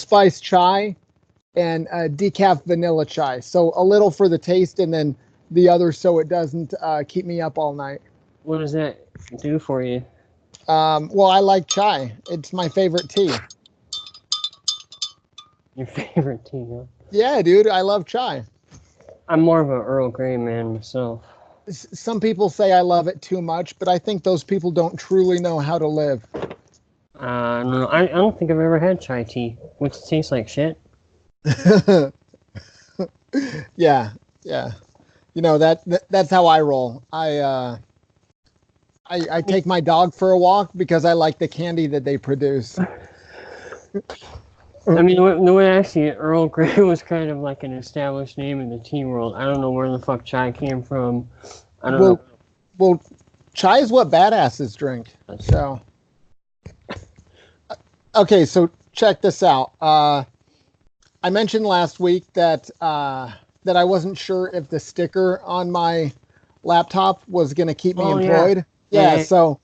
spice chai and decaf vanilla chai. So a little for the taste, and then the other so it doesn't keep me up all night. What does that do for you? Well, I like chai. It's my favorite tea. Your favorite tea, huh? Yeah, dude, I love chai. I'm more of an Earl Grey man myself. Some people say I love it too much, but I think those people don't truly know how to live. No, I don't think I've ever had chai tea. Which tastes like shit. Yeah, yeah. You know that's how I roll. I take my dog for a walk because I like the candy that they produce. I mean, the way I see it, Earl Grey was kind of like an established name in the tea world. I don't know where the fuck chai came from. I don't know. Well, chai is what badasses drink. So, okay, so check this out. I mentioned last week that that I wasn't sure if the sticker on my laptop was going to keep me employed. Yeah. So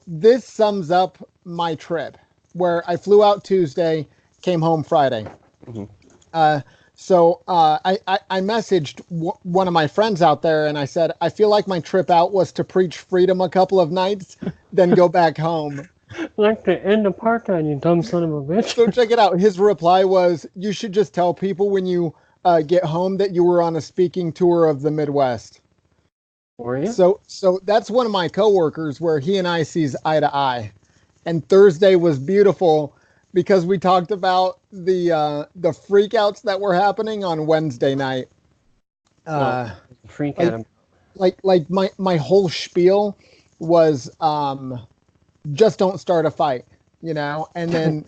this sums up my trip, where I flew out Tuesday, came home Friday. Mm-hmm. So I messaged one of my friends out there, and I said, I feel like my trip out was to preach freedom a couple of nights, then go back home. Like the end apartheid, you dumb son of a bitch. So check it out. His reply was, you should just tell people when you get home that you were on a speaking tour of the Midwest. Were you? So that's one of my coworkers where he and I sees eye to eye. And Thursday was beautiful because we talked about the freakouts that were happening on Wednesday night. Freak out. Like my whole spiel was just don't start a fight, you know, and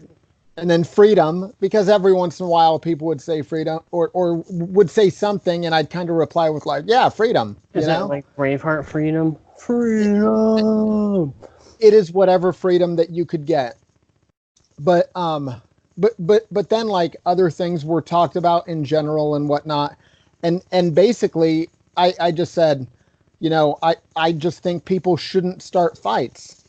then freedom, because every once in a while people would say freedom or would say something, and I'd kind of reply with like, yeah, freedom. Is that like Braveheart freedom? Freedom. It is whatever freedom that you could get. But then like other things were talked about in general and whatnot. And basically I just said, you know, I just think people shouldn't start fights.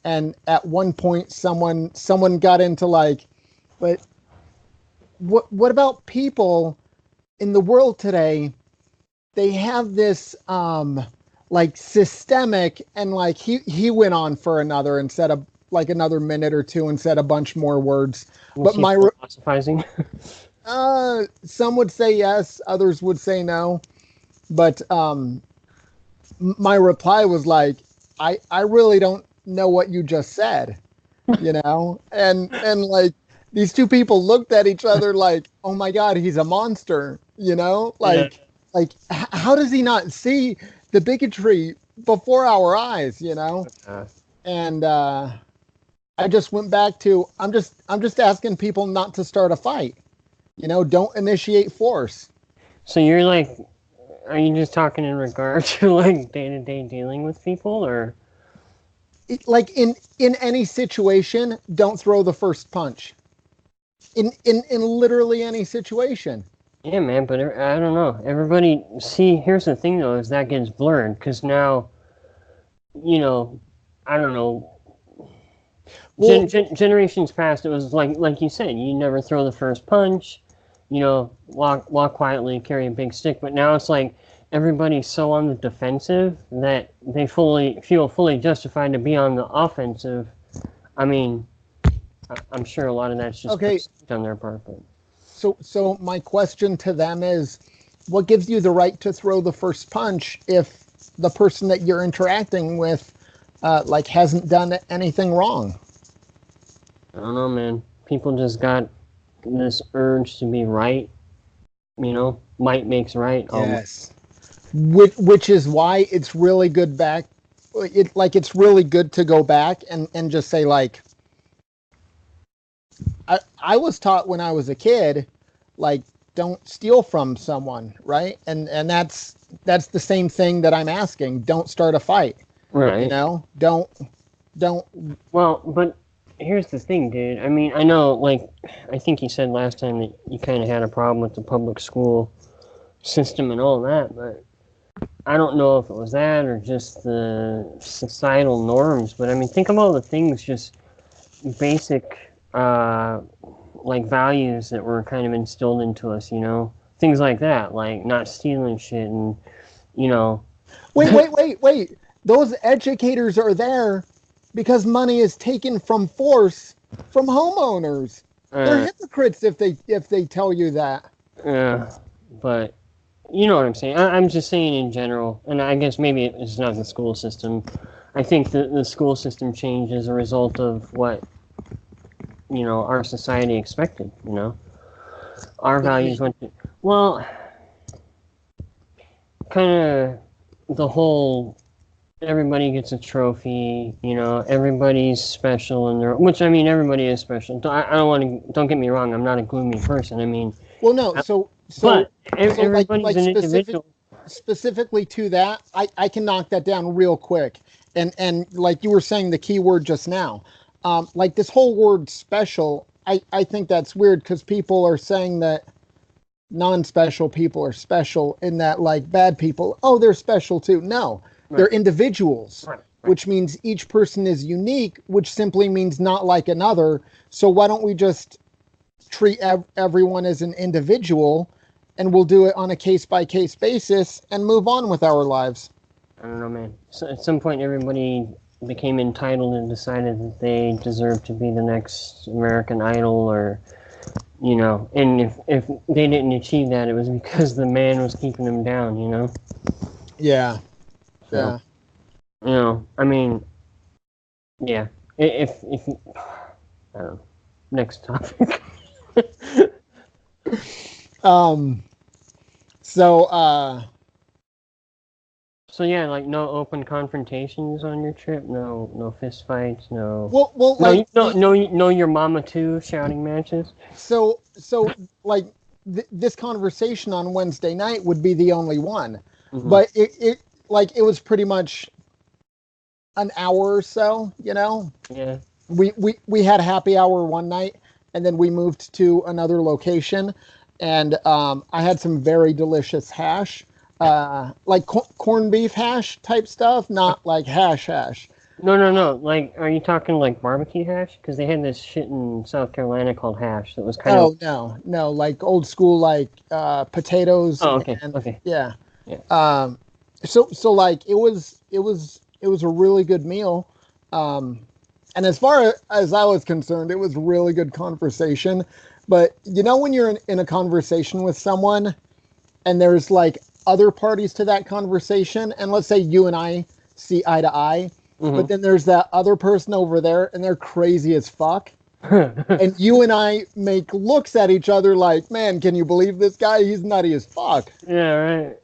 And at one point someone got into like, but what about people in the world today? They have this like systemic, and like he went on for another and said another minute or two and said a bunch more words. Was but philosophizing? Some would say yes, others would say no. But my reply was like, I really don't know what you just said, you know? and like these two people looked at each other like, oh my God, he's a monster, you know? Like how does he not see the bigotry before our eyes, you know? And I just went back to, I'm just asking people not to start a fight, you know? Don't initiate force. So you're like, are you just talking in regard to like day-to-day dealing with people, or? Like in any situation, don't throw the first punch. In literally any situation. Yeah, man, but I don't know. Everybody, see, here's the thing though, is that gets blurred, because now, you know, I don't know. Well, generations past, it was like you said, you never throw the first punch, you know, walk quietly, carry a big stick. But now it's like everybody's so on the defensive that they feel fully justified to be on the offensive. I mean, I'm sure a lot of that's just on their part. But. So my question to them is, what gives you the right to throw the first punch if the person that you're interacting with, like, hasn't done anything wrong? I don't know, man. People just got this urge to be right. You know, might makes right. Yes. Which is why it's really good it's really good to go back and just say, like, I was taught when I was a kid, like, don't steal from someone, right? And that's the same thing that I'm asking. Don't start a fight. Right. You know? Don't. Well, but here's the thing, dude. I mean, I know, like, I think you said last time that you kind of had a problem with the public school system and all that, but I don't know if it was that or just the societal norms. But I mean, think of all the things, just basic, like values that were kind of instilled into us, you know, things like that, like not stealing shit and, you know. Wait. Those educators are there because money is taken from force from homeowners. They're hypocrites if they tell you that. But you know what I'm saying. I'm just saying in general, and I guess maybe it's not the school system. I think the school system changed as a result of what, you know, our society expected, you know. Our values went to, well, kind of the whole everybody gets a trophy, you know, everybody's special in their, which I mean, everybody is special. I don't want to, don't get me wrong, I'm not a gloomy person. I mean, well, no, but like everybody's an individual. specifically to that, I can knock that down real quick. And like you were saying, the key word just now, like this whole word special, I think that's weird because people are saying that non-special people are special in that like bad people, oh, they're special too. No, they're individuals, Right. which means each person is unique, which simply means not like another. So why don't we just treat everyone as an individual, and we'll do it on a case-by-case basis and move on with our lives. I don't know, man. So at some point, everybody became entitled and decided that they deserved to be the next American Idol, or, you know, and if they didn't achieve that, it was because the man was keeping them down, you know? Yeah. So, Yeah. you know, I mean, yeah. If I don't know. Next topic. So So yeah, like no open confrontations on your trip, no fist fights, no. well like No your mama too shouting matches. so like this conversation on Wednesday night would be the only one. Mm-hmm. But it like it was pretty much an hour or so, you know. Yeah. We had happy hour one night, and then we moved to another location, and I had some very delicious hash, like corned beef hash type stuff, not like hash. No. Like, are you talking like barbecue hash? Because they had this shit in South Carolina called hash that was kind of. Oh no, like old school, like potatoes. Oh, okay, And, okay. Yeah. Yeah. So like it was a really good meal. And as far as I was concerned, it was really good conversation. But you know, when you're in a conversation with someone and there's like other parties to that conversation, and let's say you and I see eye to eye, but then there's that other person over there and they're crazy as fuck. And you and I make looks at each other like, man, can you believe this guy? He's nutty as fuck. Yeah, right.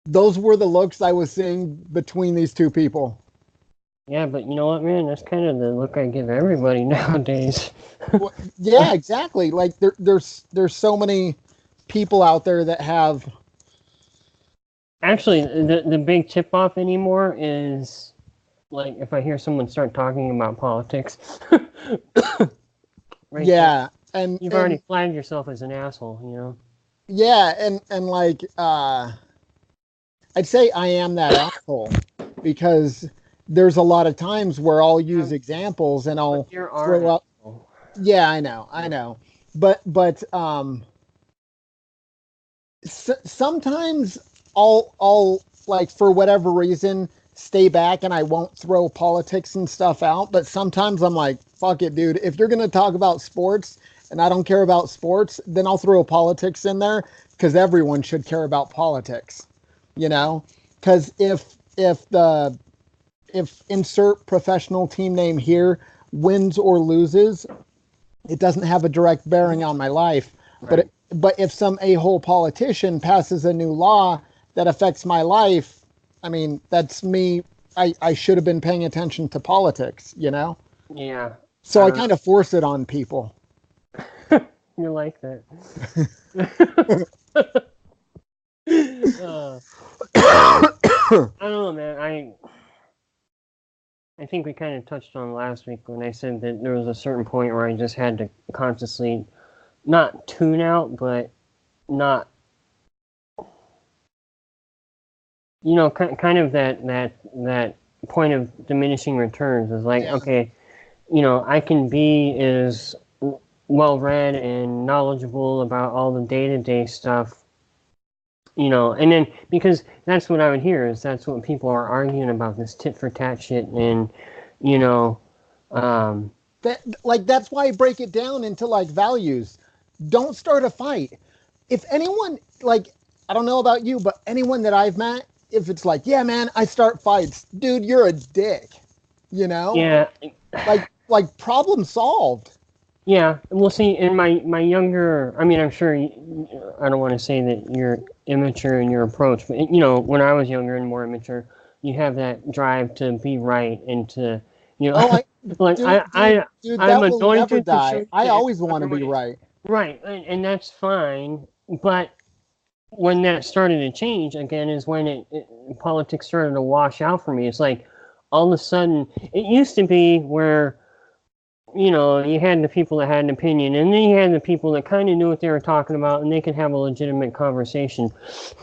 Those were the looks I was seeing between these two people. Yeah, but you know what, man? That's kind of the look I give everybody nowadays. Well, yeah, exactly. Like there's so many people out there that have. Actually, the big tip off anymore is like if I hear someone start talking about politics. Right Yeah, there, and you've already flagged yourself as an asshole, you know. Yeah, and like I'd say I am that asshole because there's a lot of times where I'll use examples and I'll throw up. Yeah, I know. But sometimes I'll like for whatever reason stay back and I won't throw politics and stuff out. But sometimes I'm like, fuck it, dude. If you're gonna talk about sports and I don't care about sports, then I'll throw politics in there because everyone should care about politics, you know? Because if insert professional team name here wins or loses, it doesn't have a direct bearing on my life. Right. But if some a-hole politician passes a new law that affects my life, I mean, that's me. I should have been paying attention to politics, you know? Yeah. So I kind of force it on people. You like that. I don't know, man. I think we kind of touched on last week when I said that there was a certain point where I just had to consciously not tune out, but not, you know, kind of that point of diminishing returns is like, okay, you know, I can be as well-read and knowledgeable about all the day-to-day stuff, and then because that's what I would hear is that's what people are arguing about, this tit for tat shit, and you know, um, that's why I break it down into like values. Don't start a fight. If anyone, like, I don't know about you, but anyone that I've met, if it's like, yeah, man, I start fights, dude, you're a dick. You know, yeah, like problem solved. yeah. We'll see. In my younger, I mean, I'm sure I don't want to say that you're immature in your approach, but when I was younger and more immature, you have that drive to be right and to, Oh, I, like dude, I'm that will never anointed to die. show I shit. always want to be right. Right, and that's fine, but when that started to change again is when politics started to wash out for me. It's like all of a sudden it used to be where you had the people that had an opinion, and then you had the people that kind of knew what they were talking about, and they could have a legitimate conversation.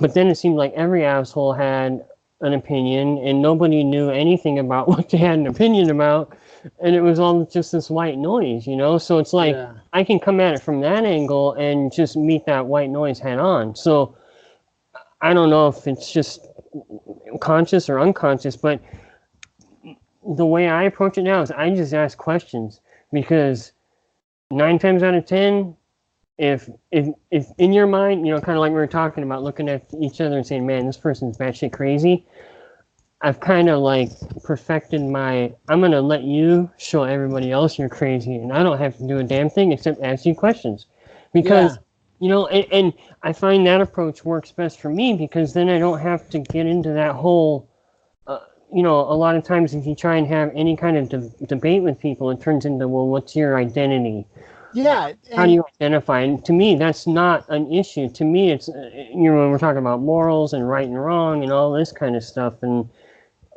But then it seemed like every asshole had an opinion, and nobody knew anything about what they had an opinion about, and it was all just this white noise. So it's like Yeah. I can come at it from that angle and just meet that white noise head on. So I don't know if it's just conscious or unconscious, but the way I approach it now is I just ask questions because 9 times out of 10, if in your mind, kind of like we were talking about, looking at each other and saying, "Man, this person's batshit crazy," I've kind of like perfected I'm gonna let you show everybody else you're crazy, and I don't have to do a damn thing except ask you questions, Yeah. because and I find that approach works best for me because then I don't have to get into that whole. A lot of times if you try and have any kind of debate with people, it turns into, well, what's your identity? Yeah. How do And you identify? And to me, that's not an issue. To me, it's, when we're talking about morals and right and wrong and all this kind of stuff, and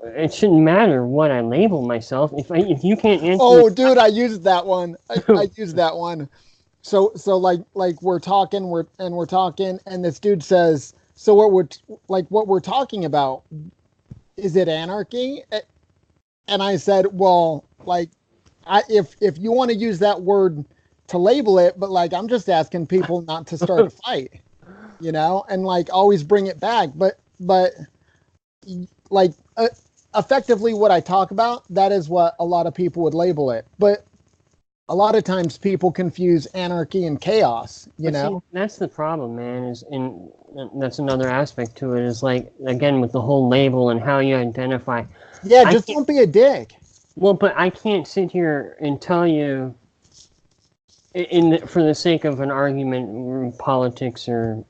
it shouldn't matter what I label myself. If you can't answer me, oh, dude, I used that one. I used that one. So like we're talking, and this dude says, so what we're talking about, is it anarchy? And I said, well, like, if you want to use that word to label it, but like I'm just asking people not to start a fight, and like always bring it back. But like effectively, what I talk about, that is what a lot of people would label it. But a lot of times people confuse anarchy and chaos. but see, that's the problem, man. That's another aspect to it. Is like, again, with the whole label and how you identify. Yeah, I just can't. don't be a dick. Well, but I can't sit here and tell you, for the sake of an argument, politics or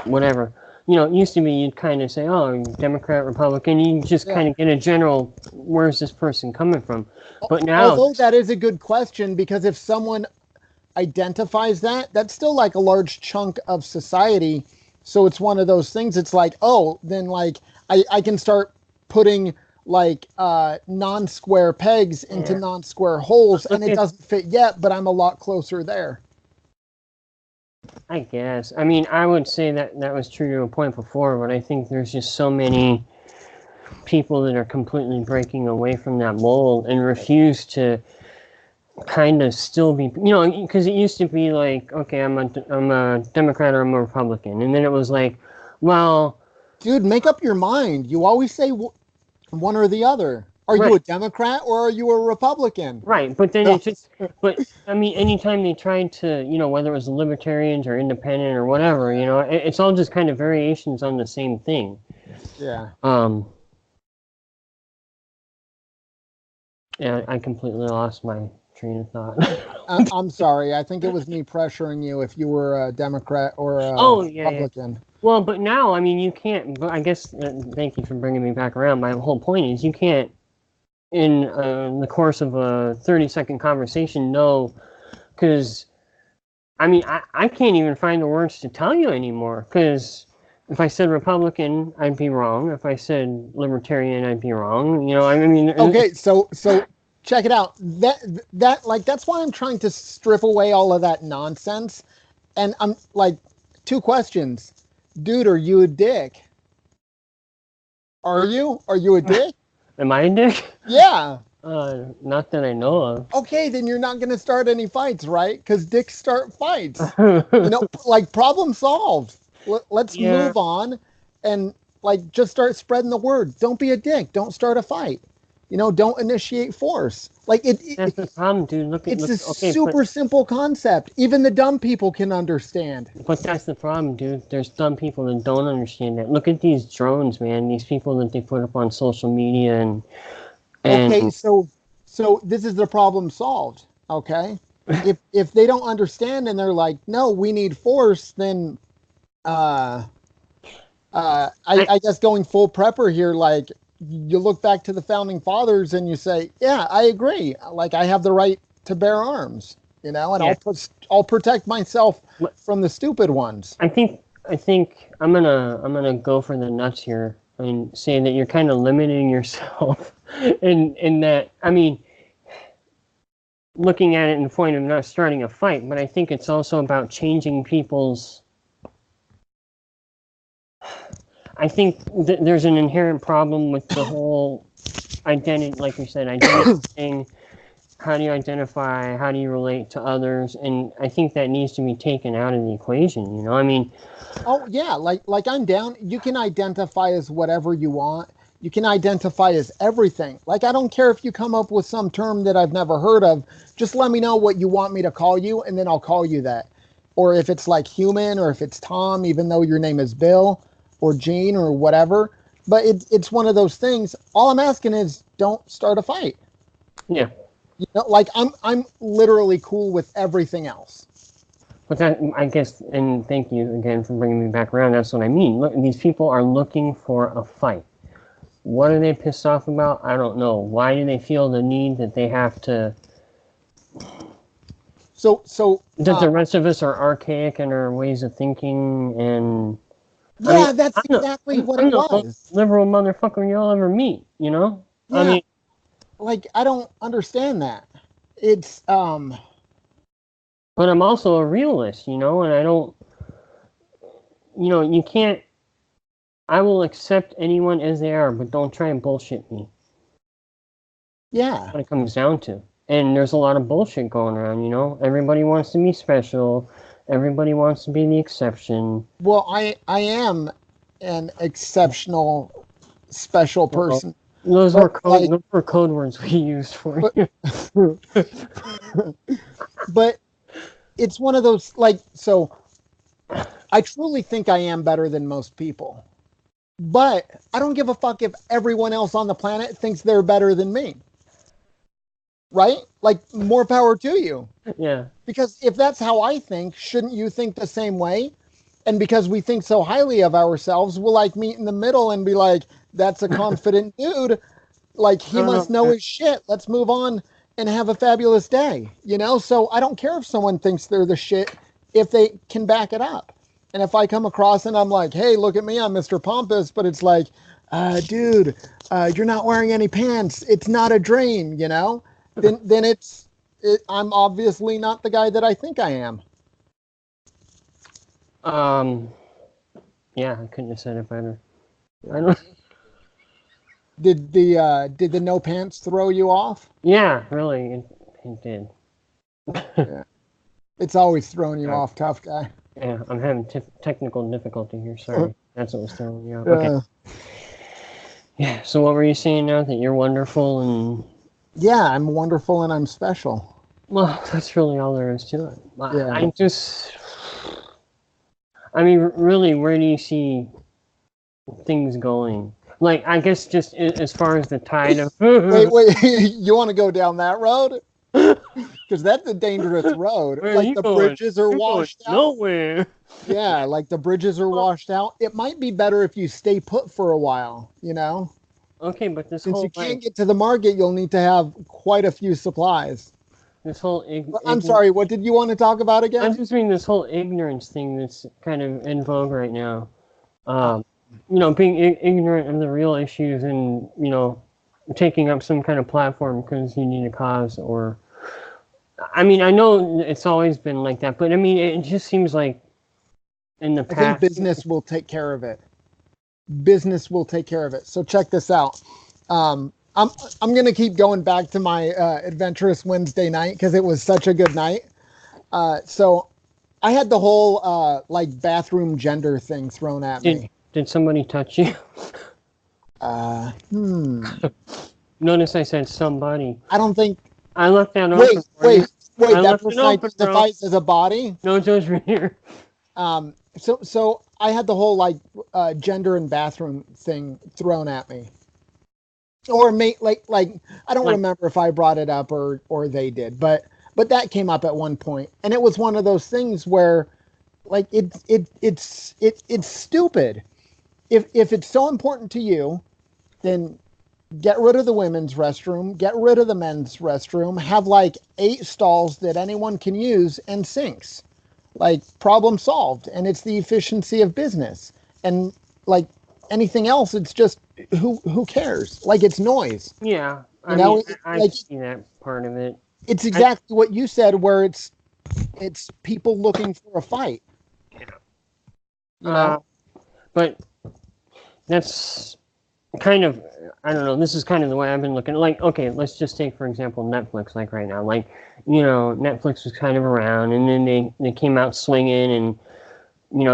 whatever. It used to be you'd kind of say, "Oh, Democrat, Republican." You just Yeah. kind of get a general, where's this person coming from? But now, Although that is a good question, because if someone identifies that, that's still like a large chunk of society. So it's one of those things. It's like, oh, then like I can start putting like non-square pegs into yeah, non-square holes, and look it at, doesn't fit yet, but I'm a lot closer there. I guess. I mean, I would say that was true to a point before, but I think there's just so many people that are completely breaking away from that mold and refuse to kind of still be, because it used to be like, okay, I'm a Democrat or I'm a Republican, and then it was like, well, Dude, make up your mind. You always say one or the other. Are you right, a Democrat or are you a Republican? right, but then it just, but I mean, anytime they tried to, whether it was libertarians or independent or whatever, it's all just kind of variations on the same thing. Yeah. Um, yeah, I completely lost my train of thought. I'm sorry. I think it was me pressuring you if you were a Democrat or a Oh, yeah, yeah. Republican. Well, but now, I mean, you can't, but I guess, thank you for bringing me back around. My whole point is you can't, in the course of a 30-second conversation, know, because, I mean, I can't even find the words to tell you anymore, because if I said Republican, I'd be wrong. If I said Libertarian, I'd be wrong. I mean, Okay, so check it out. That's why I'm trying to strip away all of that nonsense. And I'm like, two questions. Dude, are you a dick? Are you? Are you a dick? am I a dick? Yeah. Not that I know Okay, then you're not going to start any fights, right? Because dicks start fights. You of. know, like problem solved. Let's Yeah, move on and like just start spreading the word. Don't be a dick. Don't start a fight. You know, don't initiate force. Like that's the problem, dude. it's a Okay, super simple concept. Even the dumb people can understand. but that's the problem, dude. There's dumb people that don't understand that. Look at these drones, man. These people that they put up on social media Okay, and so this is the problem solved. Okay, if they don't understand and they're like, no, we need force, then uh I I guess going full prepper here, like you look back to the founding fathers and you say, yeah, I agree. Like I have the right to bear arms, you know, and yeah. I'll protect myself But from the stupid ones. I think I'm gonna go for the nuts here and say that you're kind of limiting yourself in that. I mean, looking at it in the point of not starting a fight, but I think it's also about changing people's. I think there's an inherent problem with the whole identity, like we said, identity thing. How do you identify? How do you relate to others? And I think that needs to be taken out of the equation. I mean, Oh yeah, like I'm down. You can identify as whatever you want. You can identify as everything. Like I don't care if you come up with some term that I've never heard of. Just let me know what you want me to call you, and then I'll call you that. Or if it's like human, or if it's Tom, even though your name is Bill or Gene or whatever. But it's one of those things. All I'm asking is don't start a fight. yeah. You know, like I'm literally cool with everything else. But that, I guess, and thank you again for bringing me back around. That's what I mean. Look, these people are looking for a fight. What are they pissed off about? I don't know. Why do they feel the need that they have to? So That the rest of us are archaic in our ways of thinking, and I mean, yeah, that's exactly what I'm it the most was. liberal motherfucker you'll ever meet. I Yeah, mean, like I don't understand that. It's but I'm also a realist. And I don't. You can't. I will accept anyone as they are, but don't try and bullshit me. yeah. What it comes down to. And there's a lot of bullshit going around. Everybody wants to be special. Everybody wants to be the exception. Well, I am an exceptional special Well, person, those were but code those were code words we used for but you. but it's one of those like so I truly think I am better than most people. But I don't give a fuck if everyone else on the planet thinks they're better than me. Right? Like more power to you. Yeah. Because if that's how I think, shouldn't you think the same way? And because we think so highly of ourselves, we'll like meet in the middle and be like, that's a confident dude. Like I he don't must know, know man. his shit. Let's move on and have a fabulous day. You know? So I don't care if someone thinks they're the shit if they can back it up. And if I come across and I'm like, hey, look at me, I'm Mr. Pompous, but it's like, dude, you're not wearing any pants. It's not a dream, you know? Then I'm obviously not the guy that I think I am. Um. Yeah, I couldn't have said it better. I don't. Did the no pants throw you off? Yeah, really, it did. Yeah. It's always throwing you Sorry. off, tough guy. Yeah, I'm having technical difficulty here. Sorry. That's what was throwing me off. Okay. Uh, Yeah. So what were you saying now? That you're wonderful and yeah, I'm wonderful and I'm special. well, that's really all there is to it. Yeah. I mean, really, where do you see things going? Like, I guess just as far as the tide of. Wait, you want to go down that road? Because that's a dangerous road. Where are Like you the going? bridges are You're going washed out. nowhere. Yeah, like the bridges are washed out. It might be better if you stay put for a while, you know? Okay, but Since you can't get to the market, you'll need to have quite a few supplies. this whole I'm sorry, what did you want to talk about I'm again? just mean this whole ignorance thing that's kind of in vogue right now. Uh, Um, being ignorant of the real issues and taking up some kind of platform because you need a cause or. I mean, I know it's always been like that, but I mean, it just seems like in the I think past. business will take care of it. Business will take care of it. So check this out. I'm I'm gonna keep going back to my adventurous Wednesday night because it was such a good night. So I had the whole like bathroom gender thing thrown at Did me. did somebody touch you? Uh, hmm. Notice I said somebody. I don't think. I left that open Wait, for you. wait, wait. I That left it person open, bro. identifies as a body. No judgment here. So I had the whole like gender and bathroom thing thrown at me, or like I don't Like, remember if I brought it up or they did, but that came up at one point, and it was one of those things where like it's stupid. If it's so important to you, then get rid of the women's restroom, get rid of the men's restroom, have like 8 stalls that anyone can use and sinks. Like problem solved, and it's the efficiency of business. And like anything else, it's just who cares? Like it's noise. yeah. You I mean, know, I like see that part of it. it's I, exactly what you said, where it's people looking for a fight. You uh, know, but that's kind of, I don't know, this is kind of the way I've been looking. Like, okay, let's just take, for example, Netflix, like right now. Like, Netflix was kind of around, and then they came out swinging, and,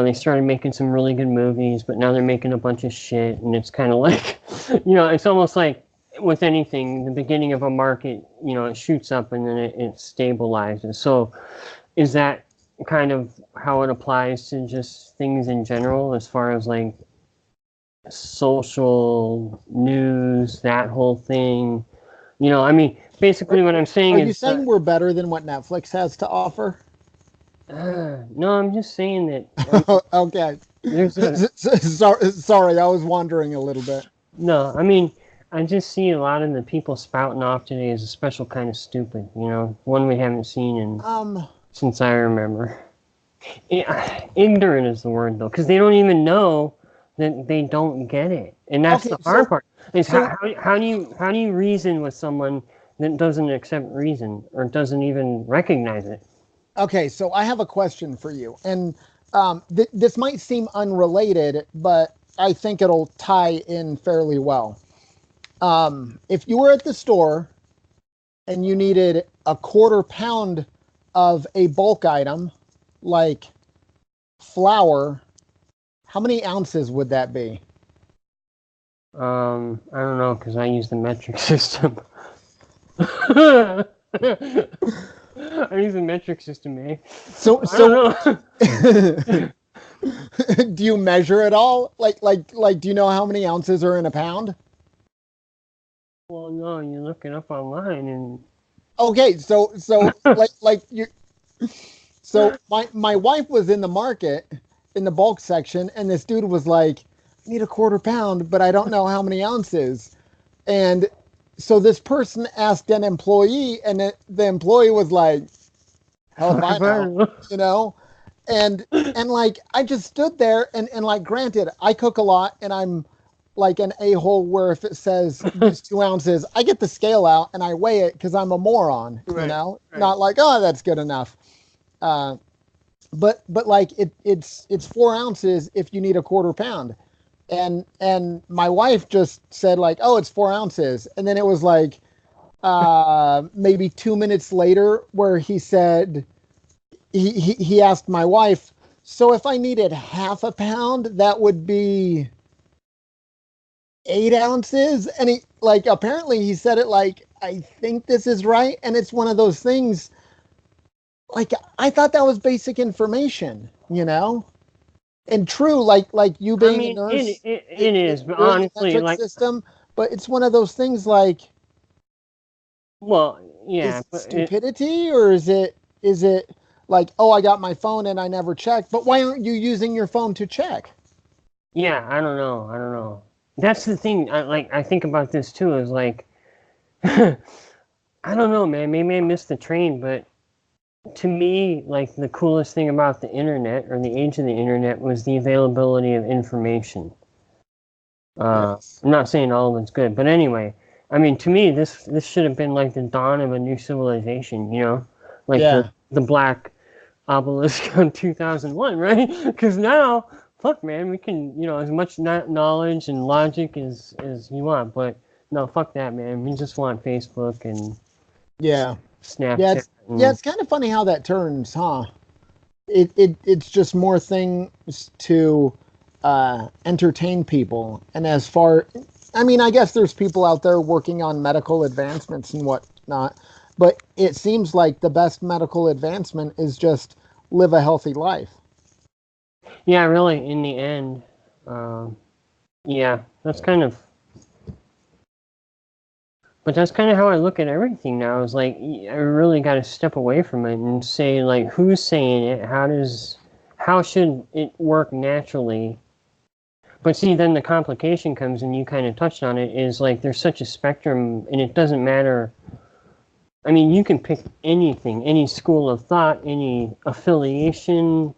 they started making some really good movies, but now they're making a bunch of shit, and it's kind of like, it's almost like with anything, the beginning of a market, it shoots up and then it stabilizes. So is that kind of how it applies to just things in general, as far as like social news, that whole thing? I mean, are, basically what I'm saying are you is saying that, we're better than what Netflix has to offer? no, I'm just saying that, I mean, Okay. there's a, Sorry, I was wandering a little bit. no, I mean, I just see a lot of the people spouting off today as a special kind of stupid, one we haven't seen Um, since I remember. Ignorant is the word, though, because they don't even know that they don't get it, and that's okay, the hard part. Is so how do you reason with someone that doesn't accept reason or doesn't even recognize it? okay, so I have a question for you, and this might seem unrelated, but I think it'll tie in fairly well. If you were at the store and you needed a quarter pound of a bulk item like flour, how many ounces would that be? I don't know because I use the metric system. I use the metric system, eh? So, I don't so know. do you measure it all? Like, do you know how many ounces are in a pound? Well, no, you look it up online and Okay, so like you so my wife was in the market in the bulk section, and this dude was like, I need a quarter pound, but I don't know how many ounces. And so this person asked an employee, and the employee was like, hell if fuck I if I know, don't know. you know? And like I just stood there, and like granted, I cook a lot, and I'm like an a-hole where if it says use 2 ounces, I get the scale out and I weigh it because I'm a moron, Right, right. not like, oh, that's good enough. Uh, but like it's 4 ounces if you need a quarter pound. And my wife just said like, oh, it's 4 ounces. And then it was like maybe 2 minutes later where he said he asked my wife, so if I needed half a pound, that would be 8 ounces. And he like apparently he said it like, I think this is right. And it's one of those things like I thought that was basic information, and true, like you I being a mean, nurse, it is, but you're in the honestly, metric like, system, but it's one of those things like, well, is yeah, it but stupidity, or is it like, oh, I got my phone and I never checked, but why aren't you using your phone to check? yeah, I don't know. That's the thing. I think about this too. Is like, I don't know, man. Maybe I missed the train, but to me, like the coolest thing about the internet or the age of the internet was the availability of information. Yes. I'm not saying all of it's good, but anyway, I mean, to me, this should have been like the dawn of a new civilization. Like the Yeah. the black obelisk on 2001, right? Because now, fuck, man, we can, as much knowledge and logic as you want, but No, fuck that, man. We just want Facebook and Yeah. Yeah, Snapchat. it's kind of funny how that turns, huh? It's just more things to entertain people. And as far, I mean, I guess there's people out there working on medical advancements and whatnot, but it seems like the best medical advancement is just live a healthy life. Yeah, really, in the end, um, yeah, that's kind of. But that's kind of how I look at everything now. Is like I really got to step away from it and say like, who's saying it? How should it work naturally? But see, then the complication comes, and you kind of touched on it. Is like there's such a spectrum, and it doesn't matter. I mean, you can pick anything, any school of thought, any affiliation.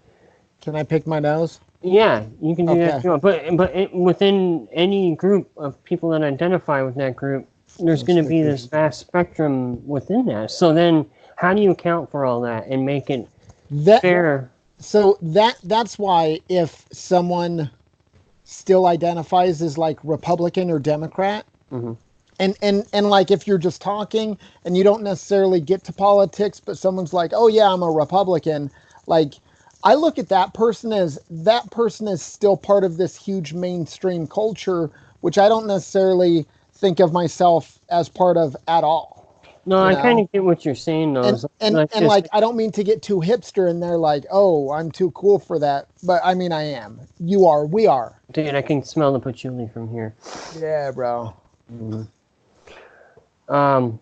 Can I pick my nose? Yeah, you can do that Okay. if you want. Within any group of people that identify with that group, there's going to be this vast spectrum within that. So then, how do you account for all that and make it That fair? so that's why if someone still identifies as like Republican or Democrat, Hmm. and like if you're just talking and you don't necessarily get to politics, but someone's like, oh yeah, I'm a Republican, like I look at that person is still part of this huge mainstream culture, which I don't necessarily think of myself as part of at all, No, you I kind know. of get what you're saying, though. And and Like and just like I don't mean to get too hipster and they're like, oh, I'm too cool for that, but I mean I am. You are, we are. dude, I can smell the patchouli from here. Yeah, bro. Mhm. Um,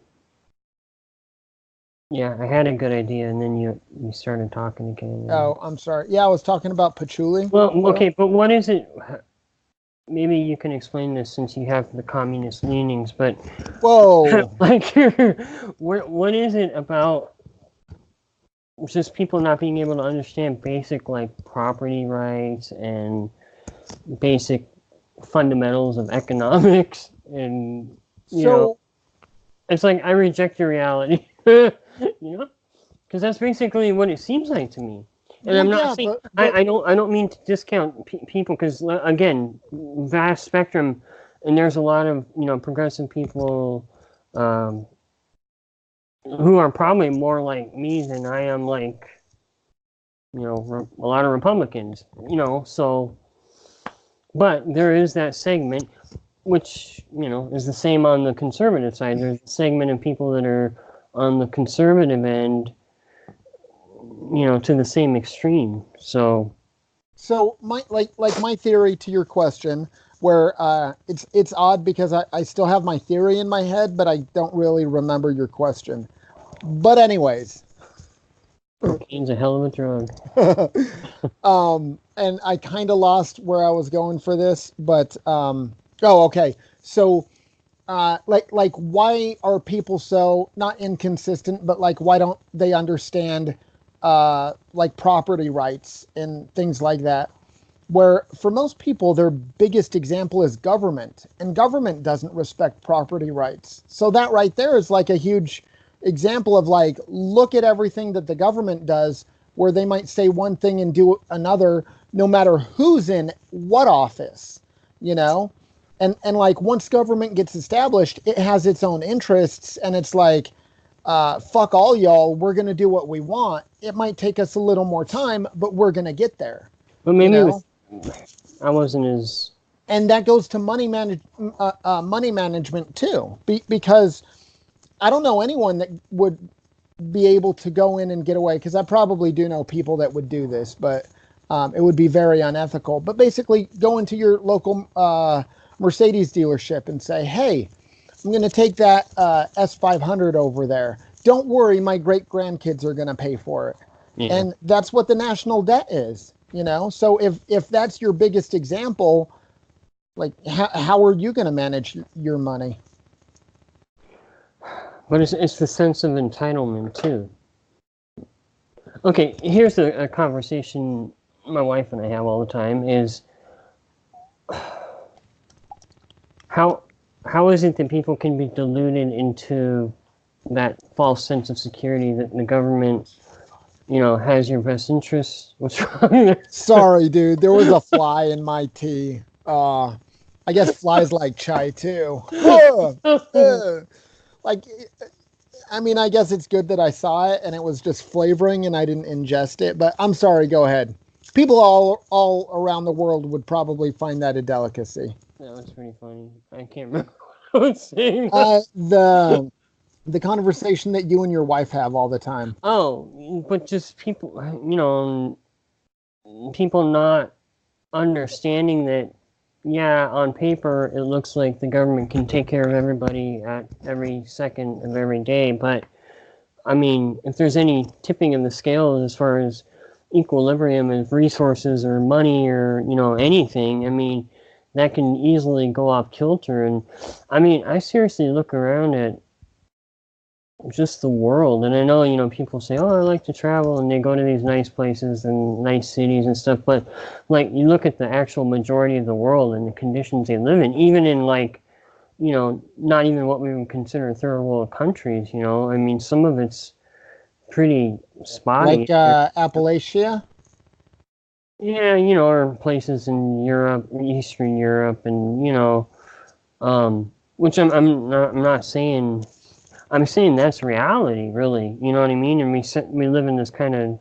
yeah, I had a good idea, and then you started talking again. Oh, I'm sorry. Yeah, I was talking about patchouli. Well, What okay, but what is it? Maybe you can explain this since you have the communist leanings, but Whoa. like, what is it about just people not being able to understand basic like property rights and basic fundamentals of economics and So it's like I reject your reality, you know, because that's basically what it seems like to me. And well, I'm not yeah, saying but I don't mean to discount people because again, vast spectrum, and there's a lot of progressive people um, who are probably more like me than I am like a lot of Republicans. So but there is that segment which is the same on the conservative side. There's a segment of people that are on the conservative end, to the same extreme. so my theory to your question, where it's odd because I still have my theory in my head, but I don't really remember your question. But anyways, Cocaine's a hell of a drug. and I kind of lost where I was going for this, but oh, okay. So like why are people so not inconsistent, but like why don't they understand like property rights and things like that, where for most people their biggest example is government, and government doesn't respect property rights. So that right there is like a huge example of like, look at everything that the government does, where they might say one thing and do another, no matter who's in what office, you know. And like once government gets established, it has its own interests, and it's like, fuck all y'all, we're going to do what we want. It might take us a little more time, but we're going to get there, But you maybe know. I wasn't as And that goes to money management too, because I don't know anyone that would be able to go in and get away, because I probably do know people that would do this, but it would be very unethical. But basically go into your local Mercedes dealership and say, hey, I'm going to take that S500 over there. Don't worry, my great grandkids are going to pay for it. yeah. And that's what the national debt is, you know. So if that's your biggest example, like how are you going to manage your money? But it's the sense of entitlement too. Okay, here's a conversation my wife and I have all the time is how is it that people can be deluded into that false sense of security that the government, has your best interests? What's wrong there? Sorry, dude. There was a fly in my tea. I guess flies like chai too. Ugh, ugh. Like, I mean, I guess it's good that I saw it and it was just flavoring and I didn't ingest it. But I'm sorry. Go ahead. People all around the world would probably find that a delicacy. That was pretty funny. I can't remember what I was saying. The conversation that you and your wife have all the time. Oh, but just people, people not understanding that, yeah, on paper it looks like the government can take care of everybody at every second of every day, but I mean, if there's any tipping of the scale as far as equilibrium of resources or money or anything, I mean, that can easily go off kilter. And I mean, I seriously look around at just the world, and I know people say, oh, I like to travel, and they go to these nice places and nice cities and stuff, but like you look at the actual majority of the world and the conditions they live in, even in like not even what we would consider third world countries, I mean, some of it's pretty spotty. Like Appalachia? Yeah, or places in Europe, Eastern Europe, and which I'm not saying. I'm saying that's reality, really. You know what I mean? And we live in this kind of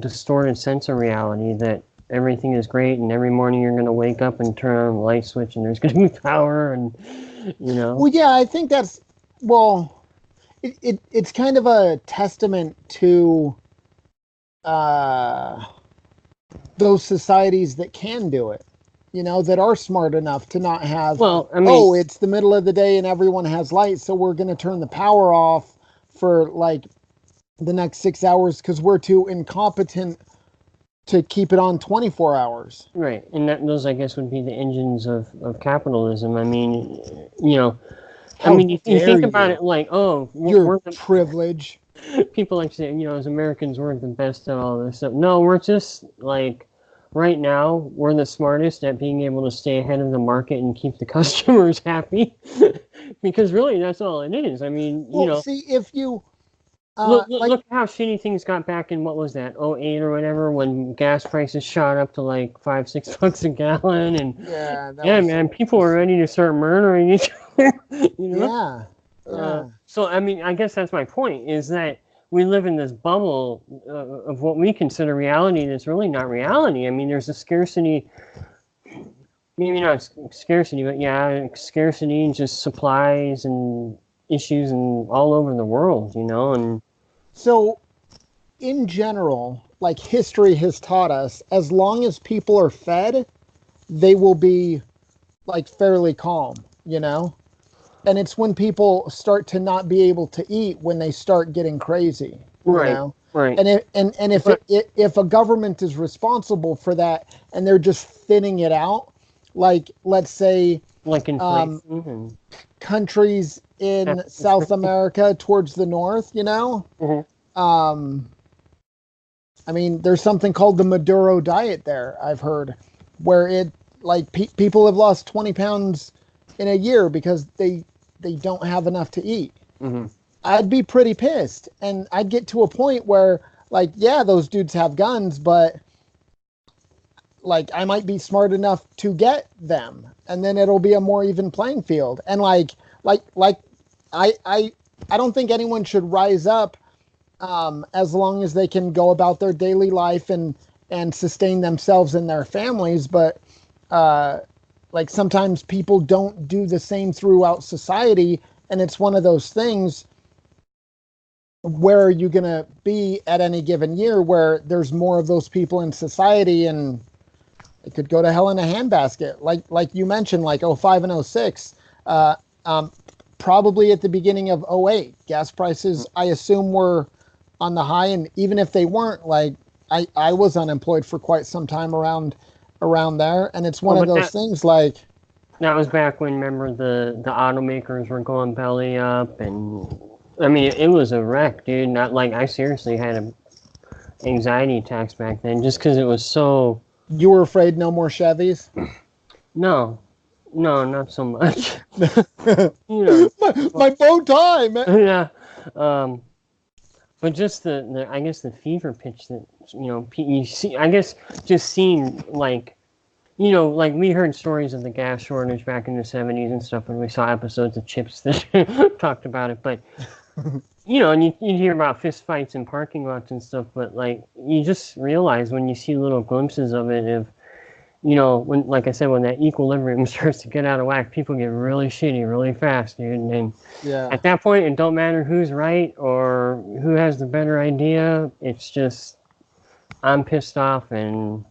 distorted sense of reality that everything is great, and every morning you're going to wake up and turn on the light switch, and there's going to be power, and Well, yeah, I think that's it's kind of a testament to those societies that can do it, that are smart enough to not have, well, I mean, oh, it's the middle of the day and everyone has light, so we're going to turn the power off for like the next 6 hours because we're too incompetent to keep it on 24 hours. right, and those, I guess, would be the engines of capitalism. I mean, How you think about it like, oh, your privilege. People like to say, as Americans, we're the best at all this stuff. No, we're just like, right now, we're the smartest at being able to stay ahead of the market and keep the customers happy. Because really, that's all it is. I mean, see, if you look how shitty things got back in, what was that, 08 or whatever, when gas prices shot up to like $5-6 a gallon, and man, people were ready to start murdering each other. So I mean, I guess that's my point, is that we live in this bubble of what we consider reality that's really not reality. I mean, there's a scarcity, maybe not scarcity, but yeah, scarcity and just supplies and issues and all over the world, and so in general, like history has taught us, as long as people are fed, they will be like fairly calm, and it's when people start to not be able to eat when they start getting crazy, right. And if a government is responsible for that and they're just thinning it out, like let's say like inflation, countries in South America towards the north, I mean, there's something called the Maduro diet there, I've heard, where it like people have lost 20 pounds in a year because they don't have enough to eat. I'd be pretty pissed, and I'd get to a point where, like, yeah, those dudes have guns, but like I might be smart enough to get them, and then it'll be a more even playing field. And like I don't think anyone should rise up as long as they can go about their daily life and sustain themselves and their families. But like sometimes people don't do the same throughout society, and it's one of those things. Where are you going to be at any given year where there's more of those people in society, and it could go to hell in a handbasket, like you mentioned, like 05 and 06, probably at the beginning of 08. Gas prices, I assume, were on the high, and even if they weren't, like I was unemployed for quite some time around there, and it's one of those things like. That was back when, remember, the automakers were going belly up, and I mean, it was a wreck, dude. Not like I seriously had anxiety attacks back then, just because it was so. You were afraid no more Chevys? No, not so much. my bow tie, man. Yeah, but just the I guess the fever pitch that you see. I guess just seeing like you know, like we heard stories of the gas shortage back in the 70s and stuff when we saw episodes of Chips that talked about it. But, you know, and you hear about fist fights in parking lots and stuff, but like you just realize when you see little glimpses of it, if, you know, when, like I said, when that equilibrium starts to get out of whack, people get really shitty really fast, dude. And Yeah. at that point, it don't matter who's right or who has the better idea. It's just, I'm pissed off and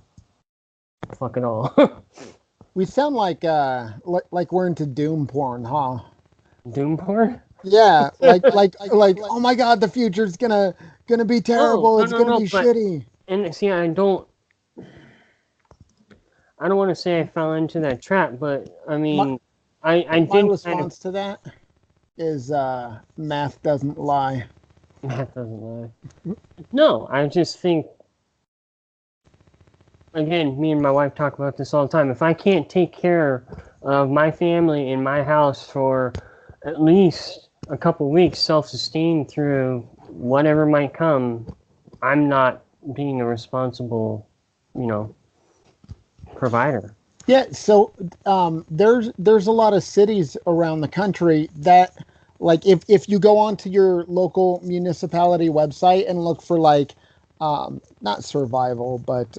fuck it all. We sound like we're into doom porn, huh? Doom porn? Yeah, oh my god, the future's gonna be terrible. It's gonna be But shitty. and see, I don't want to say I fell into that trap, but I mean, I My did response to that is math doesn't lie. That doesn't lie. No, I just think, again, me and my wife talk about this all the time. If I can't take care of my family in my house for at least a couple weeks, self-sustained through whatever might come, I'm not being a responsible, you know, provider. Yeah, so there's a lot of cities around the country that, like, if you go onto your local municipality website and look for like not survival, but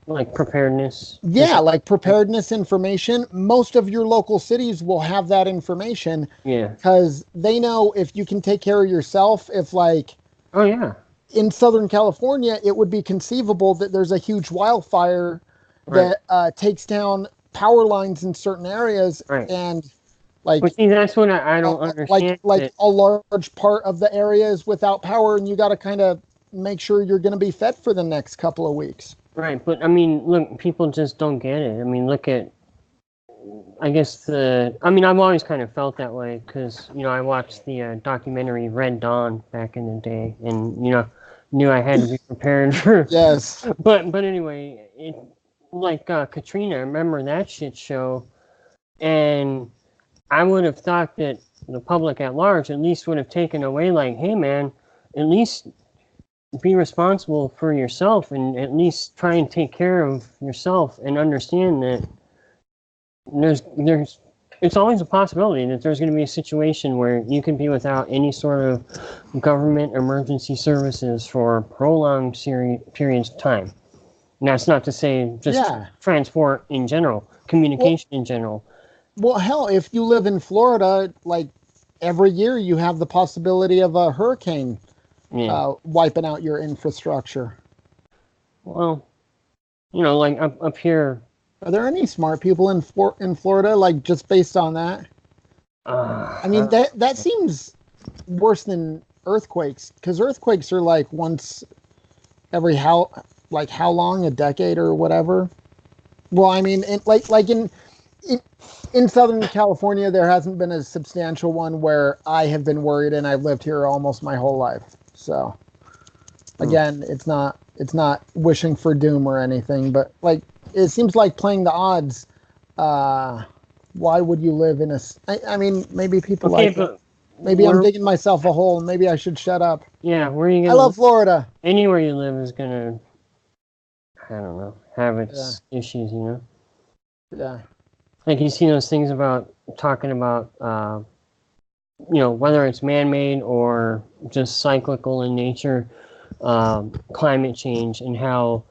like preparedness. Yeah, like preparedness information. Most of your local cities will have that information. Yeah. Because they know if you can take care of yourself, if like. Oh, yeah. In Southern California, it would be conceivable that there's a huge wildfire that takes down power lines in certain areas. Right. And like. But see, that's what I don't understand. Like a large part of the area is without power, and you got to kind of make sure you're going to be fed for the next couple of weeks. Right, but I mean, look, people just don't get it. I mean, look at, I guess I mean, I've always kind of felt that way because, you know, I watched the documentary Red Dawn back in the day and, you know, knew I had to be prepared for. Yes. But anyway, like Katrina, I remember that shit show, and I would have thought that the public at large at least would have taken away like, hey man, at least be responsible for yourself and at least try and take care of yourself and understand that it's always a possibility that there's going to be a situation where you can be without any sort of government emergency services for prolonged periods of time. And that's not to say just transport in general, communication in general. Well, hell, if you live in Florida, like every year you have the possibility of a hurricane wiping out your infrastructure. Well, you know, like up here. Are there any smart people in Florida, like just based on that? I mean, that seems worse than earthquakes, because earthquakes are like once every how long, a decade or whatever. Well, I mean, in Southern California, there hasn't been a substantial one where I have been worried, and I've lived here almost my whole life. So, again, it's not wishing for doom or anything, but like it seems like playing the odds. Why would you live in a? I mean, maybe people maybe I'm digging myself a hole. Maybe I should shut up. Yeah, where are you gonna? I love Florida. Anywhere you live is gonna, I don't know, have its issues, you know. Yeah. Like you see those things about talking about, you know, whether it's man-made or just cyclical in nature, climate change, and how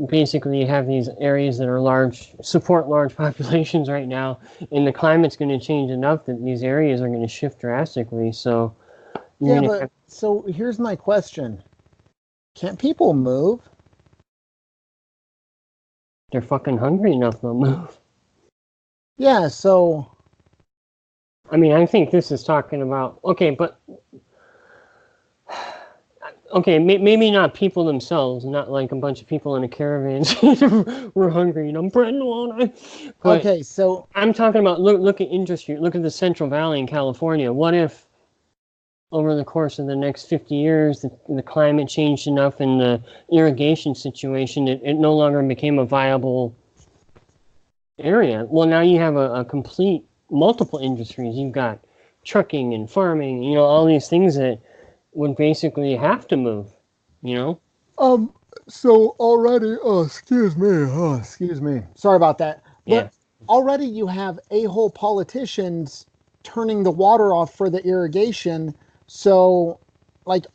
basically you have these areas that support large populations right now, and the climate's going to change enough that these areas are going to shift drastically. So, so here's my question: can't people move? They're fucking hungry enough, they'll move. Yeah, so. I mean, I think this is talking about, maybe not people themselves, not like a bunch of people in a caravan saying, we're hungry and I'm bread and water. Okay, so. I'm talking about, look at industry, look at the Central Valley in California. What if over the course of the next 50 years, the climate changed enough in the irrigation situation, it no longer became a viable area? Well, now you have a complete multiple industries. You've got trucking and farming, you know, all these things that would basically have to move, you know? So already, excuse me. Sorry about that. Yeah. But already you have a-hole politicians turning the water off for the irrigation. So, like,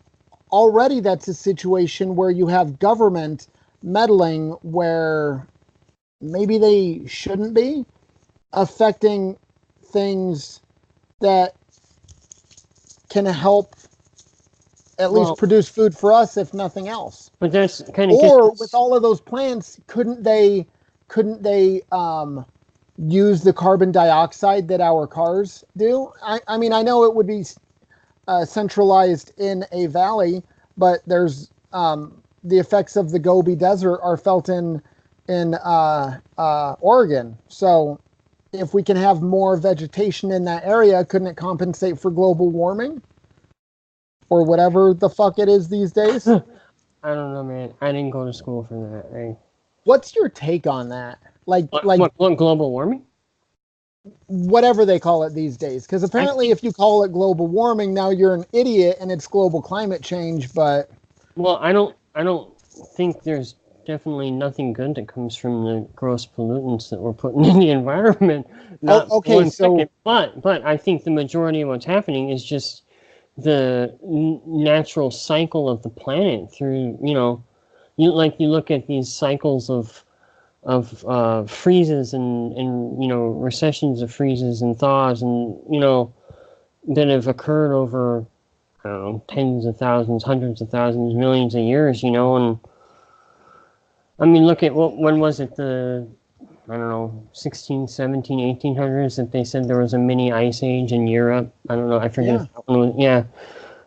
already that's a situation where you have government meddling where maybe they shouldn't be, affecting things that can help at least Well, produce food for us, if nothing else. but that's kind of Or with gets all of those plants, couldn't they use the carbon dioxide that our cars do? I mean, I know it would be centralized in a valley, but there's the effects of the Gobi Desert are felt in Oregon. So if we can have more vegetation in that area, couldn't it compensate for global warming or whatever the fuck it is these days? I don't know, man. I didn't go to school for that. What's your take on that? Like What global warming? whatever they call it these days, because I apparently think. if you call it global warming, now you're an idiot and it's global climate change. But Well, I don't think there's definitely nothing good that comes from the gross pollutants that we're putting in the environment. oh, Not for okay, one so second. But I think the majority of what's happening is just the natural cycle of the planet through, you look at these cycles of freezes and recessions of freezes and thaws and that have occurred over, I don't know, tens of thousands, hundreds of thousands, millions of years, and I mean, look at when was it, I don't know, 16, 17, 1800s that they said there was a mini ice age in Europe. I don't know, I forget yeah, if that one was, yeah.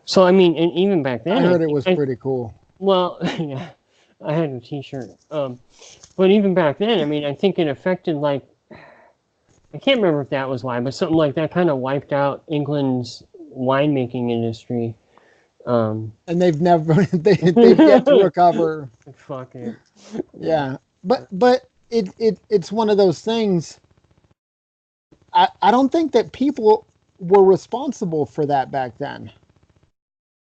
So, I mean, and even back I then, heard it was pretty cool. well, yeah, I had a t-shirt. But even back then, I mean, I think it affected, like, I can't remember if that was why, but something like that kind of wiped out England's winemaking industry. And they've never they've yet to recover. Fuck it. Yeah. Yeah, but it's one of those things. I don't think that people were responsible for that back then.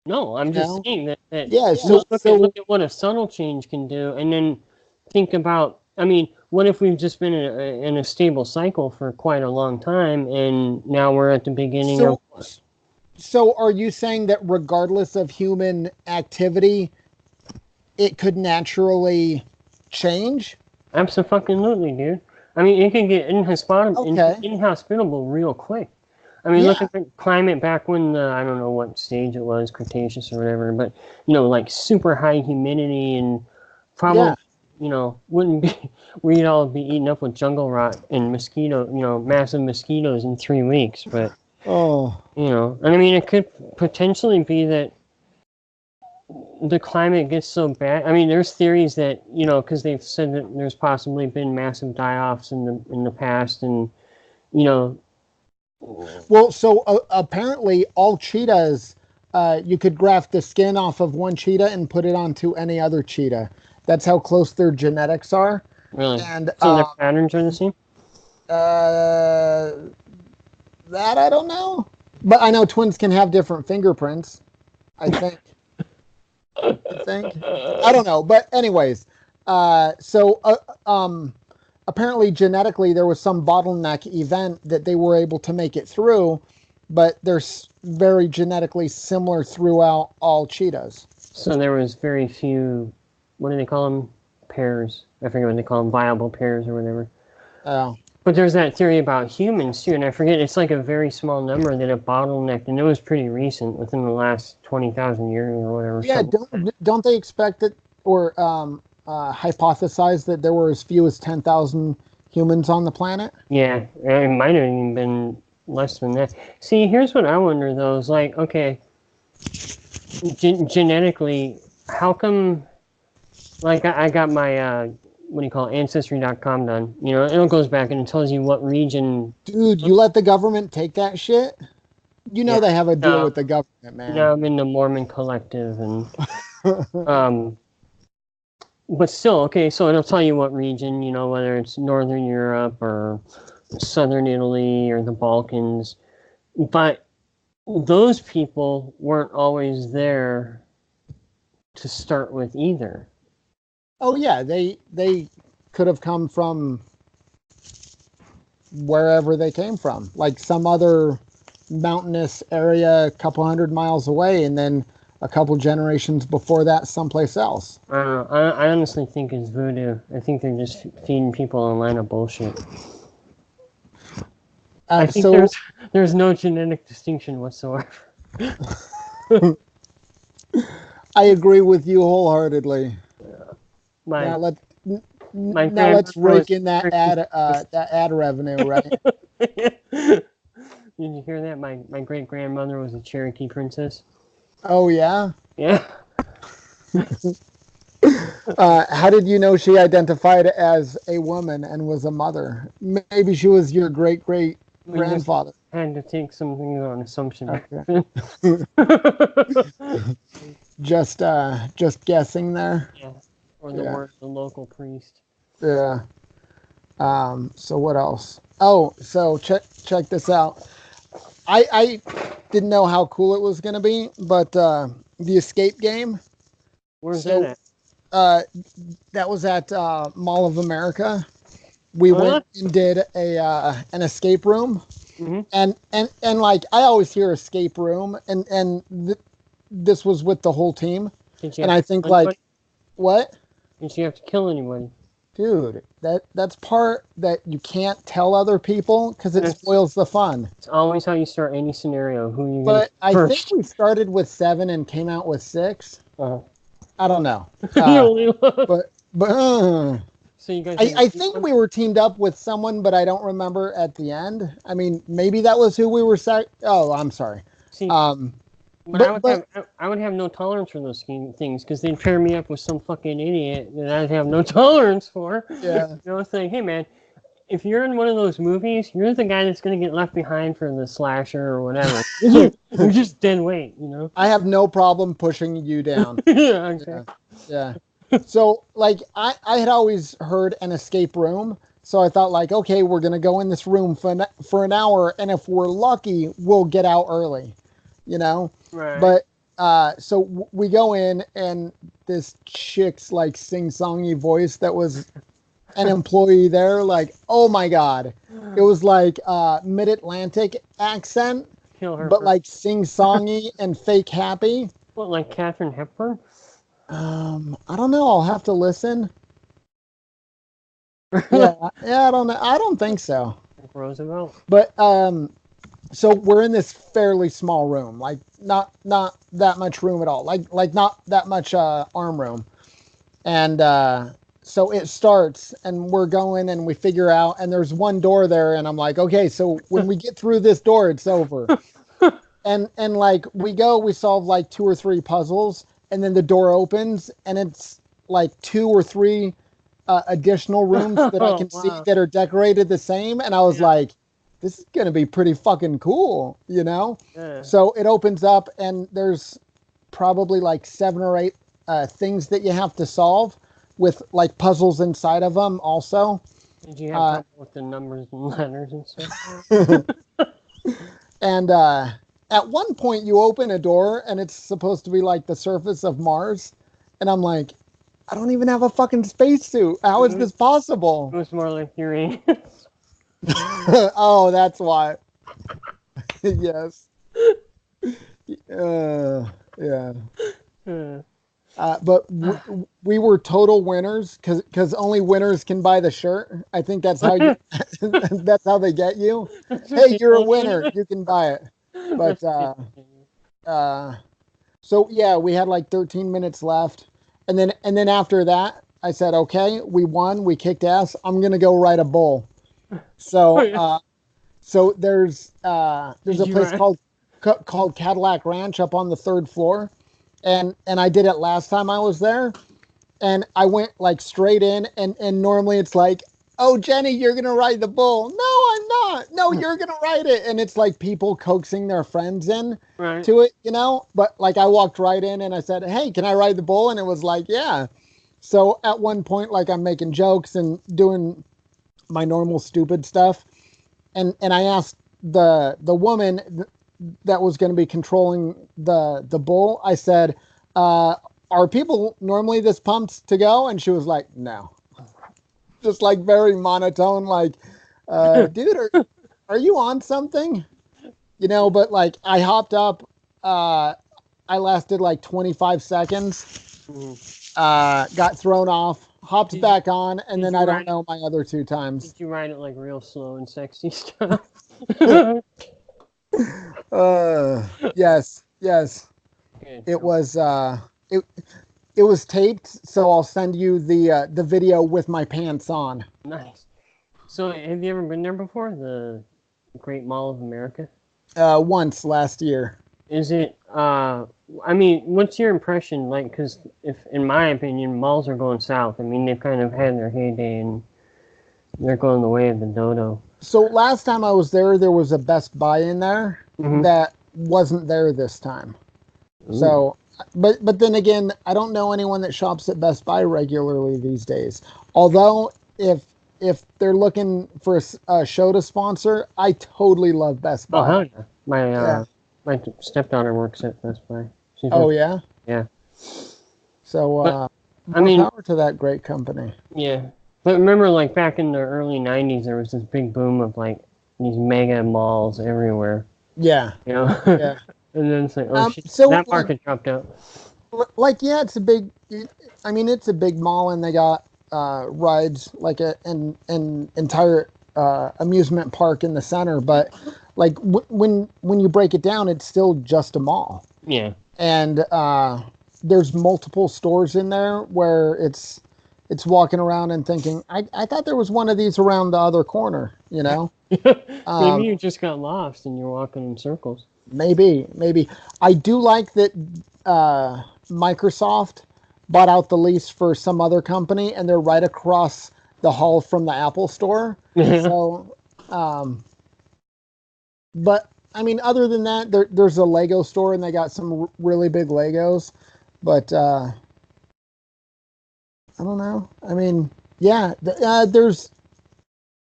No, I'm You just know? saying that Yeah. look, So look at so look at what a subtle change can do, and then think about. I mean, what if we've just been in a stable cycle for quite a long time, and now we're at the beginning of so so are you saying that regardless of human activity, it could naturally change? absolutely, dude. I mean, it can get Okay. inhospitable real quick. I mean, look Yeah. at the climate back when I don't know what stage it was, Cretaceous or whatever, but like super high humidity and Yeah. probably, wouldn't be, we'd all be eaten up with jungle rot and massive mosquitoes in 3 weeks. But, Oh. and I mean, it could potentially be that the climate gets so bad. I mean, there's theories that, because they've said that there's possibly been massive die-offs in the past and, you know, Well, so apparently all cheetahs, you could graft the skin off of one cheetah and put it onto any other cheetah. That's how close their genetics are. really. And So their patterns are the same? uh, that I don't know, but I know twins can have different fingerprints. I think. I think. I don't know, but anyways, so apparently genetically there was some bottleneck event that they were able to make it through, but they're very genetically similar throughout all cheetahs. So there was very few, what do they call them? Pairs. I forget what they call them, viable pairs or whatever. Uh, But there's that theory about humans too, and I forget, it's like a very small number that it bottlenecked, and it was pretty recent, within the last 20,000 years or whatever. yeah, Something. don't they expect it or hypothesize that there were as few as 10,000 humans on the planet? Yeah, it might have even been less than that. See, here's what I wonder though: is like, okay, genetically, how come? Like, I got my what do you call it, ancestry.com done. It goes back and it tells you what region. Dude, you let the government take that shit? You know Yeah, they have a deal no, with the government, man. now I'm in the Mormon Collective, and but still, okay. So it'll tell you what region, whether it's Northern Europe or Southern Italy or the Balkans. But those people weren't always there to start with either. Oh yeah, they could have come from wherever they came from, like some other mountainous area a couple hundred miles away, and then a couple generations before that someplace else. I don't know. I honestly think it's voodoo. I think they're just feeding people a line of bullshit. I think So there's no genetic distinction whatsoever. I agree with you wholeheartedly. My Now let my now let's grandmother was rake in that ad revenue, right? Did you hear that? My great grandmother was a Cherokee princess. Oh yeah. Yeah. How did you know she identified as a woman and was a mother? Maybe she was your great great We just grandfather. had to take some things on assumption. Okay. Just guessing there. Yeah. Or the Yeah. word the local priest. Yeah. So what else? Oh, so check this out. I didn't know how cool it was gonna be, but the escape game. Where's that So at? uh, that was at Mall of America. We Huh? went and did a an escape room, Mm-hmm. and like I always hear escape room, this was with the whole team, Did you and have I to think kill anybody? like what, Did you have to kill anybody? dude, that's part that you can't tell other people because it That's spoils the fun. it's always how you start any scenario. Who are you gonna But kill I think first? we started with 7 and came out with 6. Uh, I don't know. you only look. But So you guys I, had to I keep think one? we were teamed up with someone, but I don't remember at the end. I mean, maybe that was who we were. Oh, I'm sorry. See, Um, but but but I would have no tolerance for those things because they'd pair me up with some fucking idiot that I'd have no tolerance for. yeah, You know, saying, hey man, if you're in one of those movies, you're the guy that's gonna get left behind for the slasher or whatever. You're just dead weight, you know? I have no problem pushing you down. Yeah, Yeah, exactly. yeah. So like I had always heard an escape room, so I thought like, okay, we're gonna go in this room for an hour, and if we're lucky, we'll get out early, you know. Right. But so we go in, and this chick's like sing-songy voice that was an employee there, like, oh my god, it was like mid-Atlantic accent, Kill her but first. like sing-songy and fake happy. What, like Katherine Hepburn? I don't know. I'll have to listen. Yeah, yeah. I don't know. I don't think so. Like Roosevelt? But so we're in this fairly small room, like not that much room at all, like not that much arm room, and so it starts, and we're going, and we figure out, and there's one door there, and I'm like, okay, so when we get through this door, it's over, and like we solve like 2 or 3 puzzles, and then the door opens, and it's like 2 or 3 additional rooms that I Oh, can see wow. that are decorated the same. And I was Yeah. like, this is going to be pretty fucking cool, you know? Yeah. So it opens up, and there's probably like 7 or 8 things that you have to solve with like puzzles inside of them also. Did you have Uh, trouble with the numbers and letters and stuff? and at one point, you open a door, and it's supposed to be like the surface of Mars. And I'm like, I don't even have a fucking spacesuit. How is this It possible? was more like hearing. Oh, that's why. Yes. Yeah. Uh, But we were total winners because only winners can buy the shirt. I think that's how you that's how they get you. That's what Hey, they you're a told you winner. anyway. You can buy it. But That's what they told you. uh, so yeah, we had like 13 minutes left, and then after that, I said, okay, we won. We kicked ass. I'm gonna go ride a bull. Oh, So yeah. so there's Did a you place ride? called Cadillac Ranch up on the 3rd floor, and I did it last time I was there, and I went like straight in, and normally it's like, oh Jenny, you're gonna ride the bull. No, I'm not. No, you're gonna ride it, and it's like people coaxing their friends in Right. to it, you know. But like I walked right in, and I said, hey, can I ride the bull? And it was like, yeah. So at one point, like I'm making jokes and doing my normal stupid stuff, and I asked the woman that was going to be controlling the bull. I said, uh, are people normally this pumped to go? And she was like, no. Just like very monotone, like, dude, are you on something? But like I hopped up, I lasted like 25 seconds, Mhm. got thrown off, hopped Did you, back on, and did then you I don't ride it? know my other two times. Did you ride it like real slow and sexy stuff? Yes, yes. Good. It was it it was taped, so I'll send you the video with my pants on. Nice. So, have you ever been there before? The Great Mall of America? Once last year. Is it, I mean, what's your impression? Like, because if, in my opinion, malls are going south. I mean, they've kind of had their heyday and they're going the way of the dodo. So last time I was there was a Best Buy in there Mm-hmm. that wasn't there this time. Ooh. So, but then again, I don't know anyone that shops at Best Buy regularly these days. Although if they're looking for a show to sponsor, I totally love Best Oh, Buy. hell yeah. My, Yeah. my stepdaughter works at Best Buy. She's Oh working, yeah. yeah. So But, I more mean, power to that great company. yeah. But remember, like, back in the early 90s, there was this big boom of, like, these mega malls everywhere, Yeah. you know? Yeah. And then it's like, oh shit, So that market dropped out. like yeah, it's a big. I mean, it's a big mall, and they got rides like an entire amusement park in the center. But like when you break it down, it's still just a mall, Yeah. and there's multiple stores in there where it's walking around and thinking, I thought there was one of these around the other corner. Maybe Um, you just got lost and you're walking in circles. maybe I do like that Microsoft bought out the lease for some other company, and they're right across the hall from the Apple store. Yeah. So, but I mean, other than that, there's a Lego store, and they got some really big Legos. But I don't know. I mean, yeah, there's.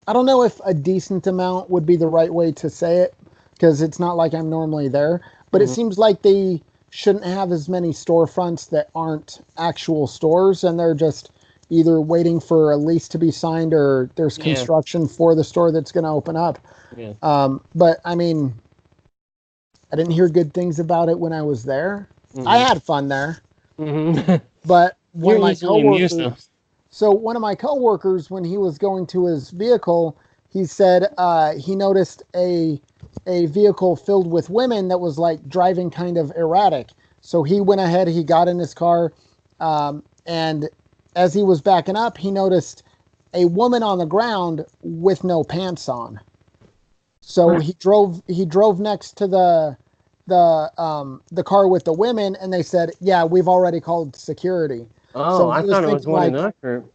I don't know if a decent amount would be the right way to say it because it's not like I'm normally there. But it Mhm. seems like they shouldn't have as many storefronts that aren't actual stores, and they're just either waiting for a lease to be signed or there's Yeah. construction for the store that's going to open up. Yeah. But I mean, I didn't hear good things about it when I was there. I Hmm. had fun there, Hmm. but one You're of my easily amused though. coworkers one of my coworkers, when he was going to his vehicle, he said he noticed a vehicle filled with women that was like driving kind of erratic. So he went ahead, he got in his car, and as he was backing up, he noticed a woman on the ground with no pants on. So he drove next to the car with the women, and they said, "Yeah, we've already called security." Oh, So I he was thought it was thinking one in like, that group.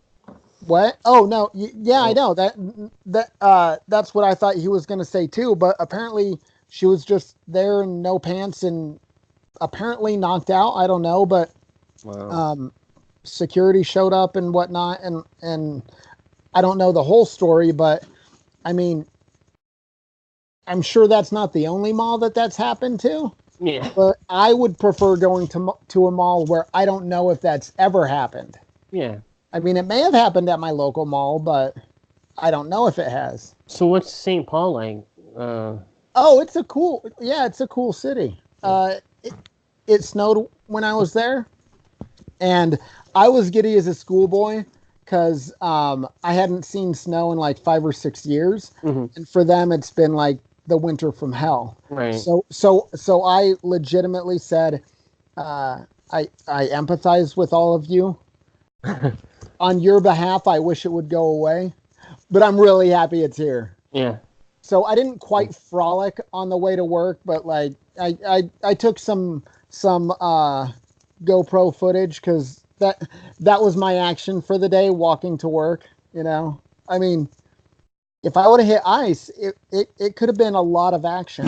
what? Oh no, yeah, I Oh, know that's what I thought he was going to say too. But apparently, she was just there in no pants and apparently knocked out. I don't know, but wow. um, security showed up and whatnot, and I don't know the whole story, but I mean, I'm sure that's not the only mall that's happened to. Yeah. But I would prefer going to a mall where I don't know if that's ever happened. Yeah. I mean, it may have happened at my local mall, but I don't know if it has. So what's St. Paul like? Uh, Oh, it's a cool city. yeah. It snowed when I was there, and I was giddy as a schoolboy because I hadn't seen snow in like 5 or 6 years, Hmm. and for them it's been like the winter from hell. Right. So I legitimately said, I empathize with all of you. On your behalf, I wish it would go away, but I'm really happy it's here. Yeah. So I didn't quite frolic on the way to work, but like I took some GoPro footage because that was my action for the day, walking to work. I mean, if I would have hit ice, it could have been a lot of action.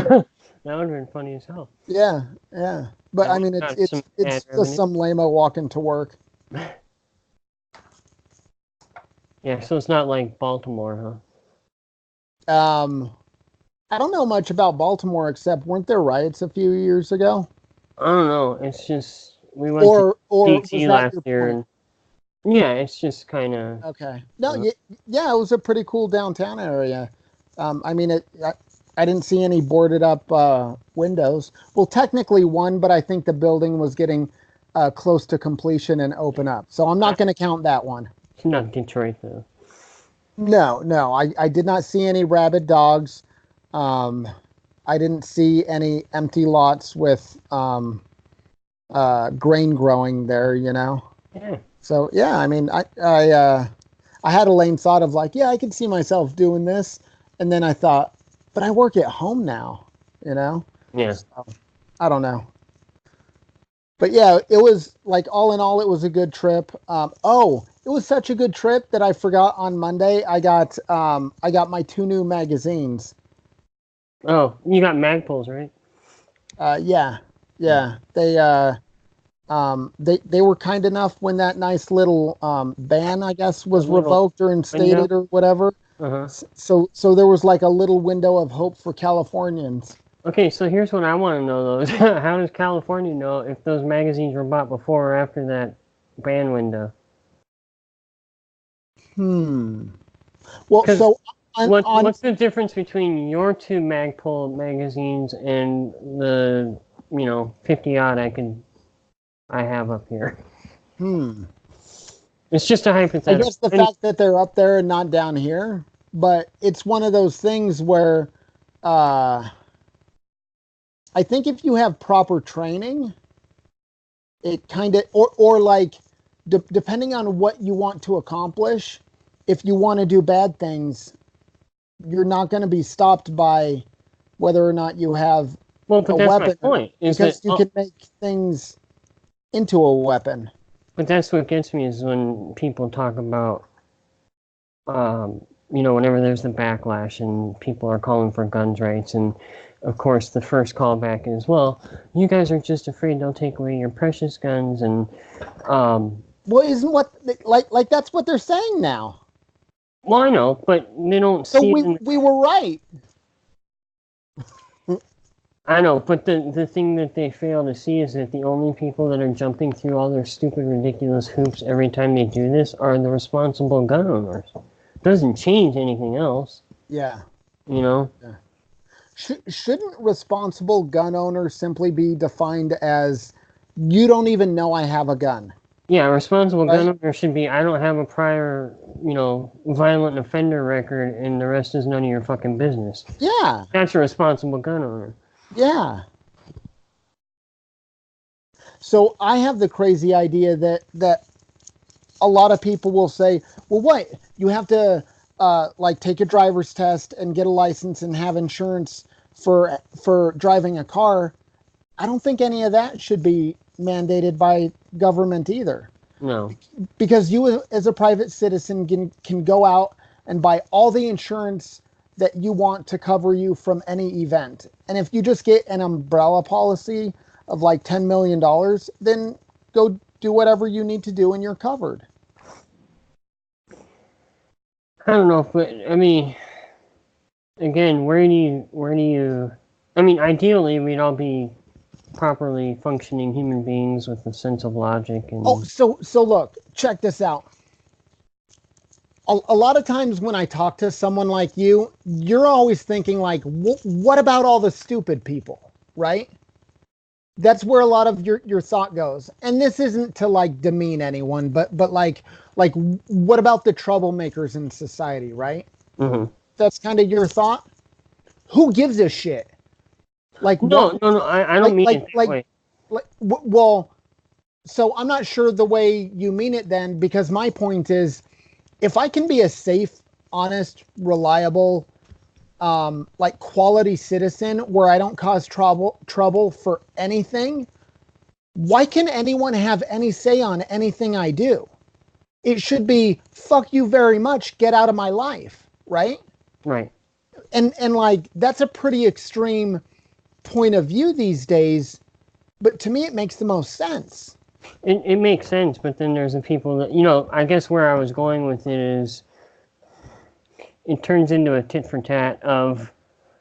That would have been funny as hell. Yeah, yeah. But At I least mean, it's got some it's ad it's just revenue. some lame-o walking to work. Yeah, so it's not like Baltimore, Um, I don't know much about Baltimore except weren't there riots a few years ago? huh? I don't know. It's just we went to or was DC that last your year, point? and yeah, it's just kind of. Okay. No, yeah, it was a pretty cool downtown area. I mean, I didn't see any boarded up windows. Well, technically one, but I think the building was getting close to completion and open up. So I'm not going to count that one. It's not Detroit though. No, I did not see any rabid dogs. Um, I didn't see any empty lots with grain growing there, you know. Yeah. So yeah, I mean, I had a lame thought of like, yeah, I can see myself doing this, and then I thought, but I work at home now, you know. Yeah. So, I don't know, but yeah, it was like all in all, it was a good trip. Oh, it was such a good trip that I forgot on Monday. I got my 2 new magazines. Oh, you got Magpuls, right? Yeah, yeah, they were kind enough when that nice little ban, I guess, was revoked or instated or whatever. Uh-huh. So there was like a little window of hope for Californians. Okay, so here's what I want to know though: is how does California know if those magazines were bought before or after that ban window? Well, Because so what's the difference between your 2 Magpul magazines and the 50 odd I have up here? It's just a I hypothetical. guess the fact that they're up there and not down here, but it's one of those things where I think if you have proper training, it kind of or like depending on what you want to accomplish, if you want to do bad things, you're not going to be stopped by whether or not you have but a that's weapon, my point. because you can make things into a weapon. But that's what gets me is when people talk about, whenever there's the backlash and people are calling for guns rights, and of course the first callback is, well, you guys are just afraid they'll take away your precious guns, and well, isn't what like that's what they're saying now. Well, I know, but they don't so see. We were right. I know, but the thing that they fail to see is that the only people that are jumping through all their stupid, ridiculous hoops every time they do this are the responsible gun owners. It doesn't change anything else. Yeah. Yeah. Shouldn't responsible gun owners simply be defined as you don't even know I have a gun? Yeah, a responsible gun owner should be, I don't have a prior, violent offender record, and the rest is none of your fucking business. Yeah. That's a responsible gun owner. Yeah. So I have the crazy idea that a lot of people will say, well, what? You have to take a driver's test and get a license and have insurance for driving a car. I don't think any of that should be mandated by government either. No. Because you as a private citizen can go out and buy all the insurance that you want to cover you from any event. And if you just get an umbrella policy of like $10 million, then go do whatever you need to do and you're covered. I don't know, but I mean, again, where do you, I mean, ideally we'd all be properly functioning human beings with a sense of logic. And so look, check this out. A lot of times when I talk to someone like you, you're always thinking like, what about all the stupid people, right? That's where a lot of your thought goes. And this isn't to like demean anyone, but like what about the troublemakers in society, right? Mm-hmm. That's kind of your thought. Who gives a shit? Like no, I don't mean it that way. Well, so I'm not sure the way you mean it then, because my point is, if I can be a safe, honest, reliable, quality citizen where I don't cause trouble for anything, why can anyone have any say on anything I do? It should be, fuck you very much, get out of my life, right? Right. And that's a pretty extreme point of view these days, but to me it makes the most sense. It makes sense, but then there's the people that, I guess where I was going with it is, it turns into a tit for tat of,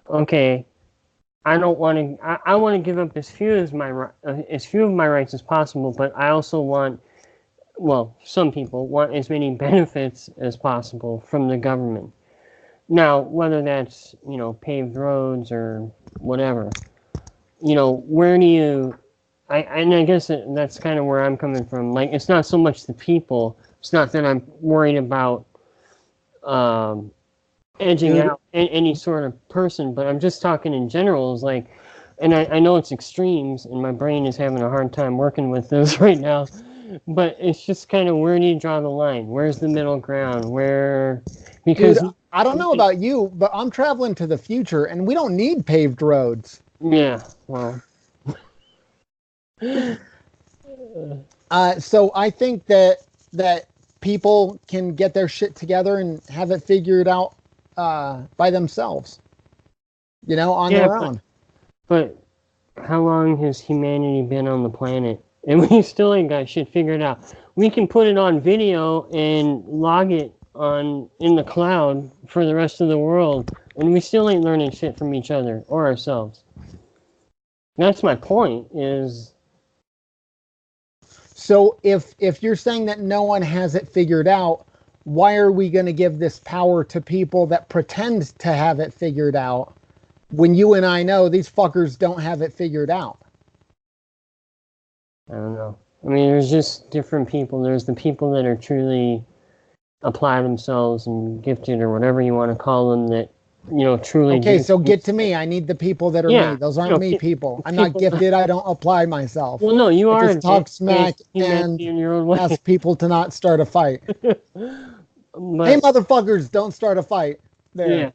okay, I don't want to. I want to give up as few as as few of my rights as possible, but I also want, well, some people want as many benefits as possible from the government. Now, whether that's, paved roads or whatever, where do you? I guess that's kind of where I'm coming from. Like, it's not so much the people. It's not that I'm worried about um, edging Dude, out any sort of person, but I'm just talking in general. Is like, and I know it's extremes, and my brain is having a hard time working with those right now. But it's just kind of, where do you draw the line? Where's the middle ground? Where, dude, because I don't know about you, but I'm traveling to the future and we don't need paved roads. yeah, well, So I think that people can get their shit together and have it figured out by themselves, on yeah, their own. but how long has humanity been on the planet? And we still ain't got shit figured out. We can put it on video and log it on in the cloud for the rest of the world, and we still ain't learning shit from each other or ourselves. That's my point. Is So if you're saying that no one has it figured out, why are we going to give this power to people that pretend to have it figured out when you and I know these fuckers don't have it figured out? I don't know. I mean, there's just different people. There's the people that are truly apply themselves and gifted, or whatever you want to call them, that truly Okay, do so get things. to me. I need the people that are me. Yeah, Those aren't me people. I'm not people. gifted. I don't apply myself. Well, no, you I are just talk advanced smack humanity and in your own way. ask people to not start a fight. Hey, But motherfuckers, don't start a fight. There. yeah,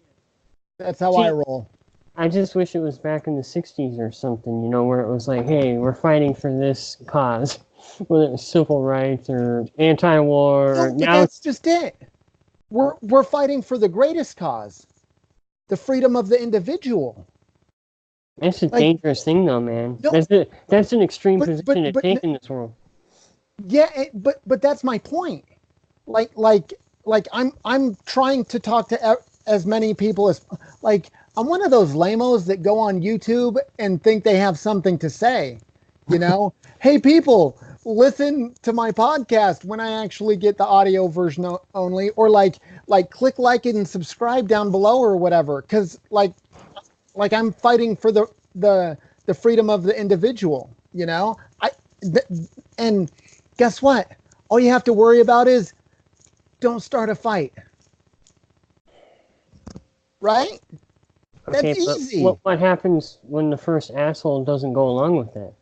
That's how I see, roll. I just wish it was back in the '60s or something, where it was like, hey, we're fighting for this cause, whether it's civil rights or anti-war. No, but Now that's just it. We're fighting for the greatest cause, the freedom of the individual. it's a Like, dangerous thing, though, man. no, That's an extreme but position to take in this world. yeah, but that's my point. Like like like I'm trying to talk to as many people as like I'm one of those lamos that go on YouTube and think they have something to say. Hey people, listen to my podcast when I actually get the audio version only, or like click like and subscribe down below or whatever. Because like I'm fighting for the freedom of the individual. Th- and guess what? All you have to worry about is don't start a fight. Right? Okay, That's but easy. what happens when the first asshole doesn't go along with that?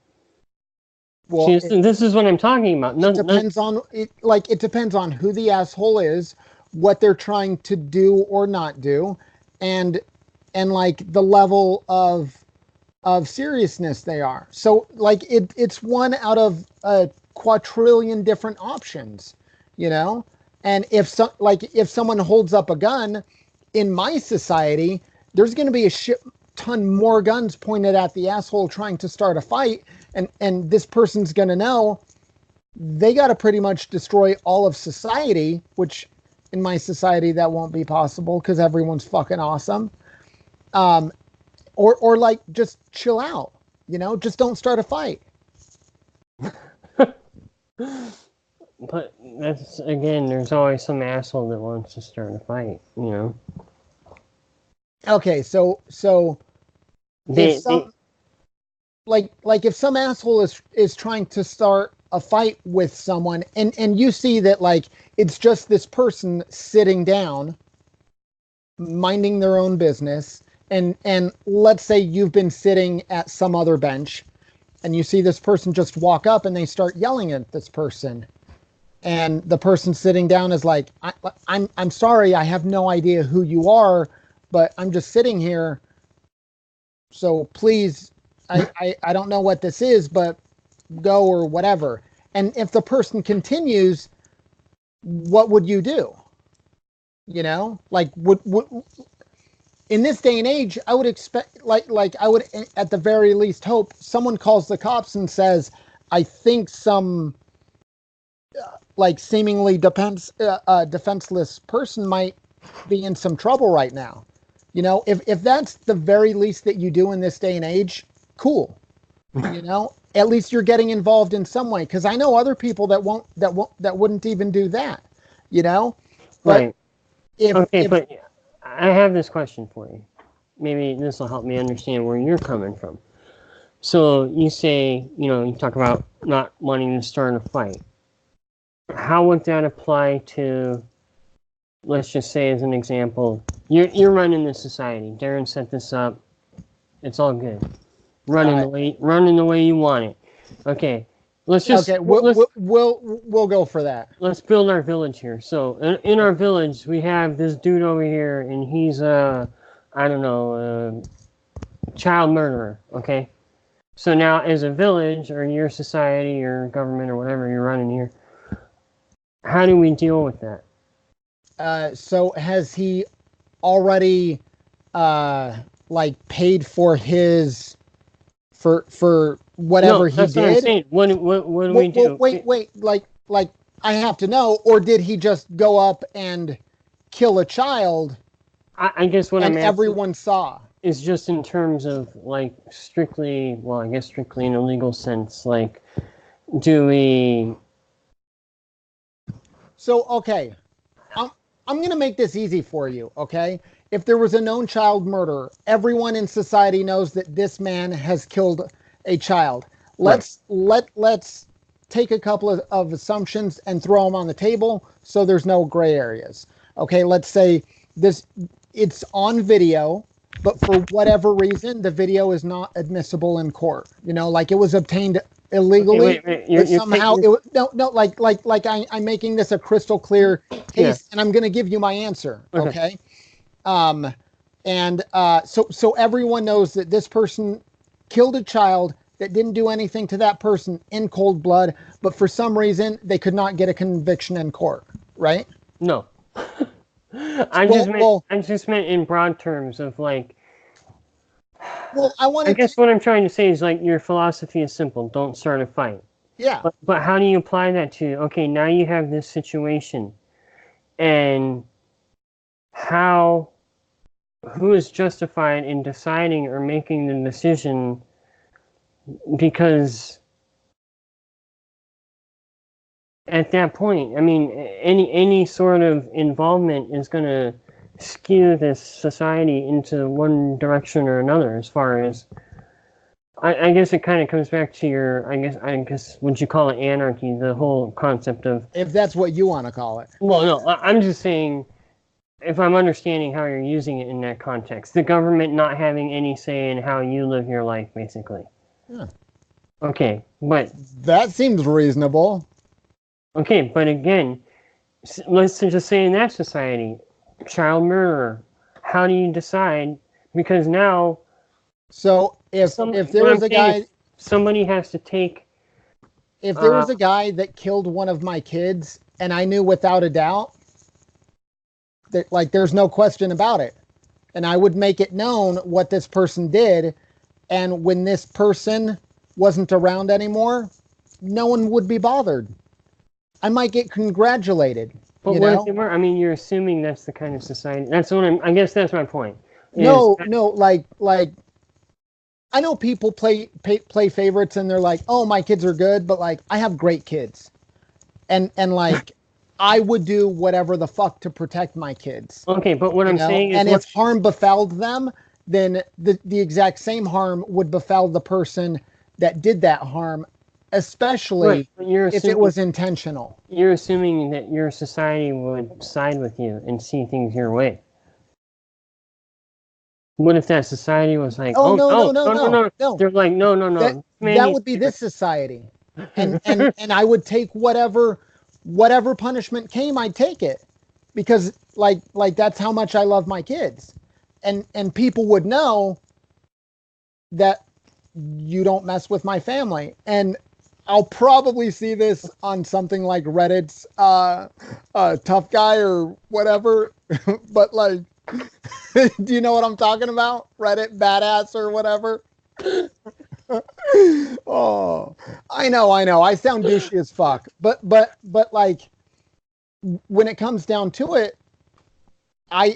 See, Well, this is what I'm talking about. it No, depends on it depends on who the asshole is, what they're trying to do or not do, and like the level of seriousness they are. So like it's one out of a quadrillion different options, you know? And if someone holds up a gun in my society, there's going to be a shit ton more guns pointed at the asshole trying to start a fight, and this person's going to know they got to pretty much destroy all of society, which in my society that won't be possible because everyone's fucking awesome. Um, or like just chill out, just don't start a fight. but that's, again, there's always some asshole that wants to start a fight. Okay, so if They some like if some asshole is trying to start a fight with someone, and you see that like it's just this person sitting down minding their own business, and let's say you've been sitting at some other bench and you see this person just walk up and they start yelling at this person, and the person sitting down is like, I'm sorry, I have no idea who you are, but I'm just sitting here, so please, I don't know what this is, but go or whatever. And if the person continues, what would you do? Like would in this day and age, I would expect like I would at the very least hope someone calls the cops and says, I think some like seemingly defenseless person might be in some trouble right now. You know, if that's the very least that you do in this day and age, cool. You know, at least you're getting involved in some way. Because I know other people that wouldn't even do that. You know, but Right. Okay, if but I have this question for you. Maybe this will help me understand where you're coming from. So you say, you talk about not wanting to start a fight. How would that apply to, let's just say as an example, you're running the society. Darren set this up. It's all good. Running the way you want it. Okay. Okay, we'll go for that. Let's build our village here. So in our village, we have this dude over here, and he's I don't know, a child murderer. Okay. So now, as a village or your society or government or whatever you're running here, how do we deal with that? So has he already like paid for his for whatever No, he that's what I'm did? saying. What do we do? Wait, like I have to know, or did he just go up and kill a child I guess what and I'm asking everyone saw? is just in terms of like strictly, well, I guess strictly in a legal sense. Like, do we? So okay, I'm going to make this easy for you, okay? If there was a known child murderer, everyone in society knows that this man has killed a child. Right. Let's take a couple of assumptions and throw them on the table so there's no gray areas. Okay, let's say this it's on video, but for whatever reason the video is not admissible in court. You know, like it was obtained illegally. Okay, wait. But You're somehow taking. no like I'm making this a crystal clear Yeah. case, and I'm going to give you my answer. Okay. Okay. Um, and so everyone knows that this person killed a child that didn't do anything to that person in cold blood, but for some reason they could not get a conviction in court, right? No. Well, I just meant in broad terms of like. I I wanted to, guess what I'm trying to say is like your philosophy is simple. Don't start a fight. yeah. But how do you apply that to, okay, now you have this situation, and how, who is justified in deciding or making the decision? Because at that point, I mean, any sort of involvement is going to skew this society into one direction or another. As far as I guess it kind of comes back to your, I guess would you call it anarchy? The whole concept of, If that's what you want to call it. well, no, I'm just saying, if I'm understanding how you're using it in that context, the government not having any say in how you live your life, basically. Yeah. Okay, but That seems reasonable. okay, but again, let's just say in that society, child murderer, how do you decide? Because now, So if there was a guy, somebody has to take. if there was a guy that killed one of my kids, and I knew without a doubt that, like, there's no question about it, and I would make it known what this person did, and when this person wasn't around anymore, no one would be bothered. I might get congratulated. But what if they were? I mean, you're assuming that's the kind of society. That's what I guess that's my point. No, like I know people play favorites and they're like, "Oh, my kids are good," but like I have great kids, and like I would do whatever the fuck to protect my kids. Okay, but what I'm saying is, and if harm befell them, then the exact same harm would befell the person that did that harm, especially if it was intentional. You're assuming that your society would side with you and see things your way. What if that society was like, no. They're like, no. That would be this society, and I would take whatever punishment came, I'd take it, because like that's how much I love my kids, and people would know that you don't mess with my family. And I'll probably see this on something like Reddit's tough guy or whatever, but like, do you know what I'm talking about? Reddit badass or whatever. Oh, I know. I sound douchey as fuck, but like, when it comes down to it, I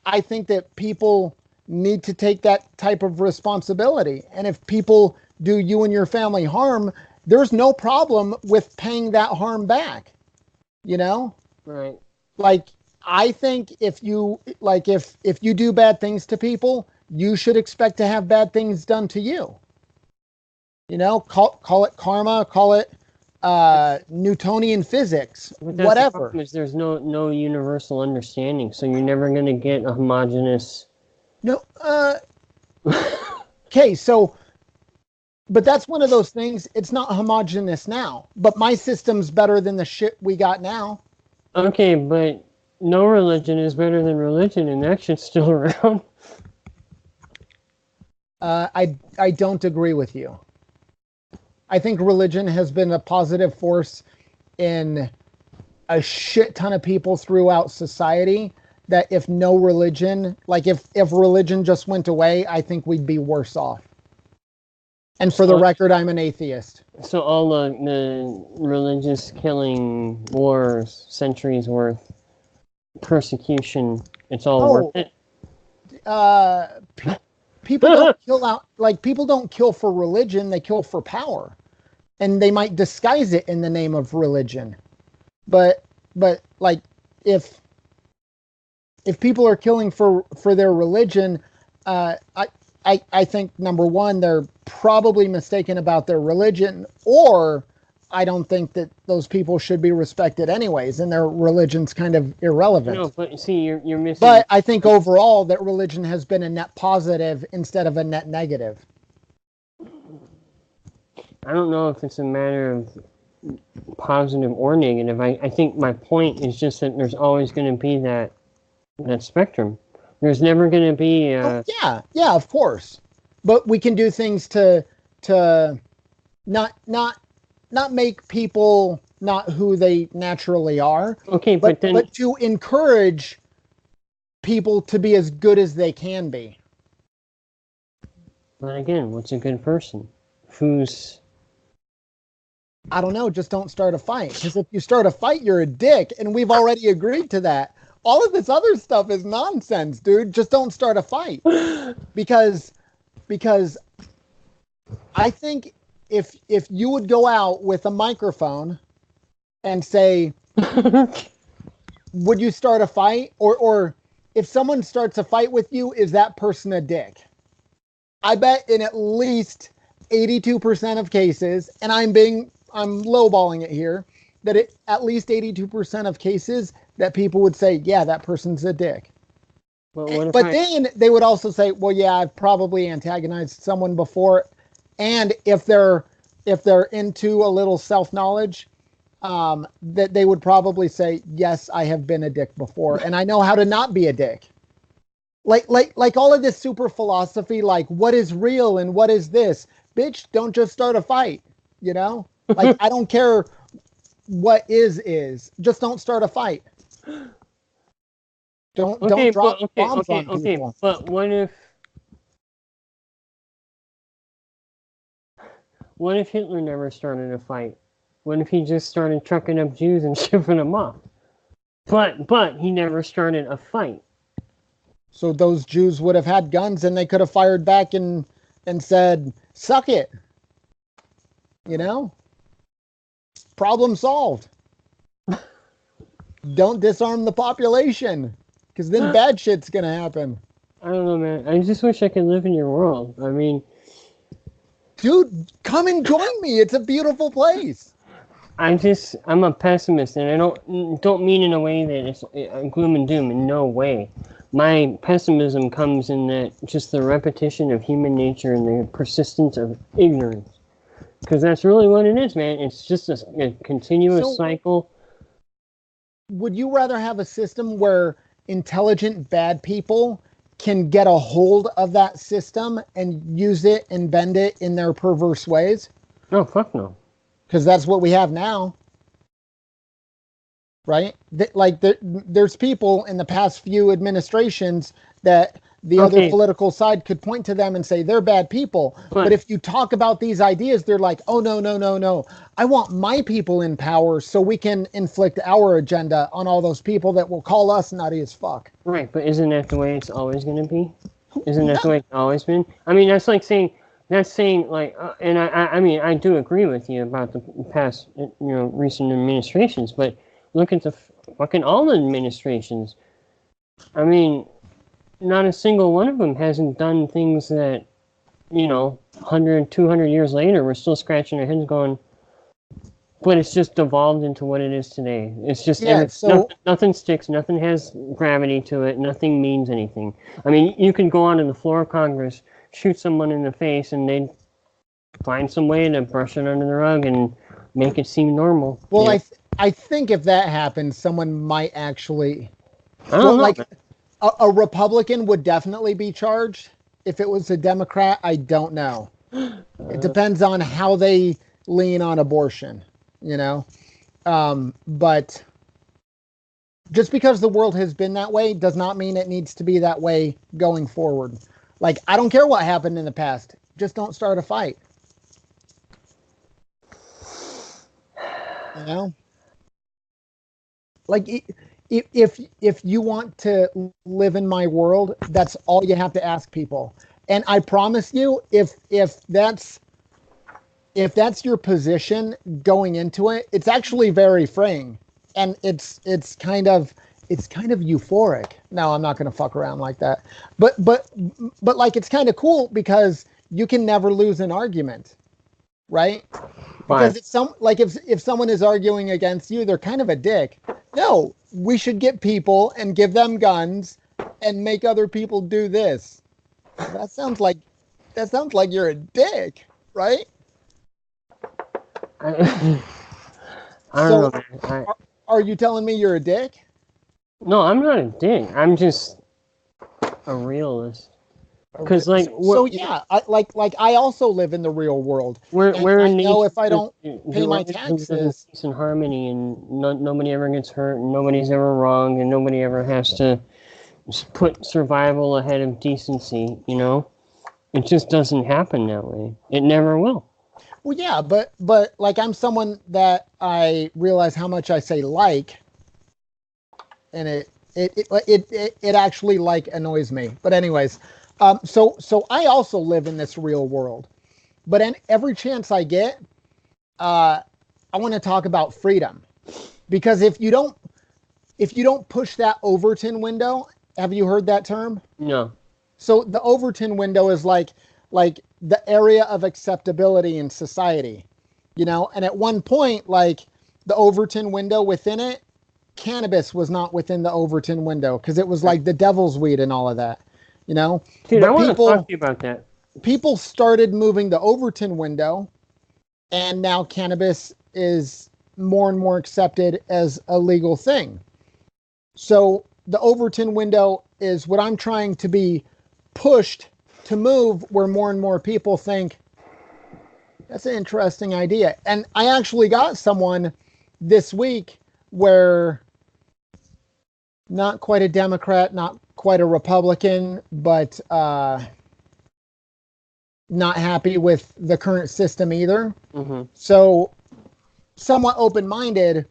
I think that people need to take that type of responsibility. And if people do you and your family harm, there's no problem with paying that harm back. You know? Right. Like, I think if you if you do bad things to people, you should expect to have bad things done to you. You know, call it karma, call it Newtonian physics, But that's the whatever. problem is there's no universal understanding, so you're never going to get a homogenous. No, okay, so, but that's one of those things. It's not homogenous now, but my system's better than the shit we got now. Okay, but no religion is better than religion, and that shit's still around. I don't agree with you. I think religion has been a positive force in a shit ton of people throughout society. That if no religion, like if religion just went away, I think we'd be worse off. And for the record, I'm an atheist. So all the religious killing, wars, centuries worth, persecution, it's all worth it? People don't kill out, like, people don't kill for religion, they kill for power. And they might disguise it in the name of religion. But like, if people are killing for their religion, I think, number one, they're probably mistaken about their religion, or I don't think that those people should be respected anyways, and their religion's kind of irrelevant. No, but see, you're missing. But I think overall that religion has been a net positive instead of a net negative. I don't know if it's a matter of positive or negative. I think my point is just that there's always going to be that spectrum. There's never going to be. Yeah, of course. But we can do things to not make people not who they naturally are. Okay, but to encourage people to be as good as they can be. But again, what's a good person? Who's... I don't know, just don't start a fight. Because if you start a fight, you're a dick, and we've already agreed to that. All of this other stuff is nonsense, dude. Just don't start a fight. Because I think if you would go out with a microphone and say, would you start a fight? Or if someone starts a fight with you, is that person a dick? I bet in at least 82% of cases, and I'm lowballing it here, that at least 82% of cases that people would say, yeah, that person's a dick. But then they would also say, well, yeah, I've probably antagonized someone before. And if they're into a little self-knowledge, that they would probably say, yes, I have been a dick before, and I know how to not be a dick. Like all of this super philosophy, like what is real and what is this? Bitch, don't just start a fight, you know? Like, I don't care what is. Just don't start a fight. Don't drop bombs on people. But what if Hitler never started a fight? What if he just started trucking up Jews and shipping them off? But he never started a fight. So those Jews would have had guns and they could have fired back and said, suck it. You know? Problem solved. Don't disarm the population, because then bad shit's going to happen. I don't know, man. I just wish I could live in your world. I mean... Dude, come and join me. It's a beautiful place. I'm a pessimist, and I don't mean in a way that it's gloom and doom. In no way. My pessimism comes in that just the repetition of human nature and the persistence of ignorance. Because that's really what it is, man. It's just a continuous cycle. Would you rather have a system where intelligent bad people can get a hold of that system and use it and bend it in their perverse ways? Oh, fuck no. Because that's what we have now. Right? There's people in the past few administrations that the other political side could point to them and say they're bad people. But if you talk about these ideas, they're like, oh, no, no, no, no. I want my people in power so we can inflict our agenda on all those people that will call us nutty as fuck. Right, but isn't that the way it's always going to be? Isn't that No. the way it's always been? I mean, that's saying like, and I mean, I do agree with you about the past, recent administrations, but look at the fucking all the administrations. I mean, not a single one of them hasn't done things that, 100, 200 years later, we're still scratching our heads going, but it's just evolved into what it is today. It's just nothing sticks, nothing has gravity to it, nothing means anything. I mean, you can go on the floor of Congress, shoot someone in the face, and they'd find some way to brush it under the rug and make it seem normal. Well, I think if that happened, someone might actually... I don't know. Like, a Republican would definitely be charged. If it was a Democrat, I don't know. It depends on how they lean on abortion, But just because the world has been that way does not mean it needs to be that way going forward. Like, I don't care what happened in the past. Just don't start a fight. Like, if you want to live in my world, that's all you have to ask people. And I promise you, if that's your position going into it, it's actually very freeing, and it's kind of euphoric. No, I'm not going to fuck around like that. But like, it's kind of cool because you can never lose an argument, right? Because if someone is arguing against you, they're kind of a dick. No, we should get people and give them guns and make other people do this. That sounds like you're a dick, right? I don't know. Are you telling me you're a dick? No, I'm not a dick. I'm just a realist. Because I also live in the real world. We're I know if I don't pay my taxes, peace and harmony, and nobody ever gets hurt, and nobody's ever wrong, and nobody ever has to put survival ahead of decency. It just doesn't happen that way. It never will. Well, yeah, but like, I'm someone that I realize how much I say like, and it actually like annoys me. But anyways. So I also live in this real world, but every chance I get, I want to talk about freedom, because if you don't push that Overton window, have you heard that term? No. So the Overton window is like the area of acceptability in society, and at one point, like, the Overton window, within it, cannabis was not within the Overton window because it was like the devil's weed and all of that. Dude, but I want to talk to you about that. People started moving the Overton window, and now cannabis is more and more accepted as a legal thing. So the Overton window is what I'm trying to be pushed to move, where more and more people think that's an interesting idea. And I actually got someone this week where, not quite a Democrat, not quite a Republican, but not happy with the current system either. Mm-hmm. So somewhat open-minded,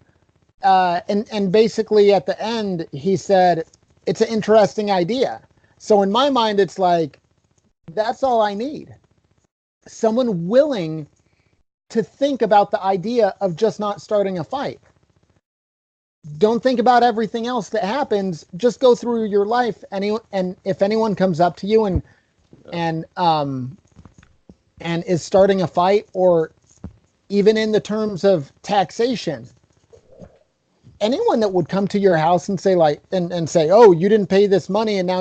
and basically at the end he said, it's an interesting idea. So in my mind, it's like, that's all I need. Someone willing to think about the idea of just not starting a fight. Don't think about everything else that happens. Just go through your life. And if anyone comes up to you and is starting a fight, or even in the terms of taxation, anyone that would come to your house and say, like, and say, oh, you didn't pay this money, and now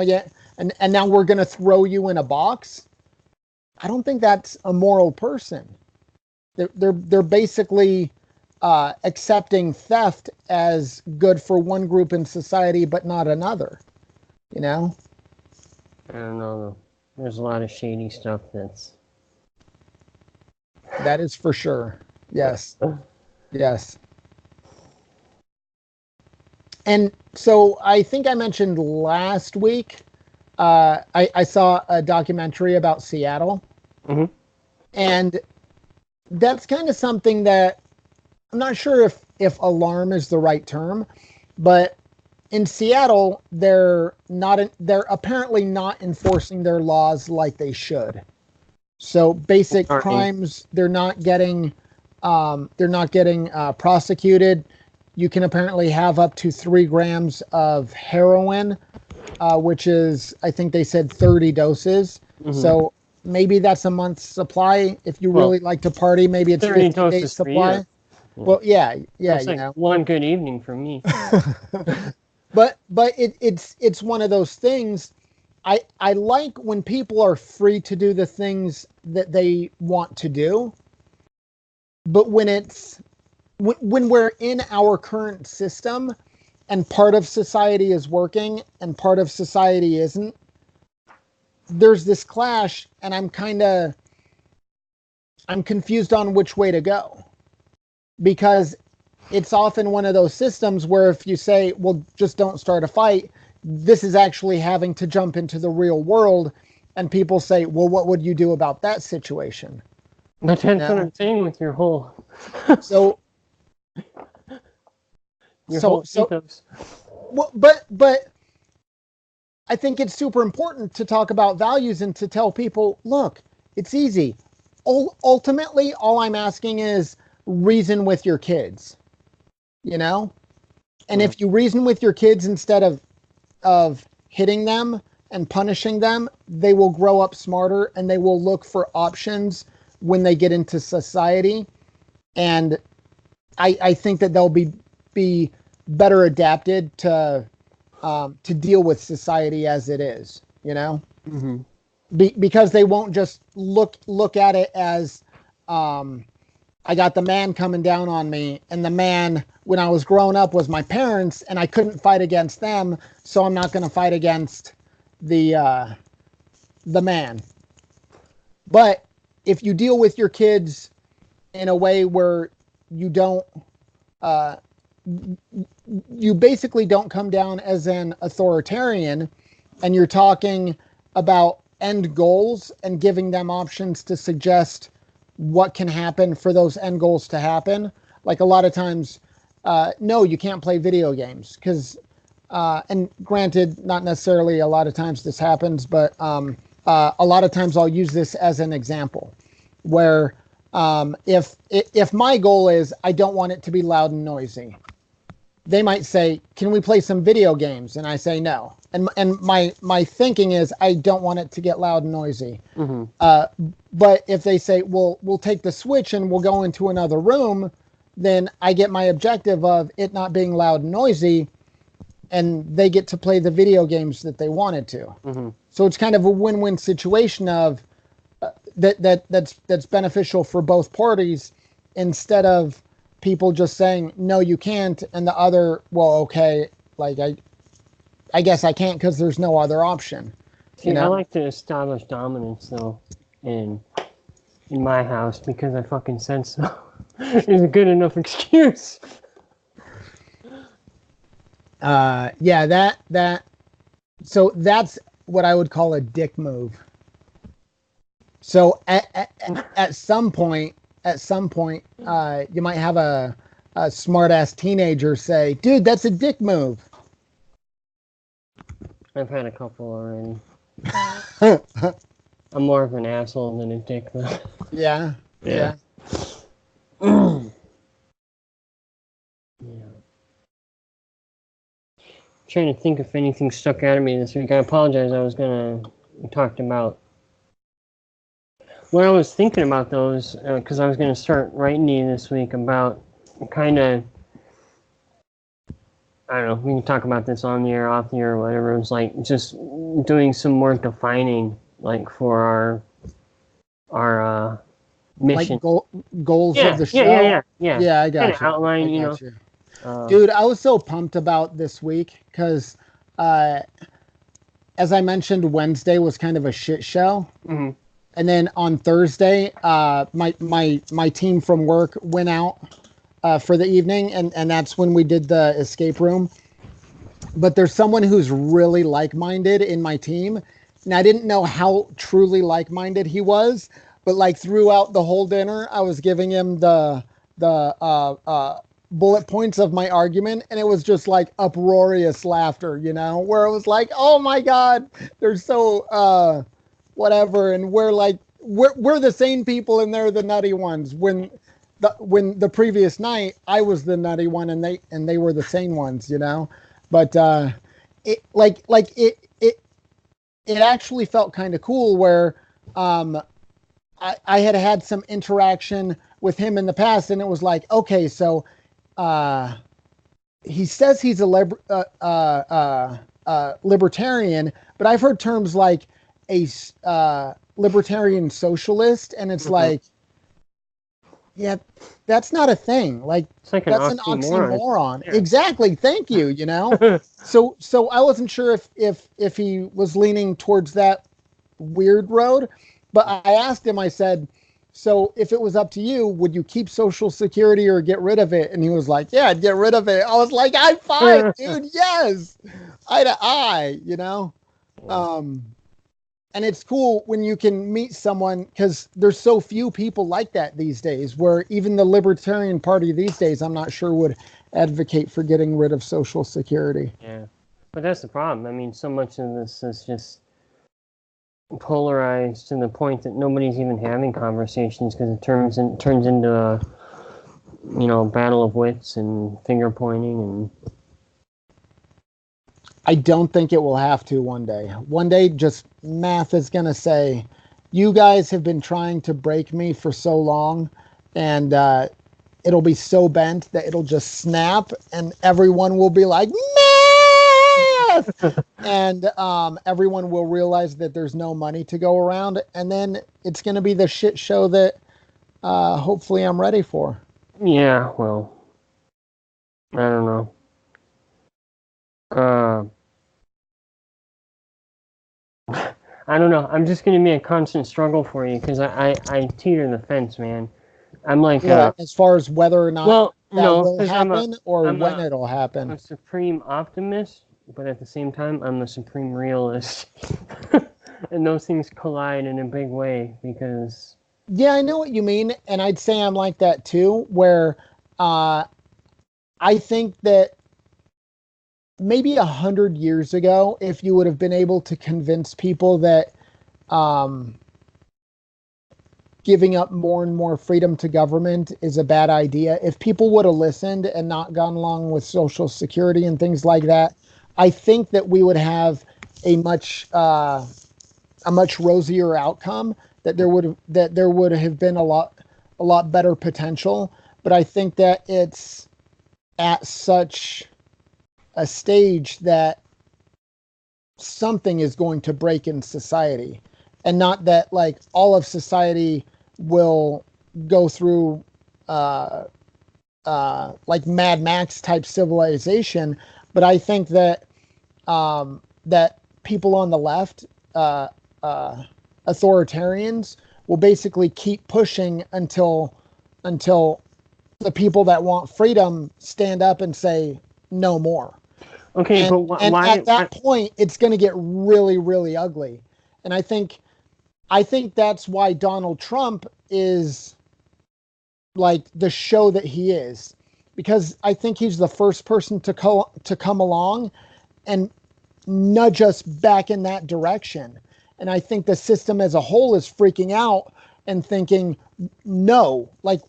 we're going to throw you in a box. I don't think that's a moral person. They're basically accepting theft as good for one group in society, but not another. I don't know. There's a lot of shady stuff that is for sure. Yes. Yes. And so I think I mentioned last week I saw a documentary about Seattle, Mm-hmm. and that's kind of something that I'm not sure if alarm is the right term, but in Seattle, they're apparently not enforcing their laws like they should. So basic Sorry. crimes, they're not getting prosecuted. You can apparently have up to 3 grams of heroin, which is, I think they said 30 doses. Mm-hmm. So maybe that's a month's supply. If you Well, really like to party, maybe it's 30 15 days doses for you. supply. Yeah. Well, yeah, yeah, That's you like know. one good evening for me. But it's one of those things. I like when people are free to do the things that they want to do, but when we're in our current system and part of society is working and part of society isn't, there's this clash, and I'm confused on which way to go, because it's often one of those systems where if you say, well, just don't start a fight, this is actually having to jump into the real world, and people say, well, what would you do about that situation? But You that's what know? I'm saying with So your so whole so ethos. well, but I think it's super important to talk about values and to tell people, look, it's easy. Ultimately, all I'm asking is reason with your kids, you know? And Mm. if you reason with your kids instead of hitting them and punishing them, they will grow up smarter and they will look for options when they get into society. And I think that they'll be better adapted to deal with society as it is, you know, Mm-hmm. because they won't just look at it as I got the man coming down on me, and the man when I was growing up was my parents, and I couldn't fight against them, so I'm not going to fight against the man. But if you deal with your kids in a way where you don't uh, you basically don't come down as an authoritarian, and you're talking about end goals and giving them options to suggest what can happen for those end goals to happen. Like a lot of times, no, you can't play video games because, and granted, not necessarily a lot of times this happens, but a lot of times I'll use this as an example where if my goal is I don't want it to be loud and noisy, they might say, "Can we play some video games?" And I say no. And my thinking is I don't want it to get loud and noisy. Mm-hmm. But if they say, "Well, we'll take the Switch and we'll go into another room," then I get my objective of it not being loud and noisy, and they get to play the video games that they wanted to. Mm-hmm. So it's kind of a win-win situation of that's beneficial for both parties, instead of people just saying no you can't and the other, well, okay, like I guess I can't because there's no other option, you See, I know. like to establish dominance though in in my house because I fucking said so. Is a good enough excuse. Yeah, that so that's what I would call a dick move. So at some point you might have a smart ass teenager say, dude, that's a dick move. I've had a couple already. I'm more of an asshole than a dick though. Yeah, Yeah. yeah. Yeah. Trying to think if anything stuck out of me this week. I apologize. I was gonna talk about what I was thinking about those because I was gonna start writing to you this week about kind of, I don't know. We can talk about this on the air, off the air, or whatever. It was like just doing some more defining, like for our Like mission. goals of Yeah, the yeah, yeah, show. yeah, yeah. Yeah, I Kind got of you. I outline, you know. got you. Uh, Dude, I was so pumped about this week because, uh, as I mentioned, Wednesday was kind of a shit show. mhm. And then on Thursday, my team from work went out for the evening, and that's when we did the escape room. but there's someone who's really like-minded in my team, and I didn't know how truly like-minded he was, but like throughout the whole dinner I was giving him the bullet points of my argument, and it was just like uproarious laughter, where it was like, oh my god, they're so whatever, and we're the sane people and they're the nutty ones, when the previous night I was the nutty one and they were the sane ones, but it it actually felt kind of cool where um I had some interaction with him in the past, and it was like, okay, so uh he says he's a libertarian, but I've heard terms like a libertarian socialist, and it's like, yeah, that's not a thing. Like, It's like that's an an oxymoron. Yeah. Exactly. Thank you. So I wasn't sure if he was leaning towards that weird road, but I asked him. I said, so if it was up to you, would you keep Social Security or get rid of it? And he was like, yeah, I'd get rid of it. I was like, I'm fine, dude. Yes, eye to eye. And it's cool when you can meet someone, because there's so few people like that these days, where even the Libertarian Party these days, I'm not sure, would advocate for getting rid of Social Security. Yeah, but that's the problem. I mean, so much of this is just polarized to the point that nobody's even having conversations, because it turns into a battle of wits and finger pointing. And I don't think it will have to one day. One day, just math is going to say, you guys have been trying to break me for so long, and it'll be so bent that it'll just snap, and everyone will be like, math! And everyone will realize that there's no money to go around, and then it's going to be the shit show that hopefully I'm ready for. Yeah, well, I don't know. I don't know. I'm just going to be a constant struggle for you, because I teeter the fence, man. I'm like, as far as whether or not will happen, or I'm when it'll happen. I'm a supreme optimist, but at the same time, I'm a supreme realist. And those things collide in a big way, because... Yeah, I know what you mean, and I'd say I'm like that too, where I think that maybe 100 years ago, if you would have been able to convince people that giving up more and more freedom to government is a bad idea, if people would have listened and not gone along with Social Security and things like that, I think that we would have a much rosier outcome. That there would have been a lot better potential. But I think that it's at such a stage that something is going to break in society, and not that like all of society will go through like Mad Max type civilization, but I think that that people on the left, authoritarians, will basically keep pushing until the people that want freedom stand up and say no more. Okay, and, but and at that point, it's going to get really, really ugly. And I think that's why Donald Trump is like the show that he is, because I think he's the first person to come along and nudge us back in that direction. And I think the system as a whole is freaking out and thinking, no, like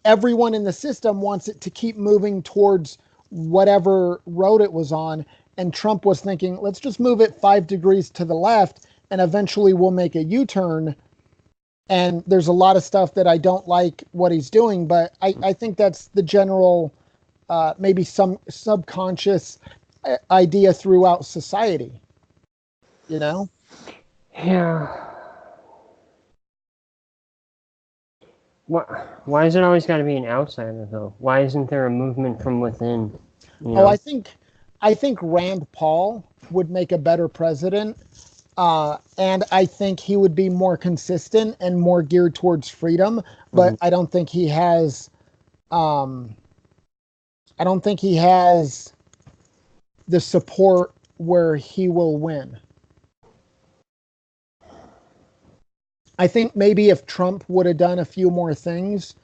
everyone in the system wants it to keep moving towards whatever road it was on. And Trump was thinking, let's just move it 5 degrees to the left, and eventually we'll make a U-turn. And there's a lot of stuff that I don't like what he's doing, but I think that's the general, maybe some subconscious idea throughout society. Yeah. Why is it always got to be an outsider, though? Why isn't there a movement from within? Oh, I think Rand Paul would make a better president, and I think he would be more consistent and more geared towards freedom. But I don't think he has. I don't think he has the support where he will win. I think maybe if Trump would have done a few more things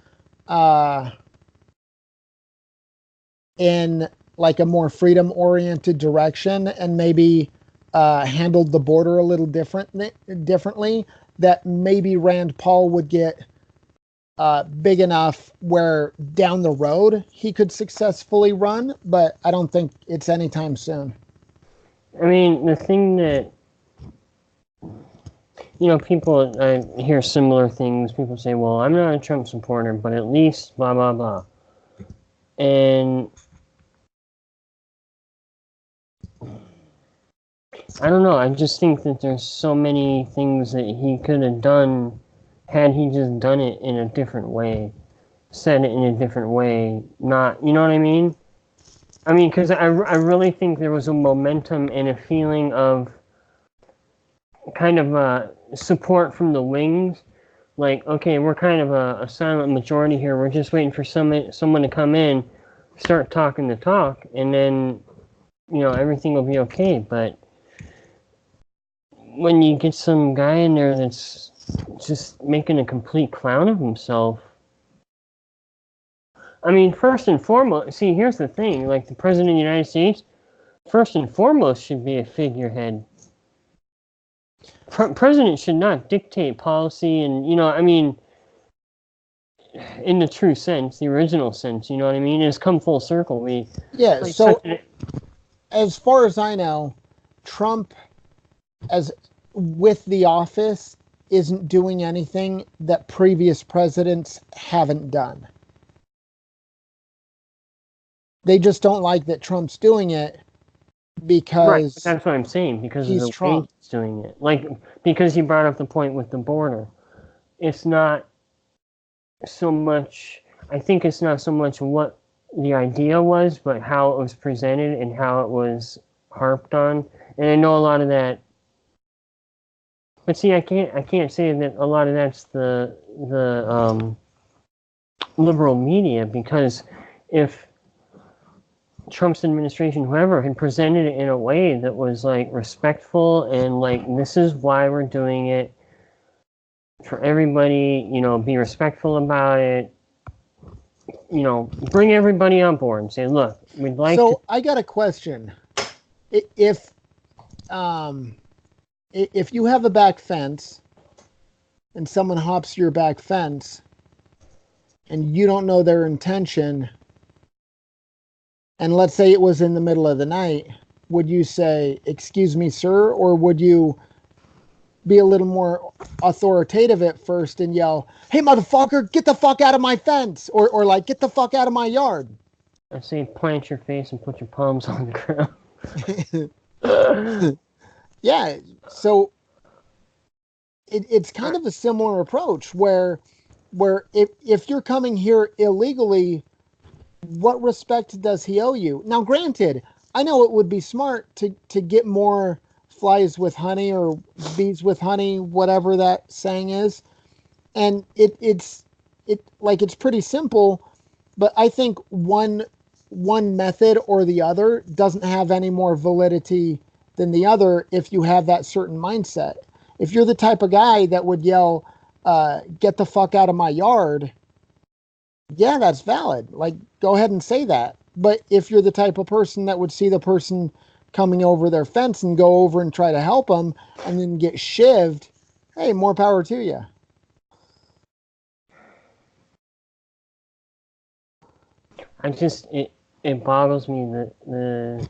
in like a more freedom oriented direction, and maybe handled the border a little differently, that maybe Rand Paul would get big enough where down the road he could successfully run, but I don't think it's anytime soon. I mean, the thing that, people, I hear similar things. People say, well, I'm not a Trump supporter, but at least blah, blah, blah. And I don't know. I just think that there's so many things that he could have done had he just done it in a different way, said it in a different way. Not, you know what I mean? I mean, because I really think there was a momentum and a feeling of kind of support from the wings. Like, okay, we're kind of a silent majority here. We're just waiting for someone to come in, start talking the talk, and then, everything will be okay. But when you get some guy in there that's just making a complete clown of himself, I mean, first and foremost, see, here's the thing, like the President of the United States, first and foremost should be a figurehead. President should not dictate policy and, I mean, in the true sense, the original sense, you know what I mean? It's come full circle. Yeah, so as far as I know, Trump, as with the office, isn't doing anything that previous presidents haven't done. They just don't like that Trump's doing it because right, that's what I'm saying, because of the way he's doing it. Like, because he brought up the point with the border. It's not so much, I think it's not so much what the idea was, but how it was presented and how it was harped on. And I know a lot of that, but see, I can't say that a lot of that's the liberal media, because if Trump's administration, whoever, had presented it in a way that was like respectful and like, this is why we're doing it for everybody, be respectful about it, bring everybody on board and say, look, we'd like to. So I got a question. If you have a back fence and someone hops your back fence and you don't know their intention, and let's say it was in the middle of the night, would you say, excuse me, sir? Or would you be a little more authoritative at first and yell, hey, motherfucker, get the fuck out of my fence? Or like, get the fuck out of my yard? I say plant your face and put your palms on the ground. Yeah, so it's kind of a similar approach where if you're coming here illegally, what respect does he owe you? Now, granted, I know it would be smart to get more flies with honey or bees with honey, whatever that saying is. And it's pretty simple, but I think one method or the other doesn't have any more validity than the other if you have that certain mindset. If you're the type of guy that would yell, get the fuck out of my yard, yeah, that's valid. Like, go ahead and say that. But if you're the type of person that would see the person coming over their fence and go over and try to help them and then get shivved, hey, more power to you. It boggles me that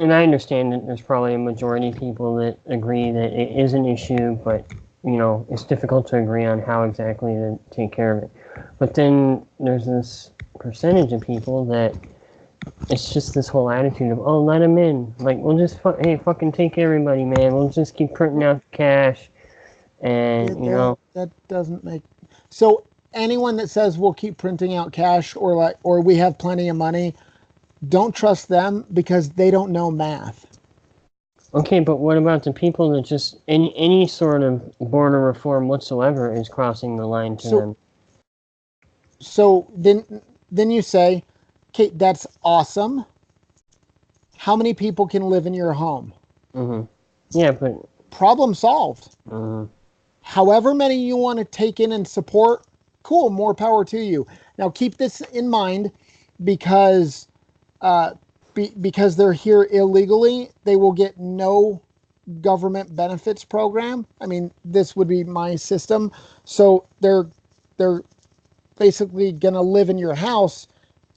and I understand that there's probably a majority of people that agree that it is an issue, but, it's difficult to agree on how exactly to take care of it. But then there's this percentage of people that it's just this whole attitude of, oh, let them in. Like, we'll just, fucking take everybody, man. We'll just keep printing out cash. And, That doesn't make... So anyone that says we'll keep printing out cash or we have plenty of money, don't trust them because they don't know math. Okay, but what about the people that just, any sort of border reform whatsoever is crossing the line to them? So then you say, okay, that's awesome. How many people can live in your home? Mm-hmm. Yeah, but Problem solved. uh, However many you want to take in and support, cool, more power to you. Now keep this in mind, because because they're here illegally, they will get no government benefits program. I mean, this would be my system. So they're basically gonna live in your house,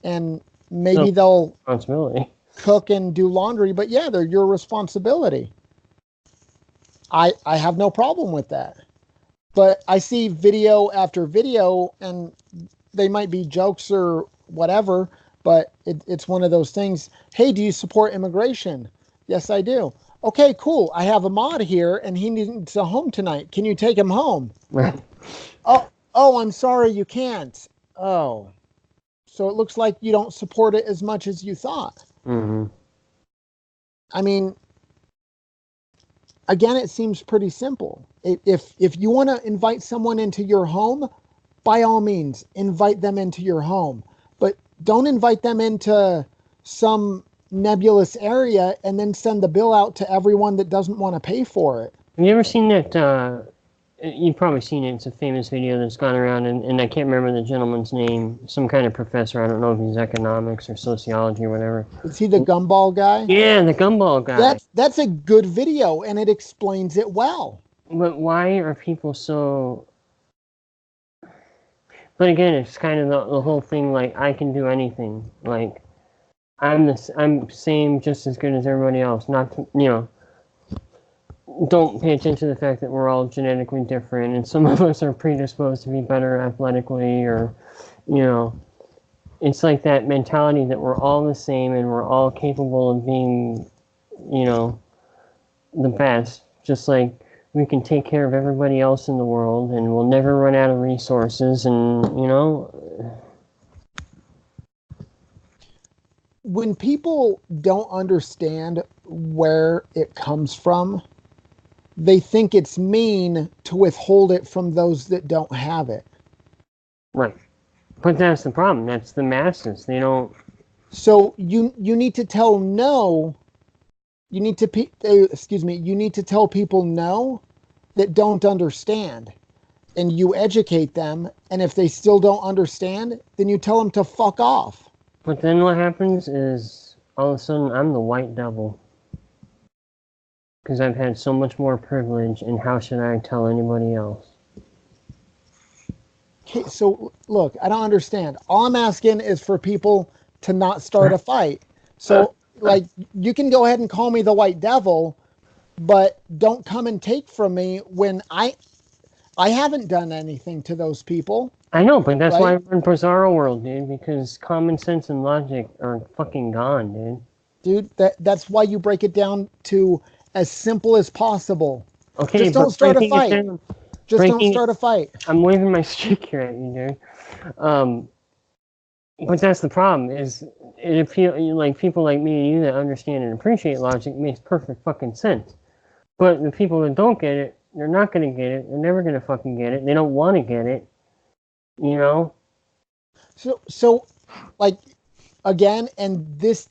and maybe no they'll responsibility. cook and do laundry, but yeah, they're your responsibility. I have no problem with that. But I see video after video, and they might be jokes or whatever, but it's one of those things. Hey, do you support immigration? Yes, I do. Okay, cool. I have a mod here, and he needs a home tonight. Can you take him home? Oh, I'm sorry, you can't. Oh, so it looks like you don't support it as much as you thought. Mm-hmm. I mean, again, it seems pretty simple. If you want to invite someone into your home, by all means, invite them into your home. But don't invite them into some nebulous area and then send the bill out to everyone that doesn't want to pay for it. Have you ever seen that? You've probably seen it. It's a famous video that's gone around, and I can't remember the gentleman's name. Some kind of professor. I don't know if he's economics or sociology or whatever. Is he the gumball guy? Yeah, the gumball guy. That's a good video, and it explains it well. But why are people so... But again, it's kind of the whole thing, like, I can do anything. Like, I'm same, just as good as everybody else. Not to, don't pay attention to the fact that we're all genetically different, and some of us are predisposed to be better athletically, or, it's like that mentality that we're all the same and we're all capable of being, the best. Just like we can take care of everybody else in the world, and we'll never run out of resources, and, When people don't understand where it comes from, they think it's mean to withhold it from those that don't have it. Right. But that's the problem. That's the masses. They don't... So you need to tell no. You need to You need to tell people no that don't understand, and you educate them. And if they still don't understand, then you tell them to fuck off. But then what happens is, all of a sudden, I'm the white devil. Because I've had so much more privilege, and how should I tell anybody else? Okay, so look, I don't understand. All I'm asking is for people to not start a fight. So, like, you can go ahead and call me the white devil, but don't come and take from me when I haven't done anything to those people. I know, but that's why Right? we're in Bizarro World, dude, because common sense and logic are fucking gone, dude. Dude, that's why you break it down to as simple as possible. Okay, Just don't start a breaking it fight. down, Just don't start a fight. I'm waving my stick here at you, dude. But that's the problem, is it appeals, like, people like me and you that understand and appreciate logic makes perfect fucking sense. But the people that don't get it, they're not gonna get it. They're never gonna fucking get it. They don't want to get it. So like, again, and this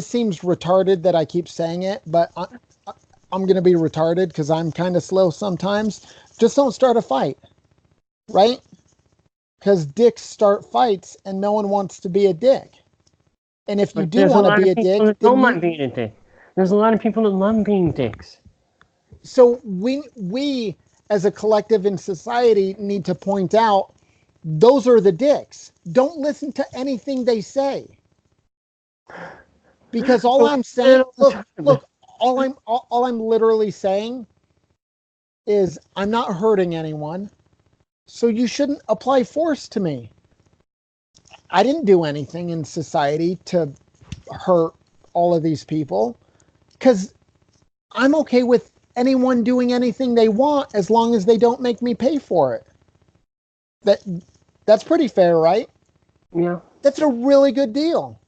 seems retarded that I keep saying it, but I'm gonna be retarded because I'm kind of slow sometimes. Just don't start a fight, right? Because dicks start fights, and no one wants to be a dick. And if you do want to be a dick, don't mind being a dick. There's a lot of people that love being dicks. So we as a collective in society need to point out those are the dicks. Don't listen to anything they say. Because all I'm saying, look, all I'm literally saying is I'm not hurting anyone. So you shouldn't apply force to me. I didn't do anything in society to hurt all of these people, because I'm okay with anyone doing anything they want as long as they don't make me pay for it. That's pretty fair, right? Yeah. That's a really good deal.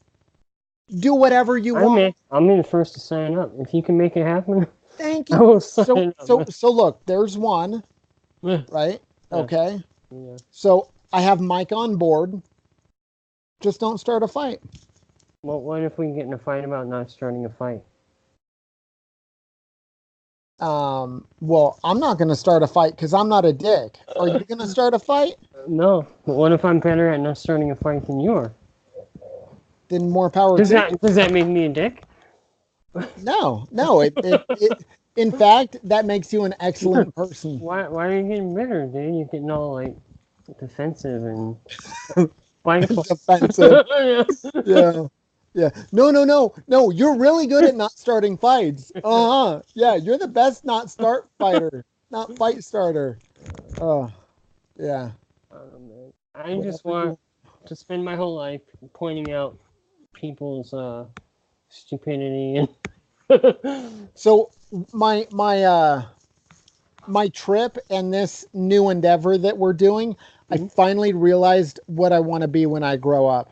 Do whatever you want. I'm the first to sign up. If you can make it happen, Thank I you. will sign up. So look, there's one, Yeah. right? Okay. Yeah. So I have Mike on board. Just don't start a fight. Well, what if we get in a fight about not starting a fight? Well, I'm not going to start a fight because I'm not a dick. Are you going to start a fight? No. But what if I'm better at not starting a fight than you are? Then more power Does to that make me a dick? No. In fact, that makes you an excellent person. Why are you getting bitter, dude? You're getting all like defensive and spiteful. Defensive. Yeah. Yeah. No. You're really good at not starting fights. Yeah, you're the best not start fighter, not fight starter. Oh, yeah. Man. I just Whatever want to spend my whole life pointing out people's stupidity and So my trip and this new endeavor that we're doing, I finally realized what I want to be when I grow up.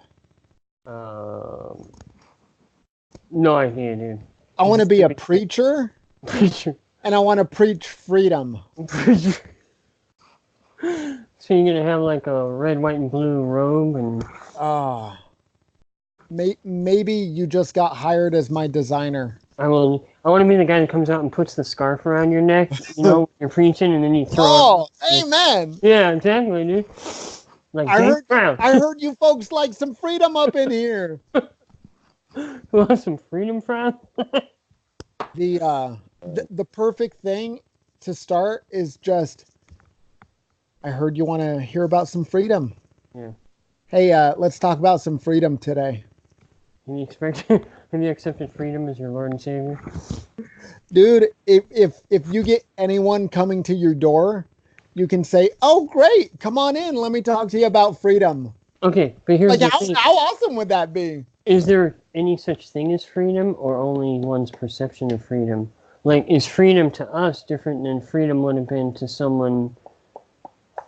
no idea, dude. I want to be a preacher, Preacher. and I want to preach freedom. Preacher. So you're gonna have like a red, white, and blue robe and Maybe you just got hired as my designer. I want to be the guy that comes out and puts the scarf around your neck, you know, when you're preaching, and then you throw Oh, it. amen. Yeah, exactly, dude. Like I heard you folks like some freedom up in here. Who wants some freedom, Frown? The perfect thing to start is just, I heard you want to hear about some freedom. Yeah. Hey, let's talk about some freedom today. Have you accepted freedom as your Lord and Savior? Dude, if you get anyone coming to your door, you can say, "Oh, great, come on in. Let me talk to you about freedom." Okay, but here's the thing. How awesome would that be? Is there any such thing as freedom, or only one's perception of freedom? Like, is freedom to us different than freedom would have been to someone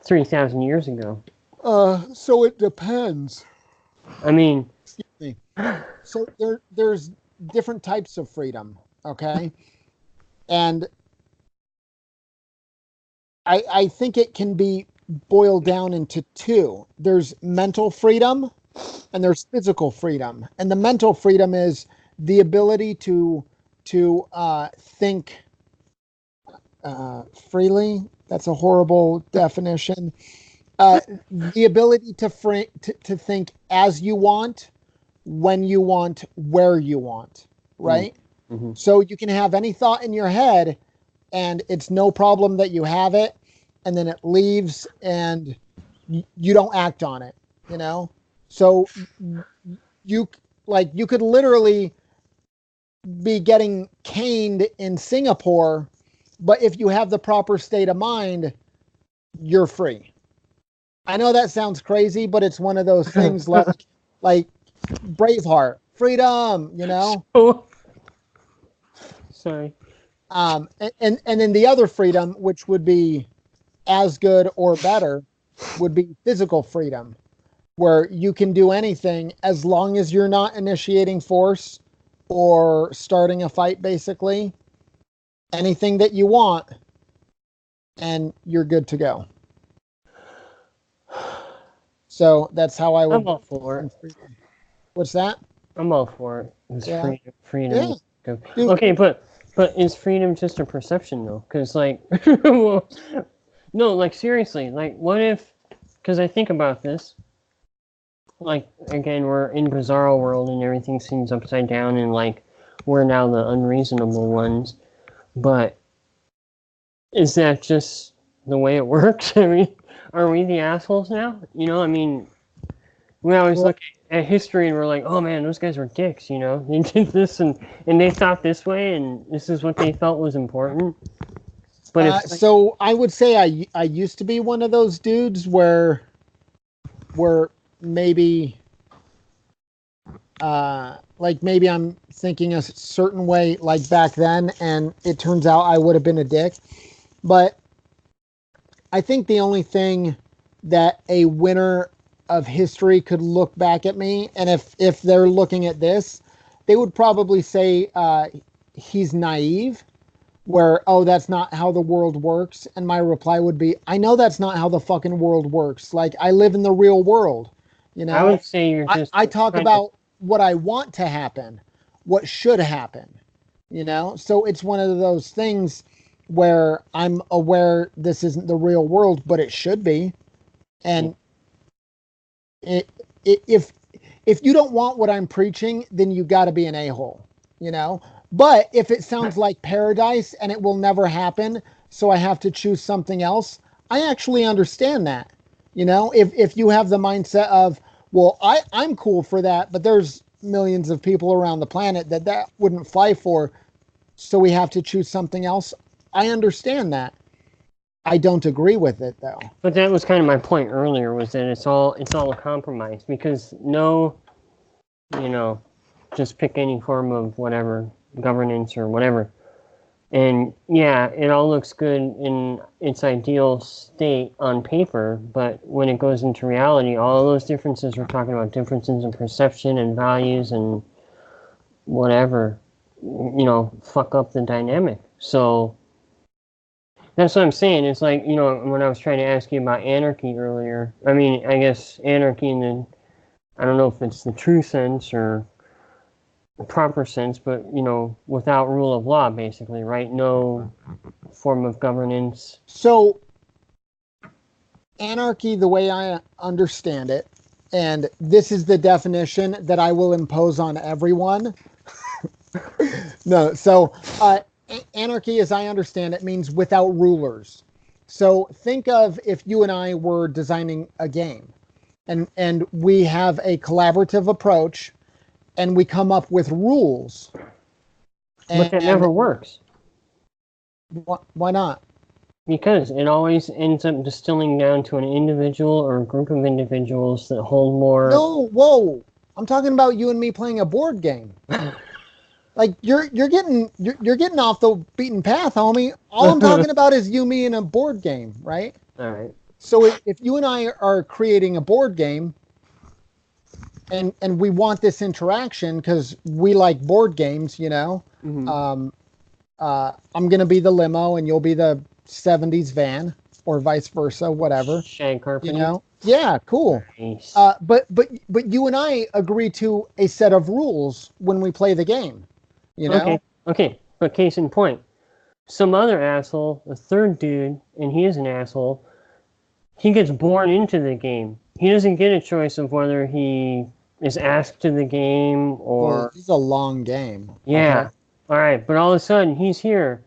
3,000 years ago? So it depends. I mean, excuse me. So there's different types of freedom, okay? And I think it can be boiled down into two. There's mental freedom and there's physical freedom. And the mental freedom is the ability to think freely. That's a horrible definition. The ability to think as you want, when you want, where you want, right? Mm-hmm. So you can have any thought in your head and it's no problem that you have it, and then it leaves and you don't act on it, you know? So you could literally be getting caned in Singapore, but if you have the proper state of mind, you're free. I know that sounds crazy, but it's one of those things like Braveheart, freedom, you know? Sorry. And then the other freedom, which would be as good or better, would be physical freedom, where you can do anything as long as you're not initiating force or starting a fight, basically. Anything that you want, and you're good to go. So that's how I would. I'm all for it. What's that? I'm all for it. It's Yeah. freedom. Yeah. Okay, but is freedom just a perception though? Because like, well, no, like seriously, like what if? Because I think about this. Like again, we're in bizarro world and everything seems upside down, and like we're now the unreasonable ones. But is that just the way it works? I mean, are we the assholes now? You know, I mean, we always look at history and we're like, oh man, those guys were dicks, you know? They did this and they thought this way and this is what they felt was important. But so I would say I used to be one of those dudes where maybe maybe I'm thinking a certain way like back then, and it turns out I would have been a dick. But I think the only thing that a winner of history could look back at me, and if they're looking at this, they would probably say he's naive, where, oh, that's not how the world works. And my reply would be, I know that's not how the fucking world works. Like, I live in the real world, you know? I would say you're just I talk about what I want to happen, what should happen, you know? So it's one of those things where I'm aware this isn't the real world, but it should be. And if you don't want what I'm preaching, then you got to be an a-hole, you know? But if it sounds like paradise and it will never happen, so I have to choose something else, I actually understand that. You know, if you have the mindset of, well, I'm cool for that, but there's millions of people around the planet that wouldn't fly for, so we have to choose something else. I understand that. I don't agree with it though. But that was kind of my point earlier, was that it's all a compromise, because no, you know, just pick any form of whatever governance or whatever. And yeah, it all looks good in its ideal state on paper, but when it goes into reality, all those differences, we're talking about differences in perception and values and whatever, you know, fuck up the dynamic. So that's what I'm saying. It's like, you know, when I was trying to ask you about anarchy earlier, I mean, I guess anarchy in the, I don't know if it's the true sense or the proper sense, but, you know, without rule of law, basically, right? No form of governance. So anarchy, the way I understand it, and this is the definition that I will impose on everyone. No, so anarchy, as I understand it, means without rulers. So think of if you and I were designing a game, and we have a collaborative approach, and we come up with rules. But that never works. Why not? Because it always ends up distilling down to an individual or a group of individuals that hold more. No, whoa! I'm talking about you and me playing a board game. Like you're getting off the beaten path, homie. All I'm talking about is you, me, in a board game, right? All right. So if you and I are creating a board game, and we want this interaction because we like board games, you know. Mm-hmm. I'm gonna be the limo and you'll be the '70s van, or vice versa, whatever. Shag carpet. You know. Yeah, cool. Nice. But you and I agree to a set of rules when we play the game. You know? Okay. But case in point, some other asshole, a third dude, and he is an asshole, he gets born into the game. He doesn't get a choice of whether he is asked to the game or... Well, it's a long game. Yeah. Okay. All right. But all of a sudden, he's here,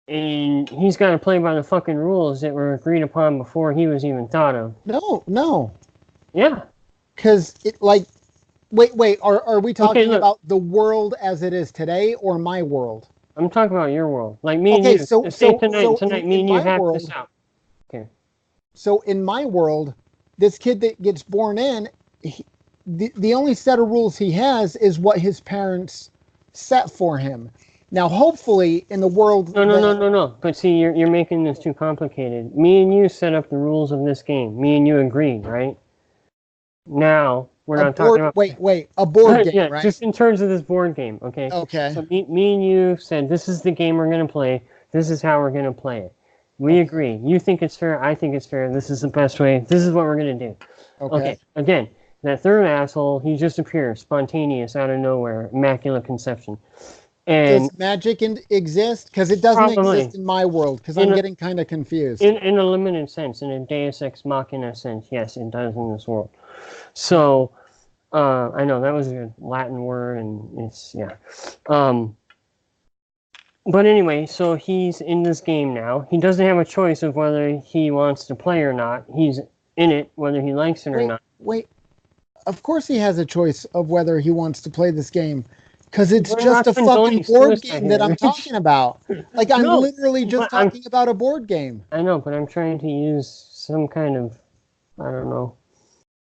and he's got to play by the fucking rules that were agreed upon before he was even thought of. No. Yeah. Because it, like... Wait, are we talking about the world as it is today or my world? I'm talking about your world. Like me and you. So tonight me and you have this out. Okay. So in my world, this kid that gets born in, the only set of rules he has is what his parents set for him. Now, hopefully, in the world... No. But see, you're making this too complicated. Me and you set up the rules of this game. Me and you agreed, right? Now... We're not talking about... Wait, a board game, yeah, right? Just in terms of this board game, okay? Okay. So me and you said, this is the game we're going to play. This is how we're going to play it. We agree. You think it's fair. I think it's fair. This is the best way. This is what we're going to do. Okay. Again, that third asshole, he just appears, spontaneous, out of nowhere, immaculate conception. And does magic exist? Because it doesn't exist in my world, because I'm getting kind of confused. In a limited sense, in a Deus Ex Machina sense, yes, it does in this world. So, I know that was a Latin word, and it's, yeah. But anyway, so he's in this game now. He doesn't have a choice of whether he wants to play or not. He's in it, whether he likes it or not. Wait, of course he has a choice of whether he wants to play this game. Because it's just a fucking board game that I'm talking about. Like, I'm literally just talking about a board game. I know, but I'm trying to use some kind of, I don't know.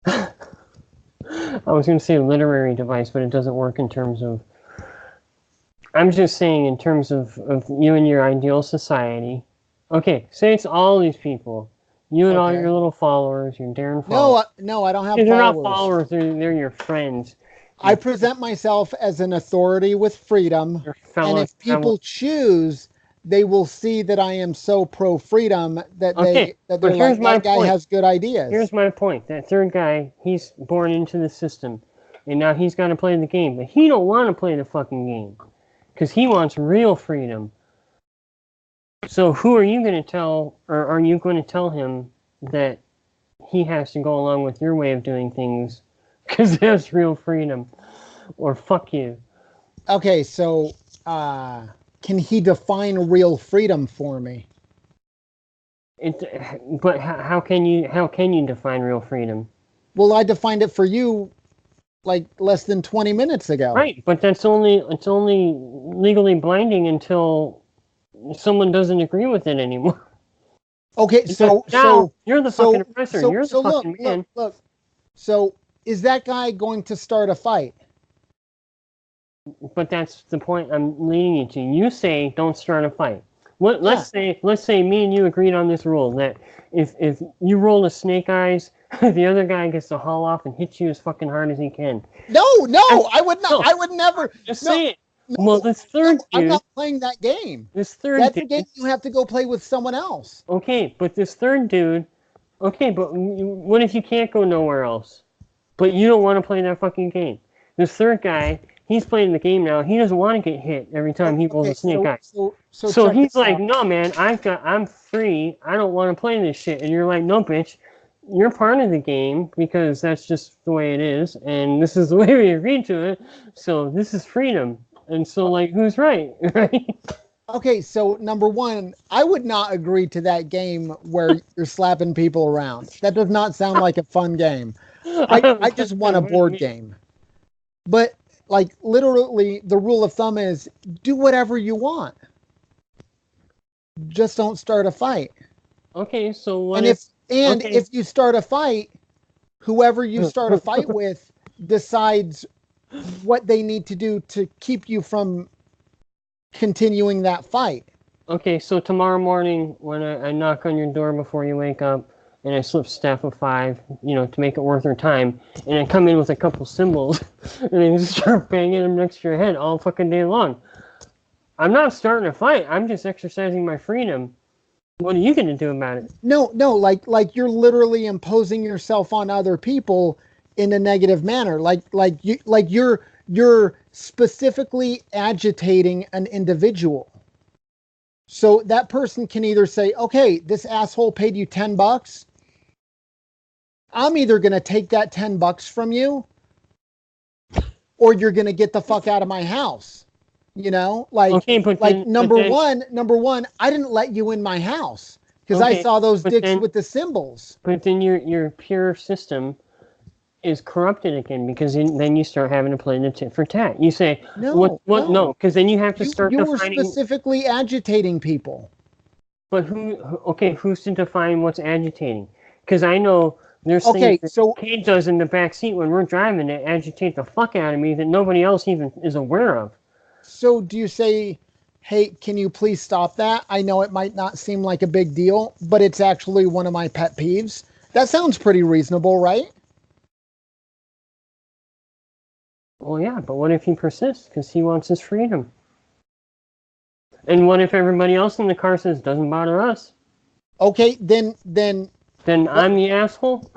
I was going to say literary device, but it doesn't work in terms of... I'm just saying in terms of you and your ideal society. Okay, say it's all these people. You and all your little followers, your Darren followers. No, I don't have followers. They're not followers. They're your friends. I present myself as an authority with freedom, and if people choose, they will see that I am so pro-freedom that they're like, that guy has good ideas. Here's my point. That third guy, he's born into the system. and now he's got to play the game, but he don't want to play the fucking game because he wants real freedom. So who are you going to tell, or are you going to tell him that he has to go along with your way of doing things because that's real freedom, or fuck you? Okay, so can he define real freedom for me? But how can you define real freedom? Well, I defined it for you like less than 20 minutes ago. Right, but it's only legally binding until someone doesn't agree with it anymore. Okay, so you're the fucking oppressor. You're the fucking man. Look. So is that guy going to start a fight? But that's the point I'm leading you to. You say don't start a fight. Let's say me and you agreed on this rule that if you roll a snake eyes, the other guy gets to haul off and hit you as fucking hard as he can. No, I would not. No, I would never. Just say it. No, well, this third dude. I'm not playing that game. That's a game you have to go play with someone else. Okay, but this third dude. Okay, but what if you can't go nowhere else? But you don't want to play that fucking game. This third guy, he's playing the game now. He doesn't want to get hit every time he rolls a snake eye. So he's like, no, man, I'm free. I don't want to play this shit. And you're like, no, bitch, you're part of the game because that's just the way it is, and this is the way we agreed to it. So this is freedom. And so, like, who's right? Right? Okay, so number one, I would not agree to that game where you're slapping people around. That does not sound like a fun game. I just want a board game. But, like, literally, the rule of thumb is do whatever you want. Just don't start a fight. Okay, so what if you start a fight, whoever you start a fight with decides what they need to do to keep you from continuing that fight. Okay, so tomorrow morning when I knock on your door before you wake up and I slip staff of 5, to make it worth her time, and I come in with a couple symbols and I just start banging them next to your head all fucking day long. I'm not starting a fight. I'm just exercising my freedom. What are you going to do about it? No, like you're literally imposing yourself on other people in a negative manner. Like you're specifically agitating an individual. So that person can either say, okay, this asshole paid you $10. I'm either going to take that $10 from you or you're going to get the fuck out of my house. Okay, number one, I didn't let you in my house because I saw those dicks with the symbols. But then your pure system is corrupted again because then you start having to play the tit for tat. You say, no, because then you have to start defining. You were specifically agitating people. But who's to define what's agitating? Because I know there's things that Kate does in the back seat when we're driving that agitate the fuck out of me that nobody else even is aware of. So do you say, hey, can you please stop that? I know it might not seem like a big deal, but it's actually one of my pet peeves. That sounds pretty reasonable, right? Well, yeah, but what if he persists because he wants his freedom? And what if everybody else in the car says, doesn't bother us? Okay, then I'm the asshole?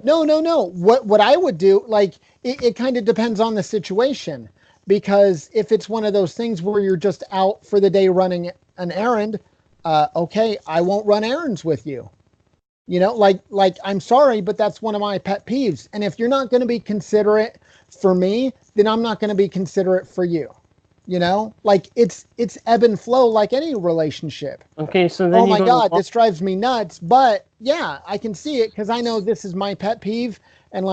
No. What I would do, like, it kind of depends on the situation. Because if it's one of those things where you're just out for the day running an errand, okay, I won't run errands with you. Like I'm sorry, but that's one of my pet peeves. And if you're not going to be considerate for me, then I'm not going to be considerate for you. Like it's ebb and flow like any relationship. Okay, so then oh my God, this drives me nuts. But yeah, I can see it because I know this is my pet peeve, and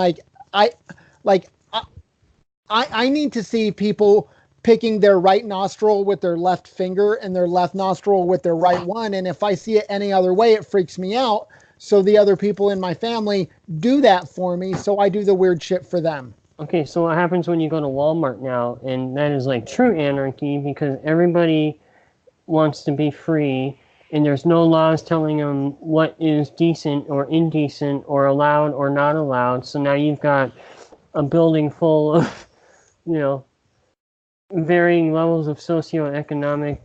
I need to see people picking their right nostril with their left finger and their left nostril with their right one. And if I see it any other way, it freaks me out. So the other people in my family do that for me. So I do the weird shit for them. Okay, so what happens when you go to Walmart now? And that is like true anarchy because everybody wants to be free and there's no laws telling them what is decent or indecent or allowed or not allowed. So now you've got a building full of varying levels of socioeconomic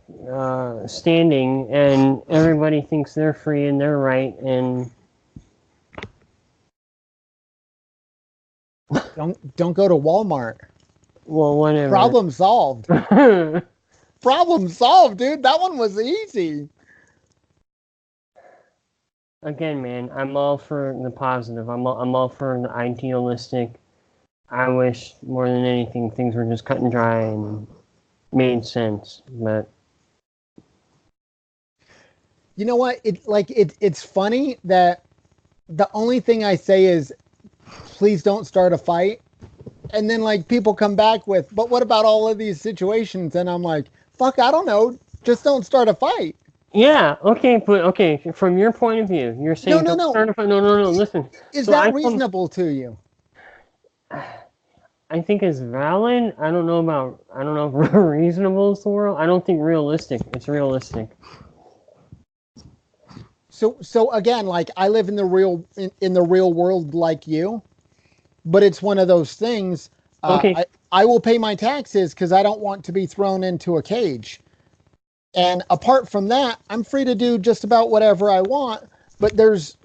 standing, and everybody thinks they're free and they're right, and Don't go to Walmart. Well, whatever. Problem solved. Problem solved, dude. That one was easy. Again, man, I'm all for the positive. I'm all for the idealistic. I wish more than anything things were just cut and dry and made sense. But You know what? It's funny that the only thing I say is please don't start a fight. And then like people come back with, but what about all of these situations? And I'm like, fuck, I don't know. Just don't start a fight. yeah, okay, but okay, from your point of view, you're saying No. don't start a fight. No. Listen, Is so that reasonable to you? I think it's valid. I don't know if reasonable is the word. I don't think realistic. It's realistic. So again, like I live in the real world like you, but it's one of those things. Okay. I will pay my taxes because I don't want to be thrown into a cage. And apart from that, I'm free to do just about whatever I want. But there's,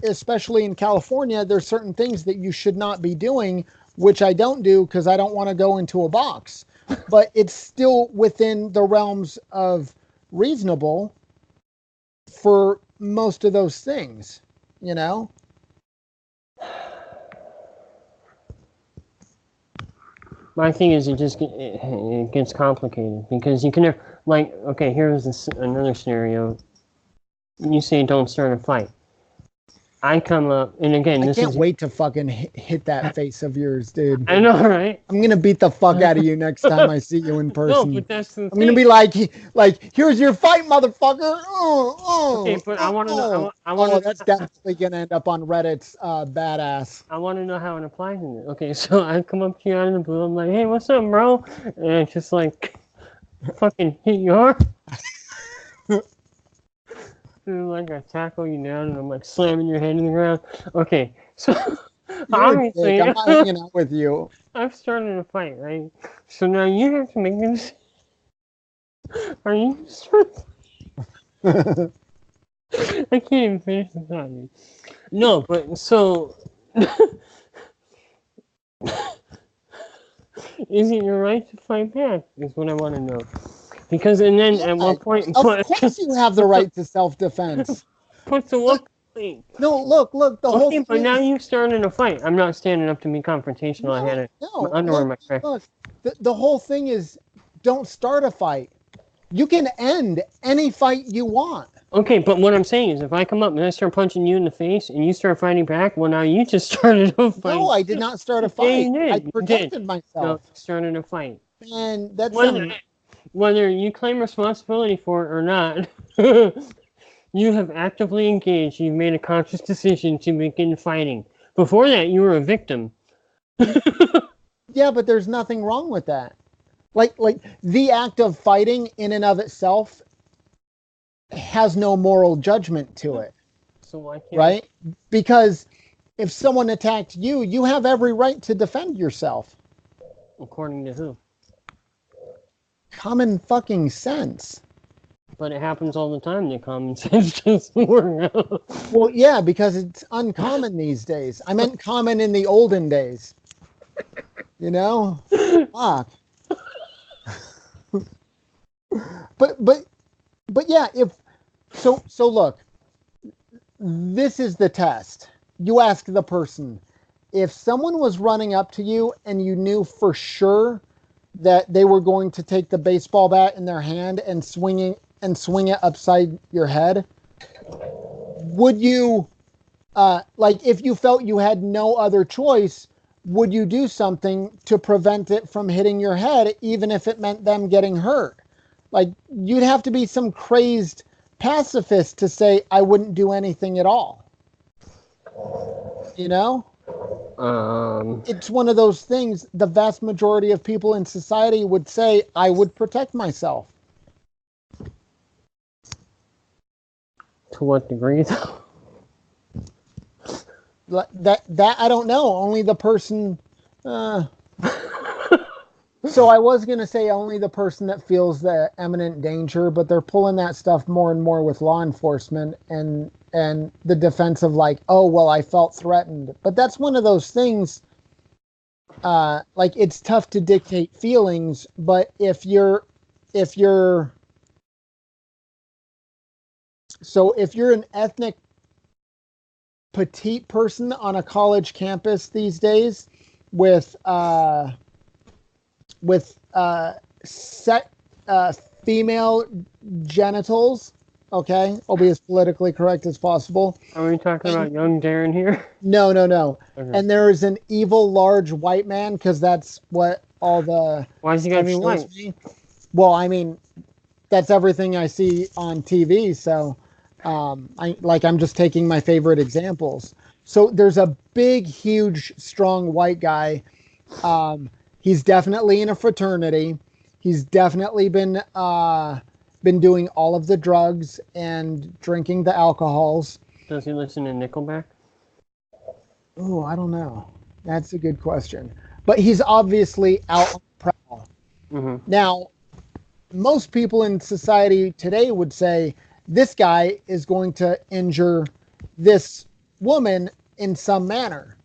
especially in California, there's certain things that you should not be doing, which I don't do because I don't want to go into a box. But it's still within the realms of reasonable for most of those things, you know? My thing is, it gets complicated because you can never, like, okay, here's another scenario. You say don't start a fight. I come up, and again, I this can't is. wait to fucking hit that face of yours, dude. I know, right? I'm gonna beat the fuck out of you next time I see you in No, person. but that's the I'm thing. gonna be like, here's your fight, motherfucker. Okay, but I want to know. Oh, that's definitely gonna end up on Reddit's badass. I want to know how it applies in it. Okay, so I come up to you out of the blue. I'm like, hey, what's up, bro? And I just like fucking hit you hard. Like I tackle you down and I'm like slamming your head in the ground. Okay, so obviously I'm not hanging out with you. I've started a fight, right? So now you have to make this. Are you starting? I can't even finish the thought. Dude. No, but so is it your right to fight back? Is what I want to know. Because and then at what point? Of course, you have the right to self-defense. But to what point? No, look, the whole thing. But now you started a fight. I'm not standing up to be confrontational. No, I had my look, underwear in my crack. look. The whole thing is, don't start a fight. You can end any fight you want. Okay, but what I'm saying is, if I come up and I start punching you in the face and you start fighting back, well, now you just started a fight. No, I did not start a fight. Yeah, you did. I protected myself. No, you started a fight. And that's whether you claim responsibility for it or not, you have actively engaged. You've made a conscious decision to begin fighting. Before that, you were a victim. Yeah, but there's nothing wrong with that. Like the act of fighting in and of itself has no moral judgment to it. So why can't right? Because if someone attacked you, you have every right to defend yourself. According to who? Common fucking sense. But it happens all the time that common sense doesn't work out. Well, yeah, because it's uncommon these days. I meant common in the olden days. You know? Fuck. But yeah, if so look, this is the test. You ask the person, if someone was running up to you and you knew for sure that they were going to take the baseball bat in their hand and swing it upside your head, would you like if you felt you had no other choice, would you do something to prevent it from hitting your head, even if it meant them getting hurt? Like, you'd have to be some crazed pacifist to say, I wouldn't do anything at all. You know? It's one of those things, the vast majority of people in society would say, I would protect myself. To what degree, though? That I don't know. Only the person... So I was going to say only the person that feels the imminent danger, but they're pulling that stuff more and more with law enforcement and the defense of like, oh, well, I felt threatened. But that's one of those things, like it's tough to dictate feelings, but if you're if you're an ethnic petite person on a college campus these days with with set female genitals, okay, I'll be as politically correct as possible. Are we talking about young Darren here? No, no, no. Okay. And there is an evil large white man, because that's what all the Why is he gotta be white? Well, I mean, that's everything I see on TV. So, I'm just taking my favorite examples. So there's a big, huge, strong white guy. He's definitely in a fraternity. He's definitely been doing all of the drugs and drinking the alcohols. Does he listen to Nickelback? Oh, I don't know. That's a good question. But he's obviously out on the prowl. Mm-hmm. Now, most people in society today would say this guy is going to injure this woman in some manner.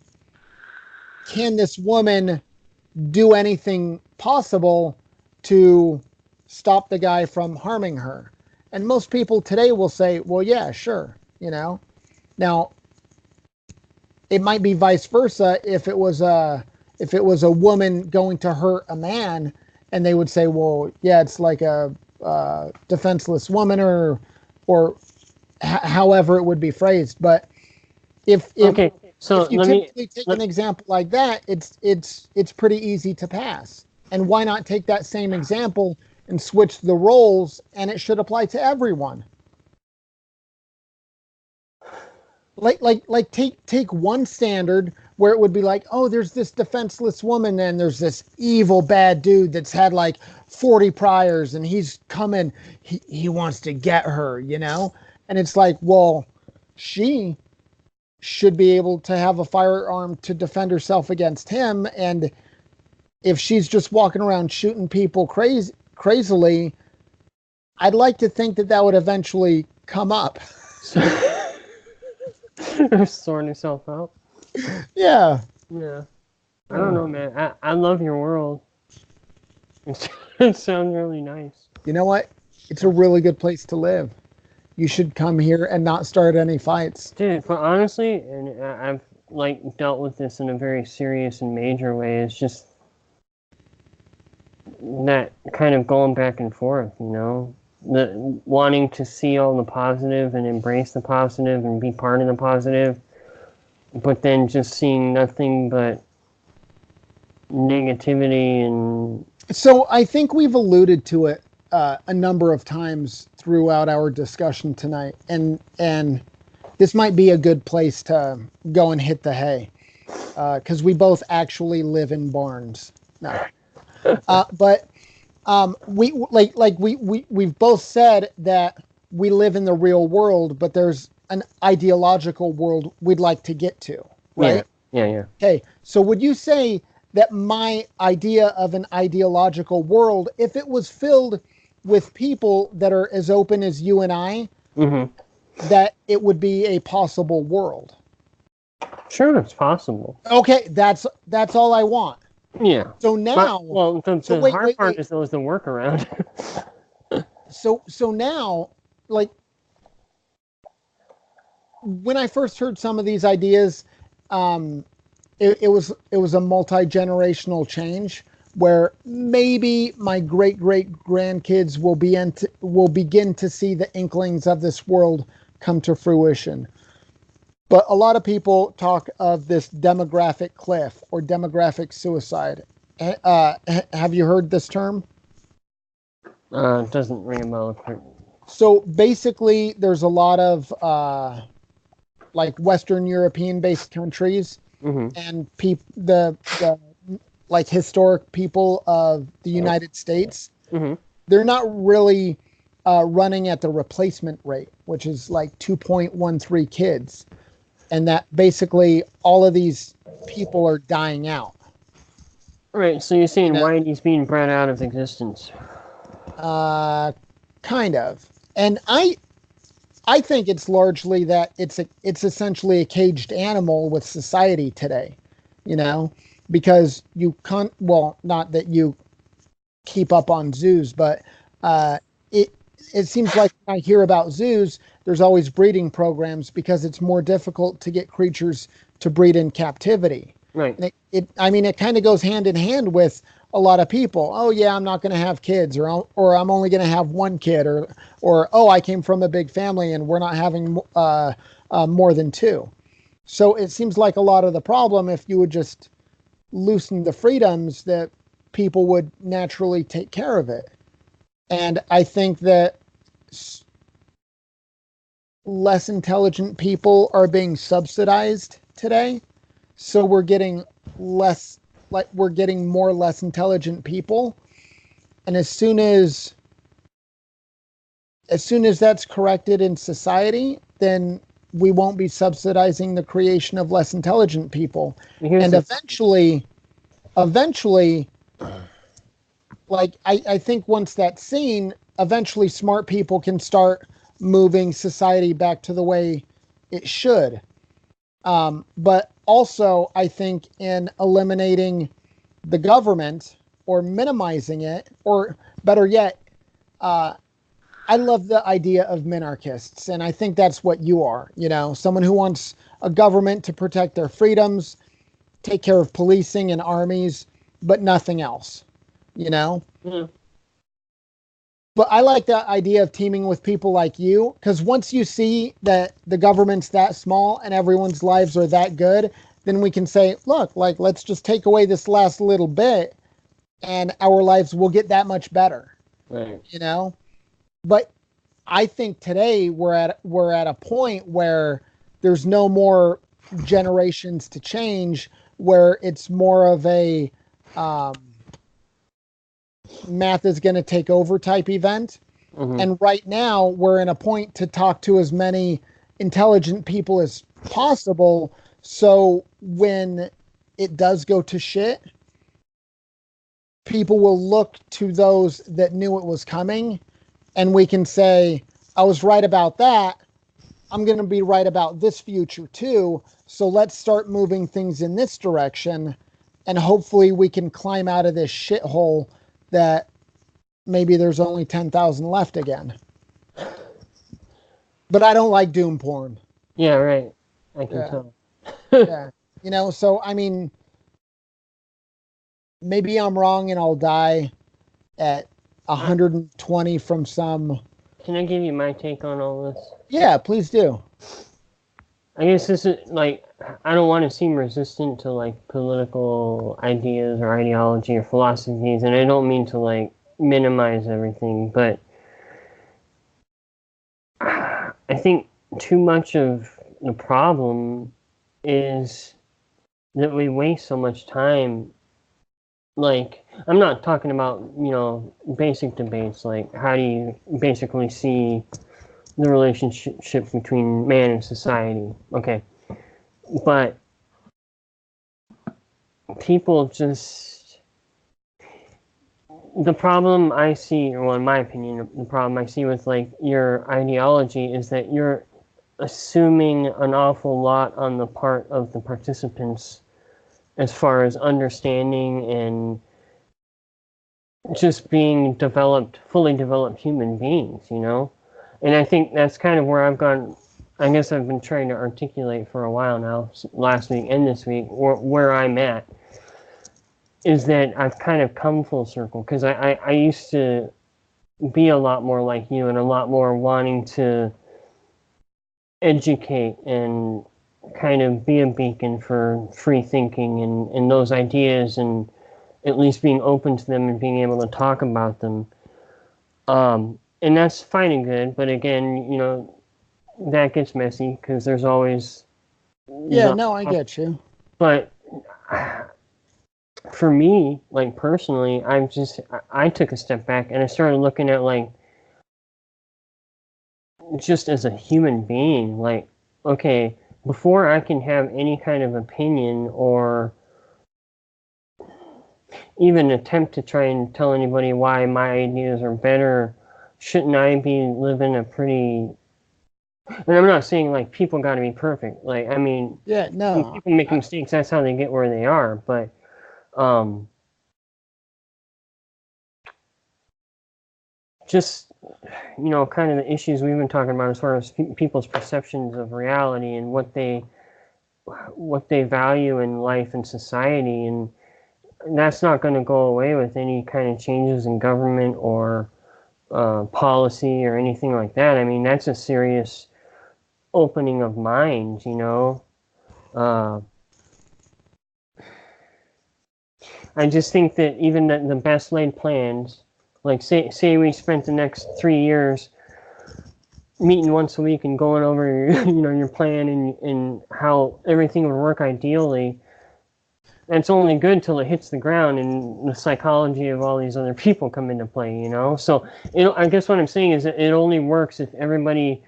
Can this woman do anything possible to stop the guy from harming her? And most people today will say, well, yeah, sure. Now, it might be vice versa if it was a woman going to hurt a man, and they would say, well, yeah, it's like a defenseless woman, or however it would be phrased. But if you typically take an example like that, it's pretty easy to pass. And why not take that same example and switch the roles, and it should apply to everyone? Like take one standard where it would be like, oh, there's this defenseless woman and there's this evil bad dude that's had like 40 priors and he's coming, he wants to get her, and it's like, well, she should be able to have a firearm to defend herself against him. And if she's just walking around shooting people crazily, I'd like to think that would eventually come up. Sorting yourself out. Yeah. I don't know, man. I love your world. It sounds really nice. You know what? It's a really good place to live. You should come here and not start any fights. Dude, but honestly, and I've dealt with this in a very serious and major way, it's just that kind of going back and forth, the wanting to see all the positive and embrace the positive and be part of the positive, but then just seeing nothing but negativity. And so I think we've alluded to it a number of times throughout our discussion tonight, and this might be a good place to go and hit the hay, because we both actually live in barns. No, but we've both said that we live in the real world, but there's an ideological world we'd like to get to, right? Yeah. Okay, so would you say that my idea of an ideological world, if it was filled with people that are as open as you and I, mm-hmm. that it would be a possible world? Sure, it's possible. Okay, that's all I want. Yeah. So now, the hard part is the workaround. so now, like, when I first heard some of these ideas, it was a multi-generational change where maybe my great grandkids will begin to see the inklings of this world come to fruition. But a lot of people talk of this demographic cliff or demographic suicide. Have you heard this term? It doesn't ring a bell. So basically, there's a lot of like Western European-based countries, mm-hmm. and the like historic people of the United States. Mm-hmm. They're not really running at the replacement rate, which is like 2.13 kids. And that basically all of these people are dying out. Right, so you're saying Whitey's being brought out of existence. Kind of. And I think it's largely that it's essentially a caged animal with society today. because well, not that you keep up on zoos, but it it seems like when I hear about zoos, there's always breeding programs because it's more difficult to get creatures to breed in captivity. Right. And I mean, it kind of goes hand in hand with a lot of people. Oh yeah, I'm not going to have kids, or I'm only going to have one kid, or oh, I came from a big family and we're not having more than two. So it seems like a lot of the problem, if you would just loosen the freedoms, that people would naturally take care of it. And I think that less intelligent people are being subsidized today. So we're getting more less intelligent people. And as soon as that's corrected in society, then we won't be subsidizing the creation of less intelligent people. And eventually, like I think once that's seen, eventually smart people can start moving society back to the way it should. But also, I think in eliminating the government or minimizing it, or better yet, I love the idea of minarchists, and I think that's what you are. You know, someone who wants a government to protect their freedoms, take care of policing and armies, but nothing else. You know. Mm-hmm. But I like the idea of teaming with people like you, because once you see that the government's that small and everyone's lives are that good, then we can say, look, like, let's just take away this last little bit and our lives will get that much better. Right. You know? But I think today we're at a point where there's no more generations to change, where it's more of a math is going to take over type event. Mm-hmm. And right now we're in a point to talk to as many intelligent people as possible. So when it does go to shit, people will look to those that knew it was coming, and we can say, I was right about that. I'm going to be right about this future too. So let's start moving things in this direction, and hopefully we can climb out of this shithole that maybe there's only 10,000 left again. But I don't like doom porn. Yeah, right. I can tell. Yeah. You know, so I mean, maybe I'm wrong and I'll die at 120 from some. Can I give you my take on all this? Yeah, please do. I guess this is like, I don't want to seem resistant to like political ideas or ideology or philosophies, and I don't mean to like minimize everything, but I think too much of the problem is that we waste so much time. Like, I'm not talking about, you know, basic debates, like how do you basically see the relationship between man and society. Okay. But people just, the problem I see, well, in my opinion, the problem I see with like your ideology is that you're assuming an awful lot on the part of the participants as far as understanding and just being fully developed human beings, you know? And I think that's kind of where I've gone. I guess I've been trying to articulate for a while now, last week and this week, where I'm at, is that I've kind of come full circle. Because I used to be a lot more like you and a lot more wanting to educate and kind of be a beacon for free thinking and those ideas, and at least being open to them and being able to talk about them. And that's fine and good, but again, you know, that gets messy because there's always... Yeah, no, I get you. But for me, like personally, I took a step back and I started looking at like, just as a human being, like, okay, before I can have any kind of opinion or even attempt to try and tell anybody why my ideas are better, shouldn't I be living a pretty... And I'm not saying like people got to be perfect. Like, I mean, yeah, no, people make mistakes. That's how they get where they are. But Just, kind of the issues we've been talking about as far as people's perceptions of reality and what they value in life and society, and that's not going to go away with any kind of changes in government or policy or anything like that. I mean, that's a serious opening of minds, I just think that even the best laid plans, like say we spent the next 3 years meeting once a week and going over your plan and how everything would work ideally, that's only good till it hits the ground and the psychology of all these other people come into play, So, I guess what I'm saying is that it only works if everybody,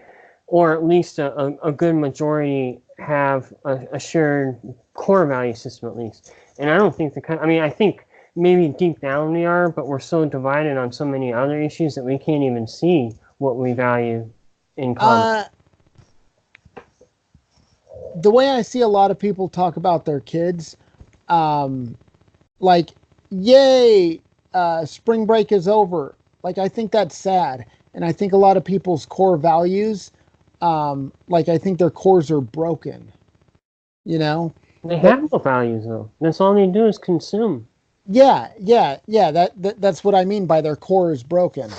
or at least a good majority, have a shared core value system at least. And I don't think I think maybe deep down we are, but we're so divided on so many other issues that we can't even see what we value in common. The way I see a lot of people talk about their kids, like, yay, spring break is over. Like, I think that's sad. And I think a lot of people's core values, I think their cores are broken, They have no values, though. That's all they do is consume. Yeah. That's what I mean by their core is broken.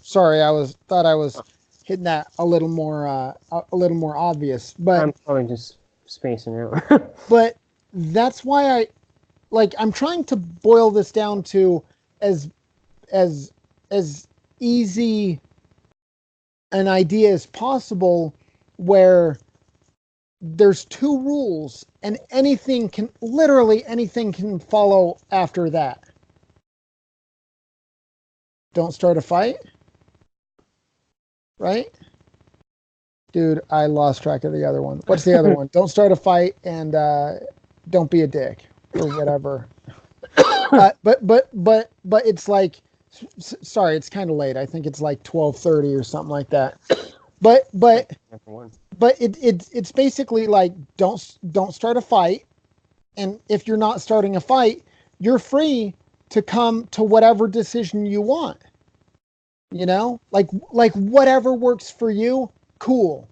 Sorry, thought I was hitting that a little more obvious, but I'm probably just spacing out. but that's why I'm trying to boil this down to as easy an idea as possible, where there's two rules and literally anything can follow after that. Don't start a fight, right? Dude, I lost track of the other one. What's the other one? Don't start a fight and don't be a dick or whatever. But it's like, sorry, it's kind of late. I think it's like 12:30 or something like that. But it's basically like, don't start a fight, and if you're not starting a fight, you're free to come to whatever decision you want. Like whatever works for you, cool.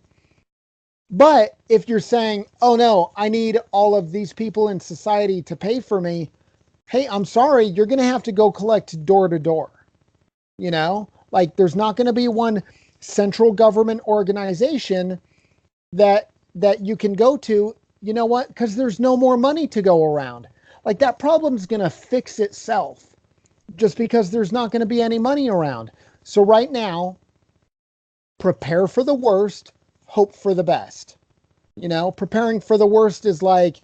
But if you're saying, oh no, I need all of these people in society to pay for me, hey, I'm sorry, you're going to have to go collect door to door. Like, there's not going to be one central government organization that you can go to. You know what? Because there's no more money to go around. Like, that problem's going to fix itself just because there's not going to be any money around. So right now, prepare for the worst, hope for the best. Preparing for the worst is like,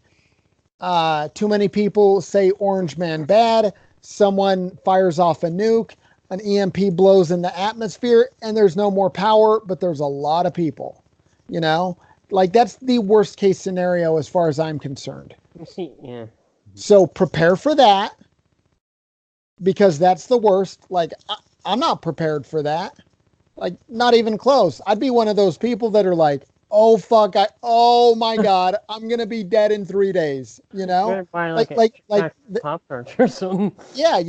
too many people say Orange Man bad, someone fires off a nuke, an EMP blows in the atmosphere, and there's no more power, but there's a lot of people. Like, that's the worst case scenario as far as I'm concerned. Yeah. So prepare for that, because that's the worst. Like, I'm not prepared for that. Like, not even close. I'd be one of those people that are like, oh fuck, oh my god, I'm gonna be dead in 3 days. Buy like Pop-Tarts or something. Yeah,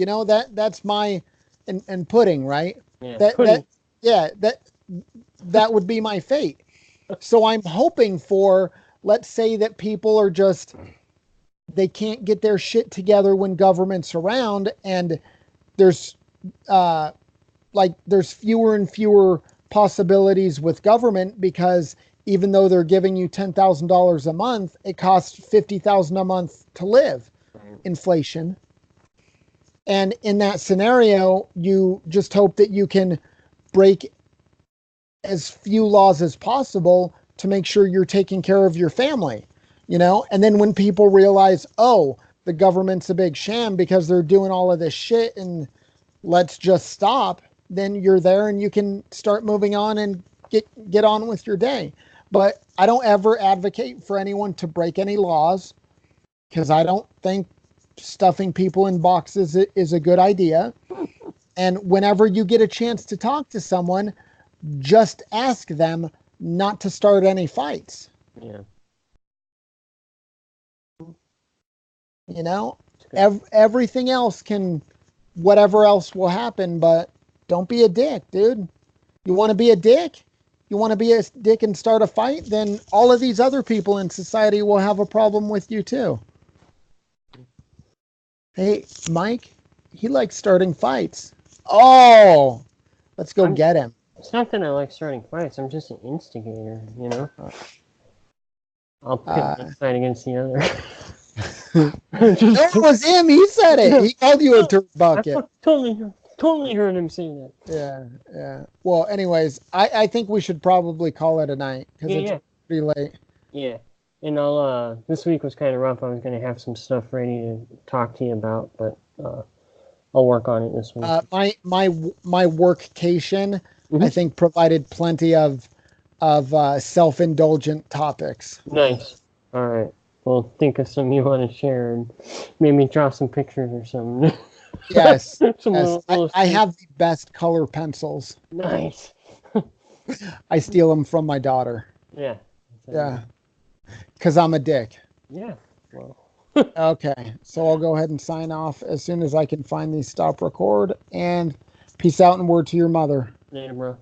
that's my and pudding, right? Yeah, pudding. That would be my fate. So I'm hoping for, let's say that people are just, they can't get their shit together when government's around, and there's there's fewer and fewer possibilities with government, because even though they're giving you $10,000 a month, it costs $50,000 a month to live. Inflation. And in that scenario, you just hope that you can break as few laws as possible to make sure you're taking care of your family, And then when people realize, oh, the government's a big sham because they're doing all of this shit, and let's just stop, then you're there and you can start moving on and get on with your day. But I don't ever advocate for anyone to break any laws, because I don't think stuffing people in boxes is a good idea. And whenever you get a chance to talk to someone, just ask them not to start any fights. Yeah. Everything else can, whatever else will happen, but don't be a dick, dude. You want to be a dick? You want to be a dick and start a fight? Then all of these other people in society will have a problem with you too. Hey, Mike, he likes starting fights. Oh, let's go get him. It's not that I like starting fights. I'm just an instigator, you know? I'll pit one side against the other. That was him. He said it. He called you a turd bucket. I totally heard him say that. Yeah. Well, anyways, I think we should probably call it a night because it's pretty late. Yeah. And I'll this week was kind of rough. I was going to have some stuff ready to talk to you about, but I'll work on it this week. My workcation, I think, provided plenty of self-indulgent topics. Nice. All right. Well, think of some you want to share and maybe draw some pictures or something. Yes. I have the best color pencils. Nice. I steal them from my daughter. Yeah. Yeah. Because I'm a dick. Yeah. Well. Okay. So I'll go ahead and sign off as soon as I can find these stop record. And peace out and word to your mother. Later, bro.